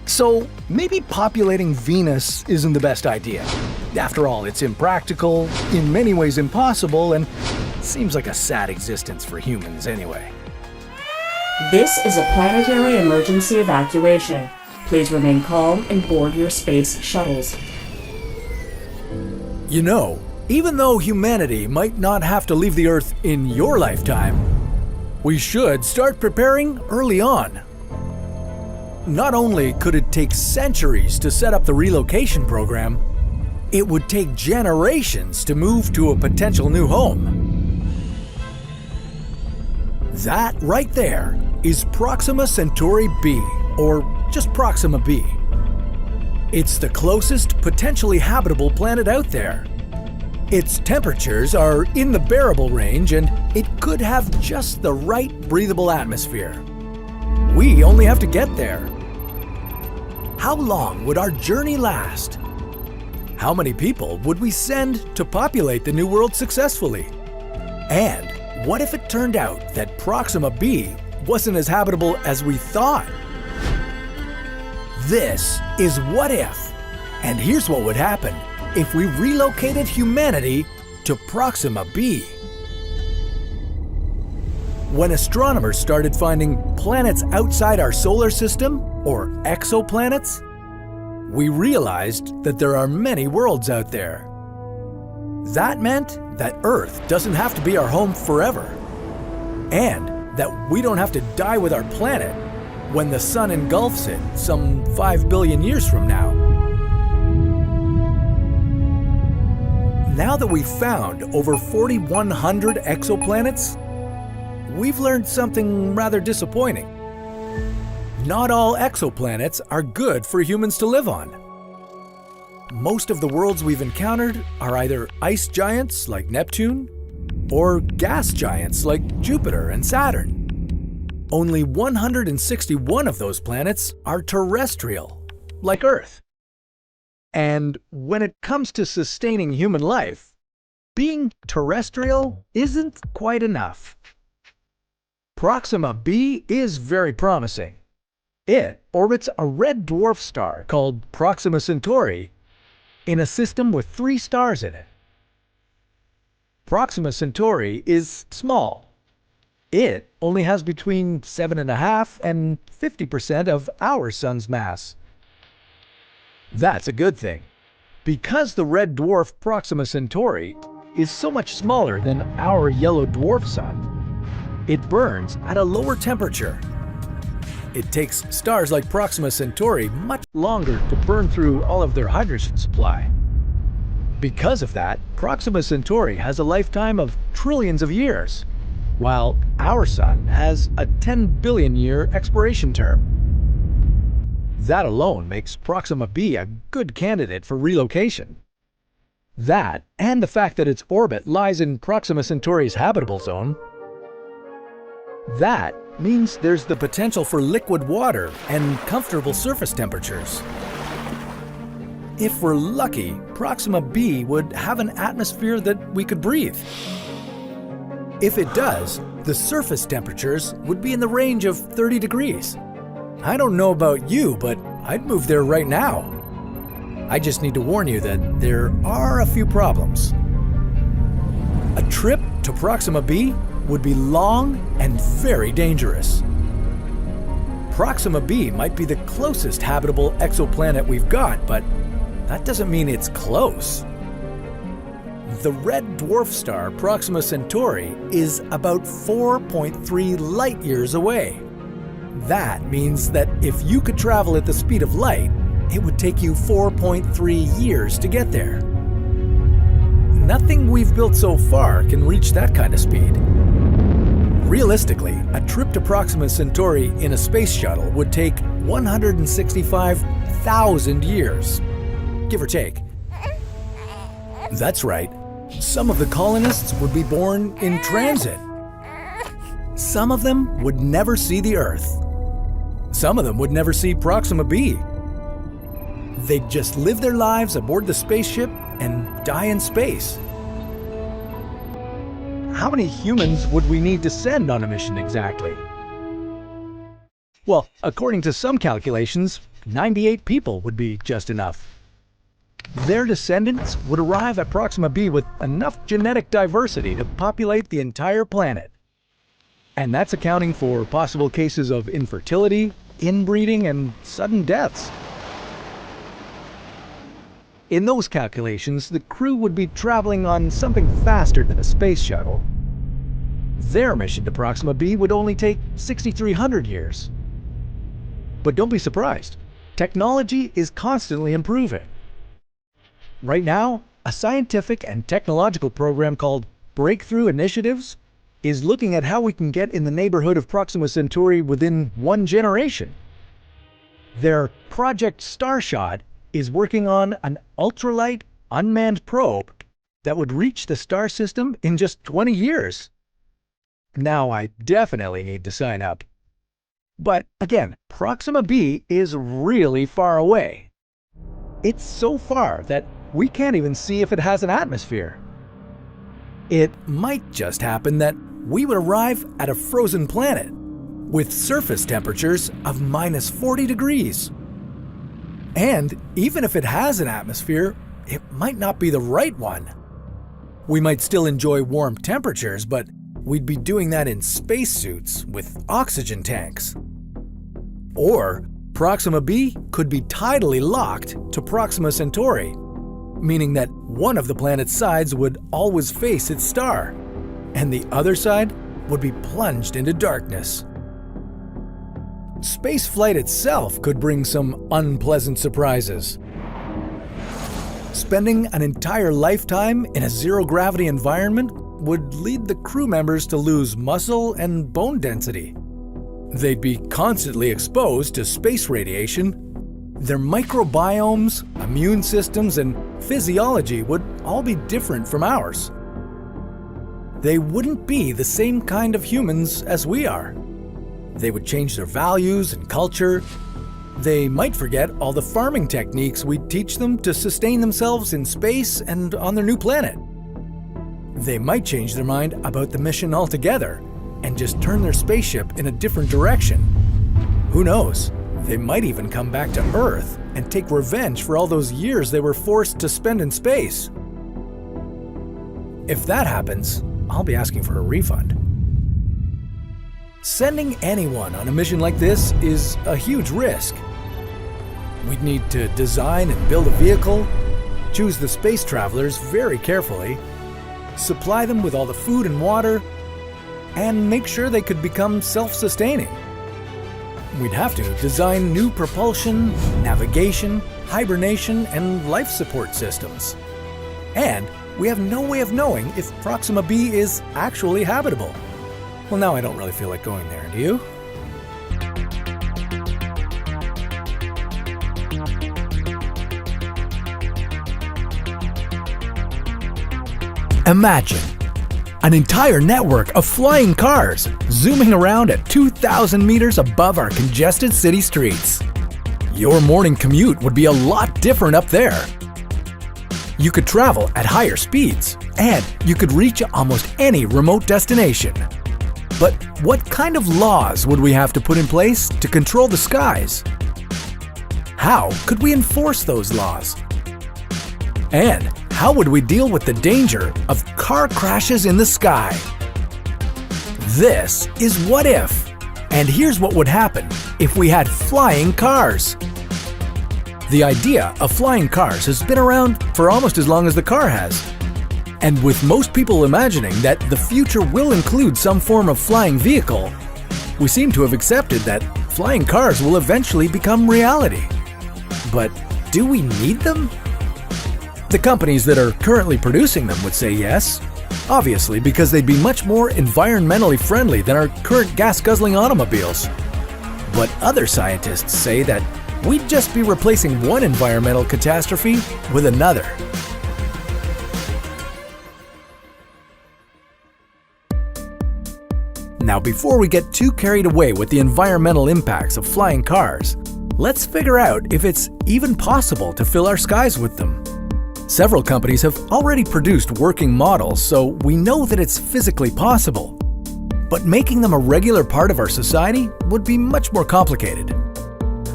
So maybe populating Venus isn't the best idea. After all, it's impractical, in many ways impossible, and seems like a sad existence for humans anyway. This is a planetary emergency evacuation. Please remain calm and board your space shuttles. Even though humanity might not have to leave the Earth in your lifetime, we should start preparing early on. Not only could it take centuries to set up the relocation program, it would take generations to move to a potential new home. That right there is Proxima Centauri B, or just Proxima B. It's the closest potentially habitable planet out there. Its temperatures are in the bearable range, and it could have just the right breathable atmosphere. We only have to get there. how long would our journey last? How many people would we send to populate the new world successfully? And what if it turned out that Proxima B wasn't as habitable as we thought? This is What If, and here's what would happen if we relocated humanity to Proxima B. When astronomers started finding planets outside our solar system, or exoplanets, we realized that there are many worlds out there. That meant that Earth doesn't have to be our home forever, and that we don't have to die with our planet when the sun engulfs it some 5 billion years from now. Now that we've found over 4,100 exoplanets, we've learned something rather disappointing. Not all exoplanets are good for humans to live on. Most of the worlds we've encountered are either ice giants like Neptune or gas giants like Jupiter and Saturn. Only 161 of those planets are terrestrial, like Earth. And when it comes to sustaining human life, being terrestrial isn't quite enough. Proxima B is very promising. It orbits a red dwarf star called Proxima Centauri in a system with 3 stars in it. Proxima Centauri is small. It only has between 7.5% and 50% of our sun's mass. That's a good thing, because the red dwarf Proxima Centauri is so much smaller than our yellow dwarf sun. It burns at a lower temperature. It takes stars like Proxima Centauri much longer to burn through all of their hydrogen supply. Because of that, Proxima Centauri has a lifetime of trillions of years, while our sun has a 10 billion year expiration term. That alone makes Proxima B a good candidate for relocation. That, and the fact that its orbit lies in Proxima Centauri's habitable zone, that means there's the potential for liquid water and comfortable surface temperatures. If we're lucky, Proxima B would have an atmosphere that we could breathe. If it does, the surface temperatures would be in the range of 30 degrees. I don't know about you, but I'd move there right now. I just need to warn you that there are a few problems. A trip to Proxima B would be long and very dangerous. Proxima B might be the closest habitable exoplanet we've got, but that doesn't mean it's close. The red dwarf star Proxima Centauri is about 4.3 light years away. That means that if you could travel at the speed of light, it would take you 4.3 years to get there. Nothing we've built so far can reach that kind of speed. Realistically, a trip to Proxima Centauri in a space shuttle would take 165,000 years, give or take. That's right. Some of the colonists would be born in transit. Some of them would never see the Earth. Some of them would never see Proxima B. They'd just live their lives aboard the spaceship and die in space. How many humans would we need to send on a mission exactly? Well, according to some calculations, 98 people would be just enough. Their descendants would arrive at Proxima B with enough genetic diversity to populate the entire planet. And that's accounting for possible cases of infertility, inbreeding, and sudden deaths. In those calculations, the crew would be traveling on something faster than a space shuttle. Their mission to Proxima B would only take 6,300 years. But don't be surprised. Technology is constantly improving. Right now, a scientific and technological program called Breakthrough Initiatives is looking at how we can get in the neighborhood of Proxima Centauri within 1 generation. Their Project Starshot is working on an ultralight, unmanned probe that would reach the star system in just 20 years. Now I definitely need to sign up. But again, Proxima B is really far away. It's so far that we can't even see if it has an atmosphere. It might just happen that we would arrive at a frozen planet with surface temperatures of minus 40 degrees. And even if it has an atmosphere, it might not be the right one. We might still enjoy warm temperatures, but we'd be doing that in spacesuits with oxygen tanks. Or Proxima B could be tidally locked to Proxima Centauri, meaning that one of the planet's sides would always face its star, and the other side would be plunged into darkness. Spaceflight itself could bring some unpleasant surprises. Spending an entire lifetime in a zero-gravity environment would lead the crew members to lose muscle and bone density. They'd be constantly exposed to space radiation. Their microbiomes, immune systems, and physiology would all be different from ours. They wouldn't be the same kind of humans as we are. They would change their values and culture. They might forget all the farming techniques we teach them to sustain themselves in space and on their new planet. They might change their mind about the mission altogether and just turn their spaceship in a different direction. Who knows? They might even come back to Earth and take revenge for all those years they were forced to spend in space. If that happens, I'll be asking for a refund. Sending anyone on a mission like this is a huge risk. We'd need to design and build a vehicle, choose the space travelers very carefully, supply them with all the food and water, and make sure they could become self-sustaining. We'd have to design new propulsion, navigation, hibernation, and life support systems. And we have no way of knowing if Proxima B is actually habitable. Well, now I don't really feel like going there, do you? Imagine an entire network of flying cars zooming around at 2,000 meters above our congested city streets. Your morning commute would be a lot different up there. You could travel at higher speeds, and you could reach almost any remote destination. But what kind of laws would we have to put in place to control the skies? How could we enforce those laws? And how would we deal with the danger of car crashes in the sky? This is What If, and here's what would happen if we had flying cars. The idea of flying cars has been around for almost as long as the car has. And with most people imagining that the future will include some form of flying vehicle, we seem to have accepted that flying cars will eventually become reality. But do we need them? The companies that are currently producing them would say yes, obviously because they'd be much more environmentally friendly than our current gas-guzzling automobiles. But other scientists say that we'd just be replacing one environmental catastrophe with another. Now, before we get too carried away with the environmental impacts of flying cars, let's figure out if it's even possible to fill our skies with them. Several companies have already produced working models, so we know that it's physically possible. But making them a regular part of our society would be much more complicated.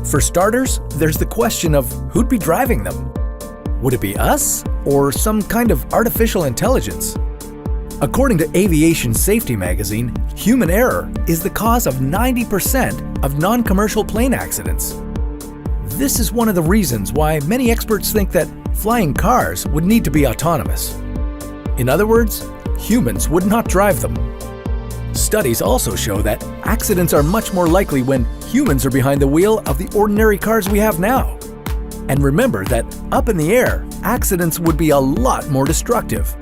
For starters, there's the question of who'd be driving them. Would it be us, or some kind of artificial intelligence? According to Aviation Safety magazine, human error is the cause of 90% of non-commercial plane accidents. This is one of the reasons why many experts think that flying cars would need to be autonomous. In other words, humans would not drive them. Studies also show that accidents are much more likely when humans are behind the wheel of the ordinary cars we have now. And remember that up in the air, accidents would be a lot more destructive.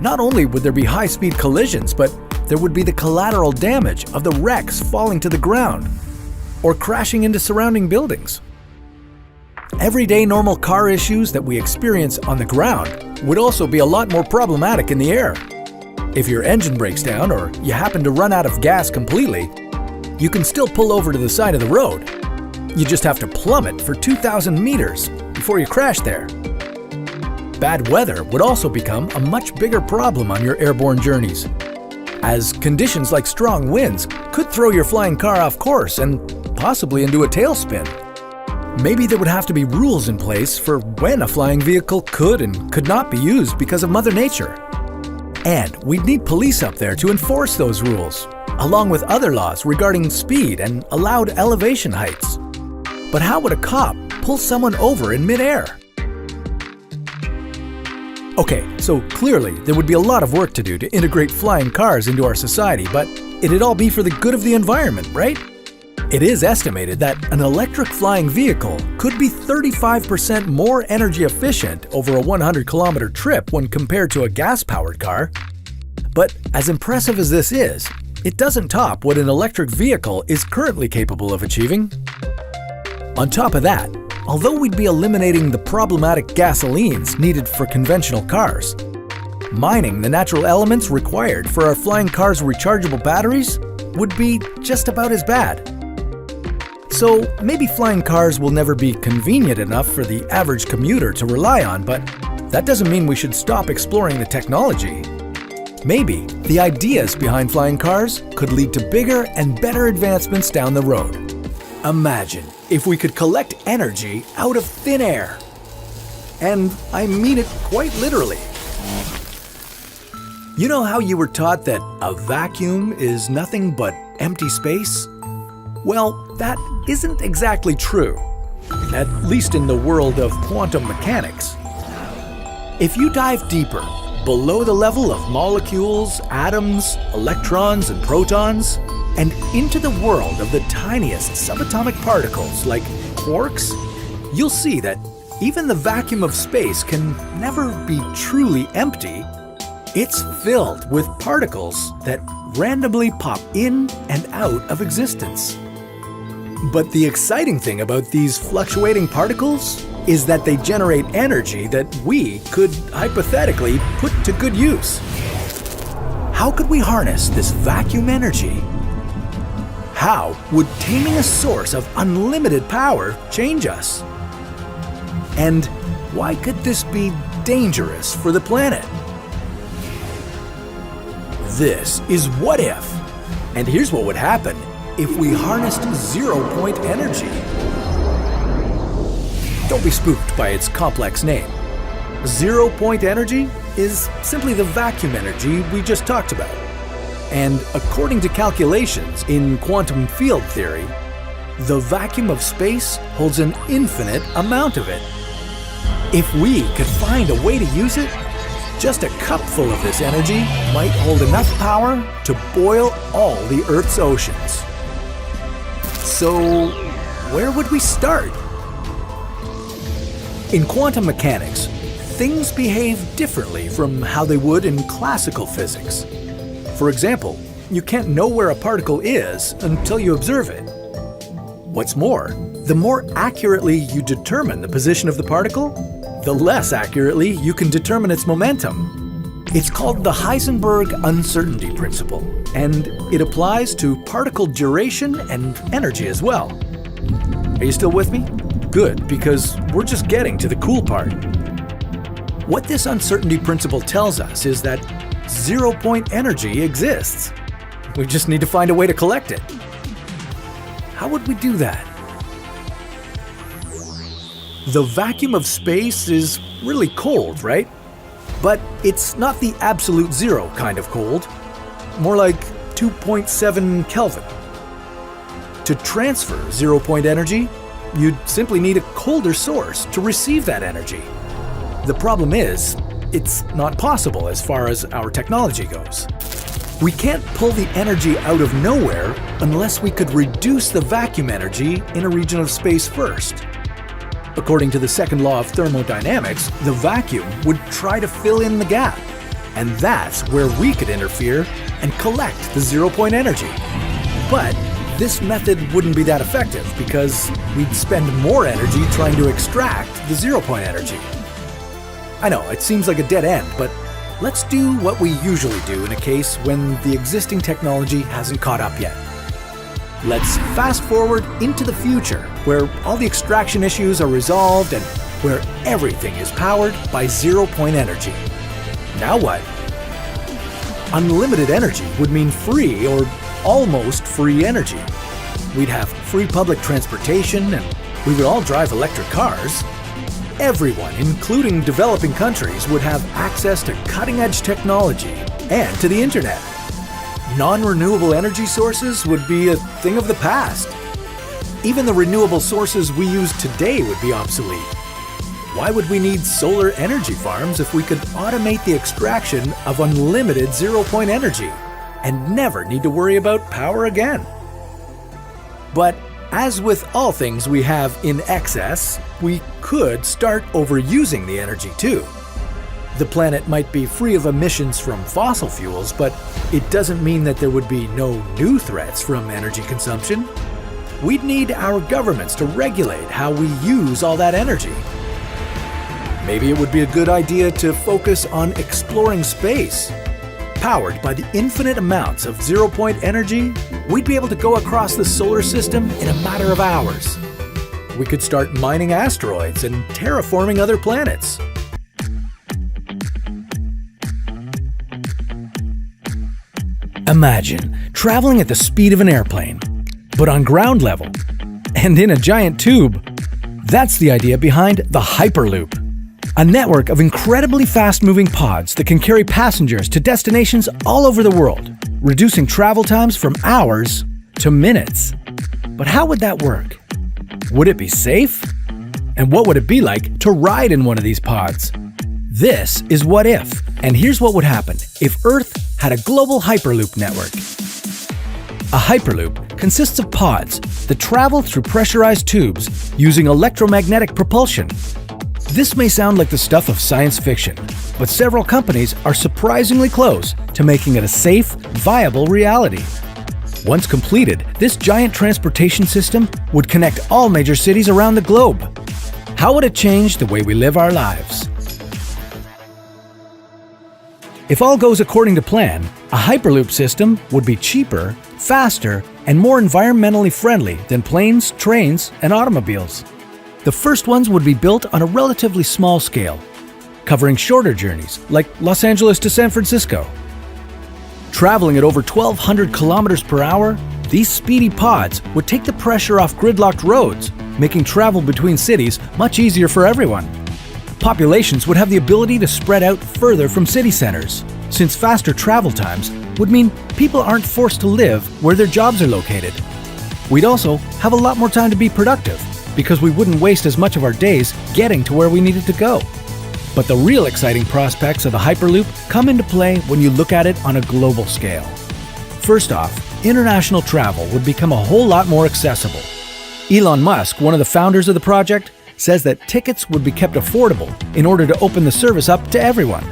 Not only would there be high-speed collisions, but there would be the collateral damage of the wrecks falling to the ground or crashing into surrounding buildings. Everyday normal car issues that we experience on the ground would also be a lot more problematic in the air. If your engine breaks down or you happen to run out of gas completely, you can still pull over to the side of the road. You just have to plummet for 2,000 meters before you crash there. Bad weather would also become a much bigger problem on your airborne journeys, as conditions like strong winds could throw your flying car off course and possibly into a tailspin. Maybe there would have to be rules in place for when a flying vehicle could and could not be used because of Mother Nature. And we'd need police up there to enforce those rules, along with other laws regarding speed and allowed elevation heights. But how would a cop pull someone over in midair? Okay, so clearly there would be a lot of work to do to integrate flying cars into our society, but it'd all be for the good of the environment, right? It is estimated that an electric flying vehicle could be 35% more energy efficient over a 100-kilometer trip when compared to a gas-powered car. But as impressive as this is, it doesn't top what an electric vehicle is currently capable of achieving. On top of that, although we'd be eliminating the problematic gasolines needed for conventional cars, mining the natural elements required for our flying cars' rechargeable batteries would be just about as bad. So maybe flying cars will never be convenient enough for the average commuter to rely on, but that doesn't mean we should stop exploring the technology. Maybe the ideas behind flying cars could lead to bigger and better advancements down the road. Imagine if we could collect energy out of thin air. And I mean it quite literally. You know how you were taught that a vacuum is nothing but empty space? Well, that isn't exactly true, at least in the world of quantum mechanics. If you dive deeper, below the level of molecules, atoms, electrons, and protons, and into the world of the tiniest subatomic particles like quarks, you'll see that even the vacuum of space can never be truly empty. It's filled with particles that randomly pop in and out of existence. But the exciting thing about these fluctuating particles is that they generate energy that we could hypothetically put to good use. How could we harness this vacuum energy? How would taming a source of unlimited power change us? And why could this be dangerous for the planet? This is What If, and here's what would happen if we harnessed zero-point energy. Don't be spooked by its complex name. Zero-point energy is simply the vacuum energy we just talked about. And according to calculations in quantum field theory, the vacuum of space holds an infinite amount of it. If we could find a way to use it, just a cupful of this energy might hold enough power to boil all the Earth's oceans. So, where would we start? In quantum mechanics, things behave differently from how they would in classical physics. For example, you can't know where a particle is until you observe it. What's more, the more accurately you determine the position of the particle, the less accurately you can determine its momentum. It's called the Heisenberg uncertainty principle, and it applies to particle duration and energy as well. Are you still with me? Good, because we're just getting to the cool part. What this uncertainty principle tells us is that zero-point energy exists. We just need to find a way to collect it. How would we do that? The vacuum of space is really cold, right? But it's not the absolute zero kind of cold, more like 2.7 Kelvin. To transfer zero-point energy, you'd simply need a colder source to receive that energy. The problem is, it's not possible as far as our technology goes. We can't pull the energy out of nowhere unless we could reduce the vacuum energy in a region of space first. According to the second law of thermodynamics, the vacuum would try to fill in the gap. And that's where we could interfere and collect the zero-point energy. But this method wouldn't be that effective because we'd spend more energy trying to extract the zero-point energy. I know, it seems like a dead end, but let's do what we usually do in a case when the existing technology hasn't caught up yet. Let's fast forward into the future, where all the extraction issues are resolved and where everything is powered by zero-point energy. Now what? Unlimited energy would mean free or almost free energy. We'd have free public transportation and we would all drive electric cars. Everyone, including developing countries, would have access to cutting-edge technology and to the internet. Non-renewable energy sources would be a thing of the past. Even the renewable sources we use today would be obsolete. Why would we need solar energy farms if we could automate the extraction of unlimited zero-point energy and never need to worry about power again? But as with all things we have in excess, we could start overusing the energy too. The planet might be free of emissions from fossil fuels, but it doesn't mean that there would be no new threats from energy consumption. We'd need our governments to regulate how we use all that energy. Maybe it would be a good idea to focus on exploring space. Powered by the infinite amounts of zero-point energy, we'd be able to go across the solar system in a matter of hours. We could start mining asteroids and terraforming other planets. Imagine traveling at the speed of an airplane, but on ground level and in a giant tube. That's the idea behind the Hyperloop, a network of incredibly fast-moving pods that can carry passengers to destinations all over the world, reducing travel times from hours to minutes. But how would that work? Would it be safe? And what would it be like to ride in one of these pods? This is What If, and here's what would happen if Earth had a global Hyperloop network. A Hyperloop consists of pods that travel through pressurized tubes using electromagnetic propulsion. This may sound like the stuff of science fiction, but several companies are surprisingly close to making it a safe, viable reality. Once completed, this giant transportation system would connect all major cities around the globe. How would it change the way we live our lives? If all goes according to plan, a Hyperloop system would be cheaper, faster, and more environmentally friendly than planes, trains, and automobiles. The first ones would be built on a relatively small scale, covering shorter journeys like Los Angeles to San Francisco. Traveling at over 1,200 kilometers per hour, these speedy pods would take the pressure off gridlocked roads, making travel between cities much easier for everyone. Populations would have the ability to spread out further from city centers, since faster travel times would mean people aren't forced to live where their jobs are located. We'd also have a lot more time to be productive, because we wouldn't waste as much of our days getting to where we needed to go. But the real exciting prospects of the Hyperloop come into play when you look at it on a global scale. First off, international travel would become a whole lot more accessible. Elon Musk, one of the founders of the project, says that tickets would be kept affordable in order to open the service up to everyone.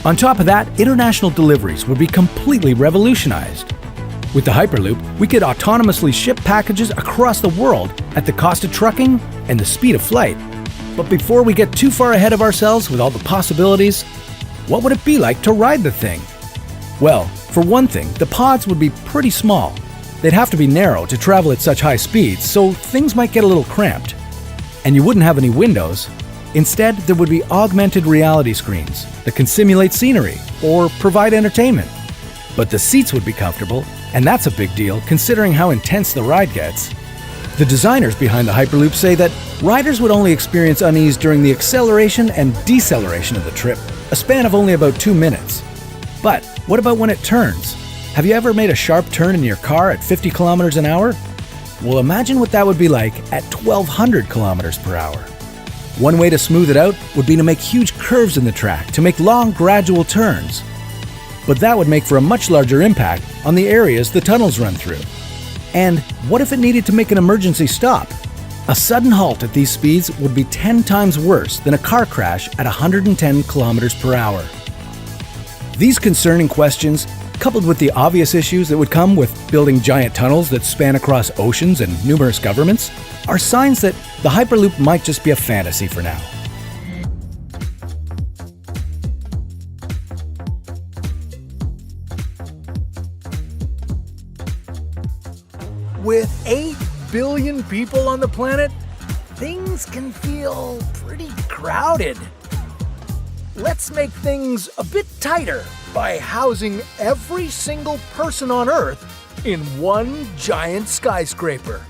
On top of that, international deliveries would be completely revolutionized. With the Hyperloop, we could autonomously ship packages across the world at the cost of trucking and the speed of flight. But before we get too far ahead of ourselves with all the possibilities, what would it be like to ride the thing? Well, for one thing, the pods would be pretty small. They'd have to be narrow to travel at such high speeds, so things might get a little cramped. And you wouldn't have any windows. Instead, there would be augmented reality screens that can simulate scenery or provide entertainment. But the seats would be comfortable, and that's a big deal considering how intense the ride gets. The designers behind the Hyperloop say that riders would only experience unease during the acceleration and deceleration of the trip, a span of only about 2 minutes. But what about when it turns? Have you ever made a sharp turn in your car at 50 kilometers an hour? Well, imagine what that would be like at 1,200 kilometers per hour. One way to smooth it out would be to make huge curves in the track to make long, gradual turns. But that would make for a much larger impact on the areas the tunnels run through. And what if it needed to make an emergency stop? A sudden halt at these speeds would be 10 times worse than a car crash at 110 kilometers per hour. These concerning questions, coupled with the obvious issues that would come with building giant tunnels that span across oceans and numerous governments, are signs that the Hyperloop might just be a fantasy for now. With 8 billion people on the planet, things can feel pretty crowded. Let's make things a bit tighter by housing every single person on Earth in one giant skyscraper.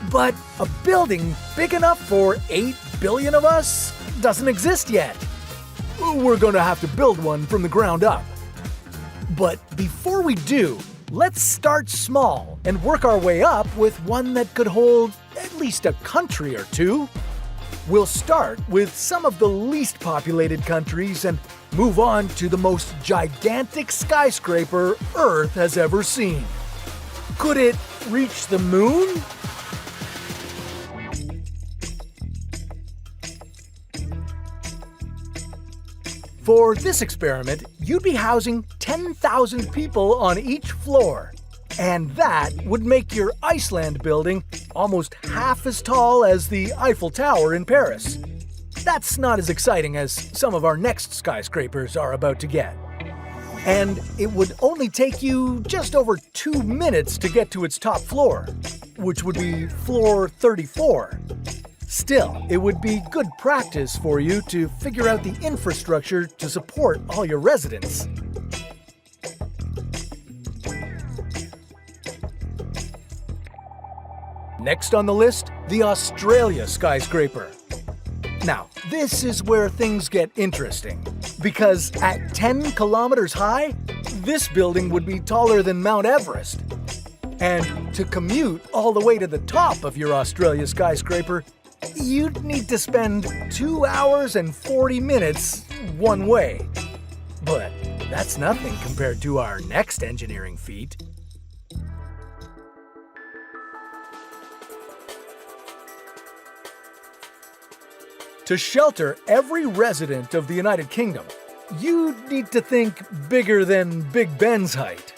But a building big enough for 8 billion of us doesn't exist yet. We're going to have to build one from the ground up. But before we do, let's start small and work our way up with one that could hold at least a country or two. We'll start with some of the least populated countries and move on to the most gigantic skyscraper Earth has ever seen. Could it reach the moon? For this experiment, you'd be housing 10,000 people on each floor. And that would make your Iceland building almost half as tall as the Eiffel Tower in Paris. That's not as exciting as some of our next skyscrapers are about to get. And it would only take you just over 2 minutes to get to its top floor, which would be floor 34. Still, it would be good practice for you to figure out the infrastructure to support all your residents. Next on the list, the Australia skyscraper. Now, this is where things get interesting, because at 10 kilometers high, this building would be taller than Mount Everest. And to commute all the way to the top of your Australia skyscraper, you'd need to spend 2 hours and 40 minutes one way. But that's nothing compared to our next engineering feat. To shelter every resident of the United Kingdom, you'd need to think bigger than Big Ben's height.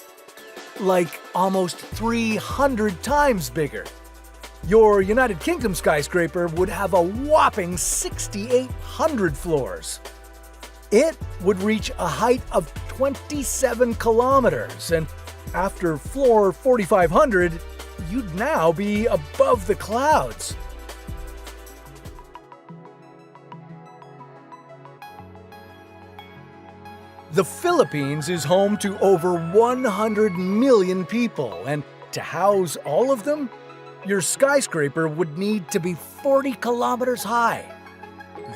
Like almost 300 times bigger. Your United Kingdom skyscraper would have a whopping 6,800 floors. It would reach a height of 27 kilometers, and after floor 4,500, you'd now be above the clouds. The Philippines is home to over 100 million people, and to house all of them, your skyscraper would need to be 40 kilometers high.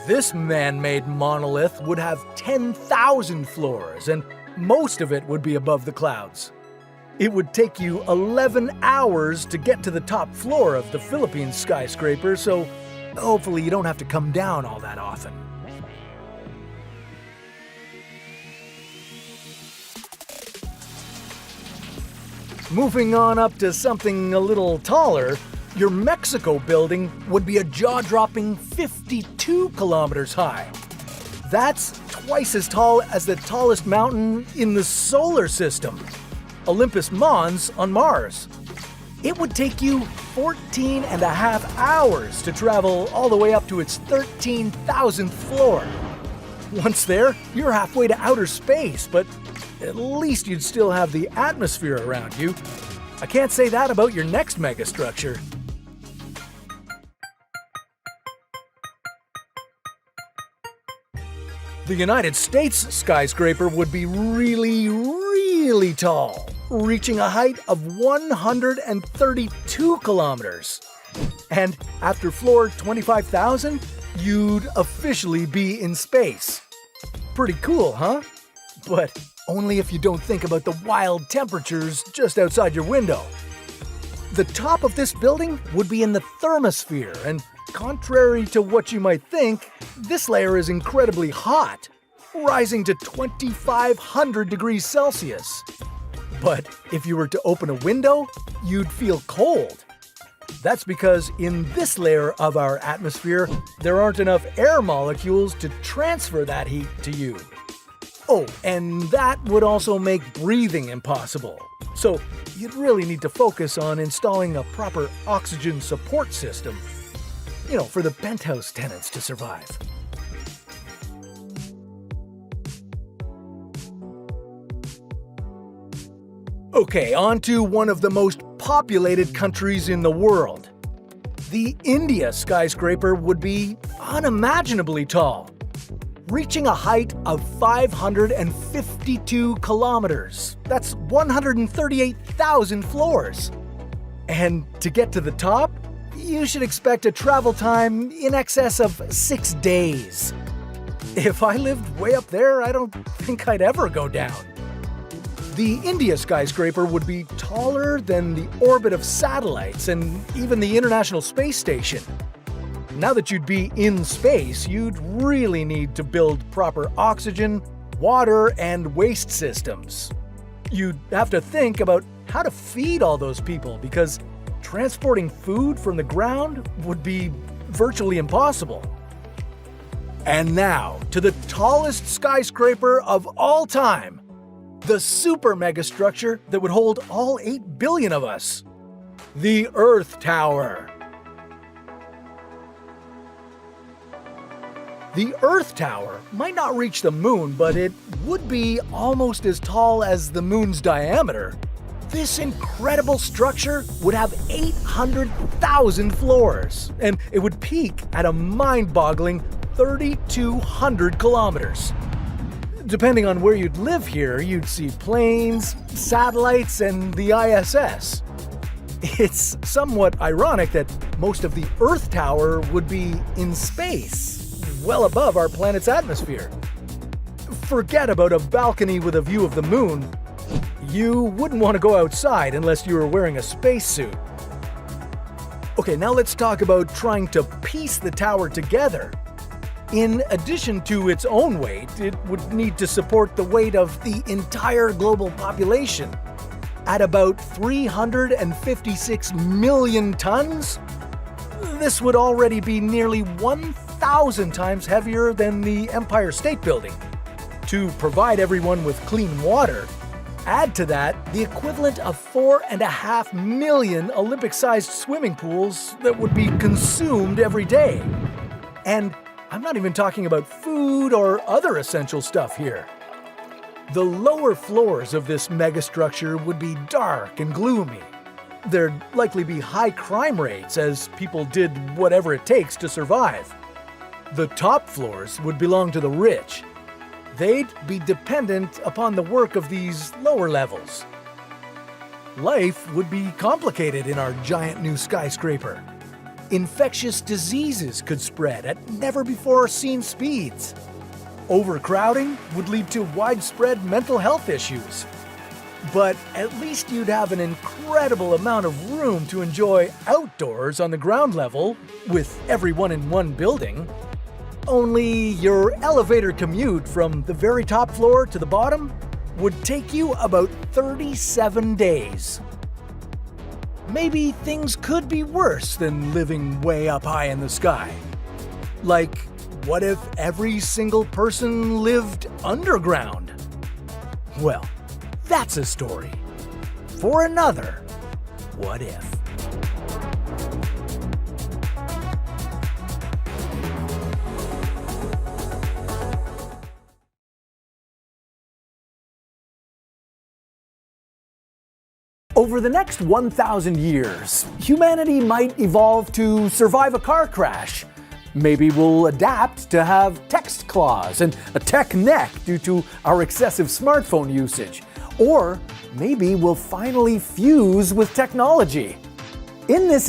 This man-made monolith would have 10,000 floors, and most of it would be above the clouds. It would take you 11 hours to get to the top floor of the Philippines skyscraper, so hopefully you don't have to come down all that often. Moving on up to something a little taller, your Mexico building would be a jaw-dropping 52 kilometers high. That's twice as tall as the tallest mountain in the solar system, Olympus Mons on Mars. It would take you 14 and a half hours to travel all the way up to its 13,000th floor. Once there, you're halfway to outer space, but at least you'd still have the atmosphere around you. I can't say that about your next megastructure. The United States skyscraper would be really tall, reaching a height of 132 kilometers. And after floor 25,000, you'd officially be in space. Pretty cool, huh? But only if you don't think about the wild temperatures just outside your window. The top of this building would be in the thermosphere, and contrary to what you might think, this layer is incredibly hot, rising to 2,500 degrees Celsius. But if you were to open a window, you'd feel cold. That's because in this layer of our atmosphere, there aren't enough air molecules to transfer that heat to you. Oh, and that would also make breathing impossible. So you'd really need to focus on installing a proper oxygen support system, for the penthouse tenants to survive. Okay, on to one of the most populated countries in the world. The India skyscraper would be unimaginably tall, reaching a height of 552 kilometers. That's 138,000 floors. And to get to the top, you should expect a travel time in excess of 6 days. If I lived way up there, I don't think I'd ever go down. The India skyscraper would be taller than the orbit of satellites and even the International Space Station. Now that you'd be in space, you'd really need to build proper oxygen, water, and waste systems. You'd have to think about how to feed all those people because transporting food from the ground would be virtually impossible. And now, to the tallest skyscraper of all time, the super megastructure that would hold all 8 billion of us, the Earth Tower. The Earth Tower might not reach the moon, but it would be almost as tall as the moon's diameter. This incredible structure would have 800,000 floors, and it would peak at a mind-boggling 3,200 kilometers. Depending on where you'd live here, you'd see planes, satellites, and the ISS. It's somewhat ironic that most of the Earth Tower would be in space, well above our planet's atmosphere. Forget about a balcony with a view of the moon. You wouldn't want to go outside unless you were wearing a spacesuit. Okay, now let's talk about trying to piece the tower together. In addition to its own weight, it would need to support the weight of the entire global population. At about 356 million tons, this would already be nearly 1,000 times heavier than the Empire State Building. To provide everyone with clean water, add to that the equivalent of 4.5 million Olympic-sized swimming pools that would be consumed every day. And I'm not even talking about food or other essential stuff here. The lower floors of this megastructure would be dark and gloomy. There'd likely be high crime rates as people did whatever it takes to survive. The top floors would belong to the rich. They'd be dependent upon the work of these lower levels. Life would be complicated in our giant new skyscraper. Infectious diseases could spread at never-before-seen speeds. Overcrowding would lead to widespread mental health issues. But at least you'd have an incredible amount of room to enjoy outdoors on the ground level with everyone in one building. Only your elevator commute from the very top floor to the bottom would take you about 37 days. Maybe things could be worse than living way up high in the sky. Like, what if every single person lived underground? Well, that's a story for another What If. Over the next 1,000 years, humanity might evolve to survive a car crash. Maybe we'll adapt to have text claws and a tech neck due to our excessive smartphone usage. Or maybe we'll finally fuse with technology. In this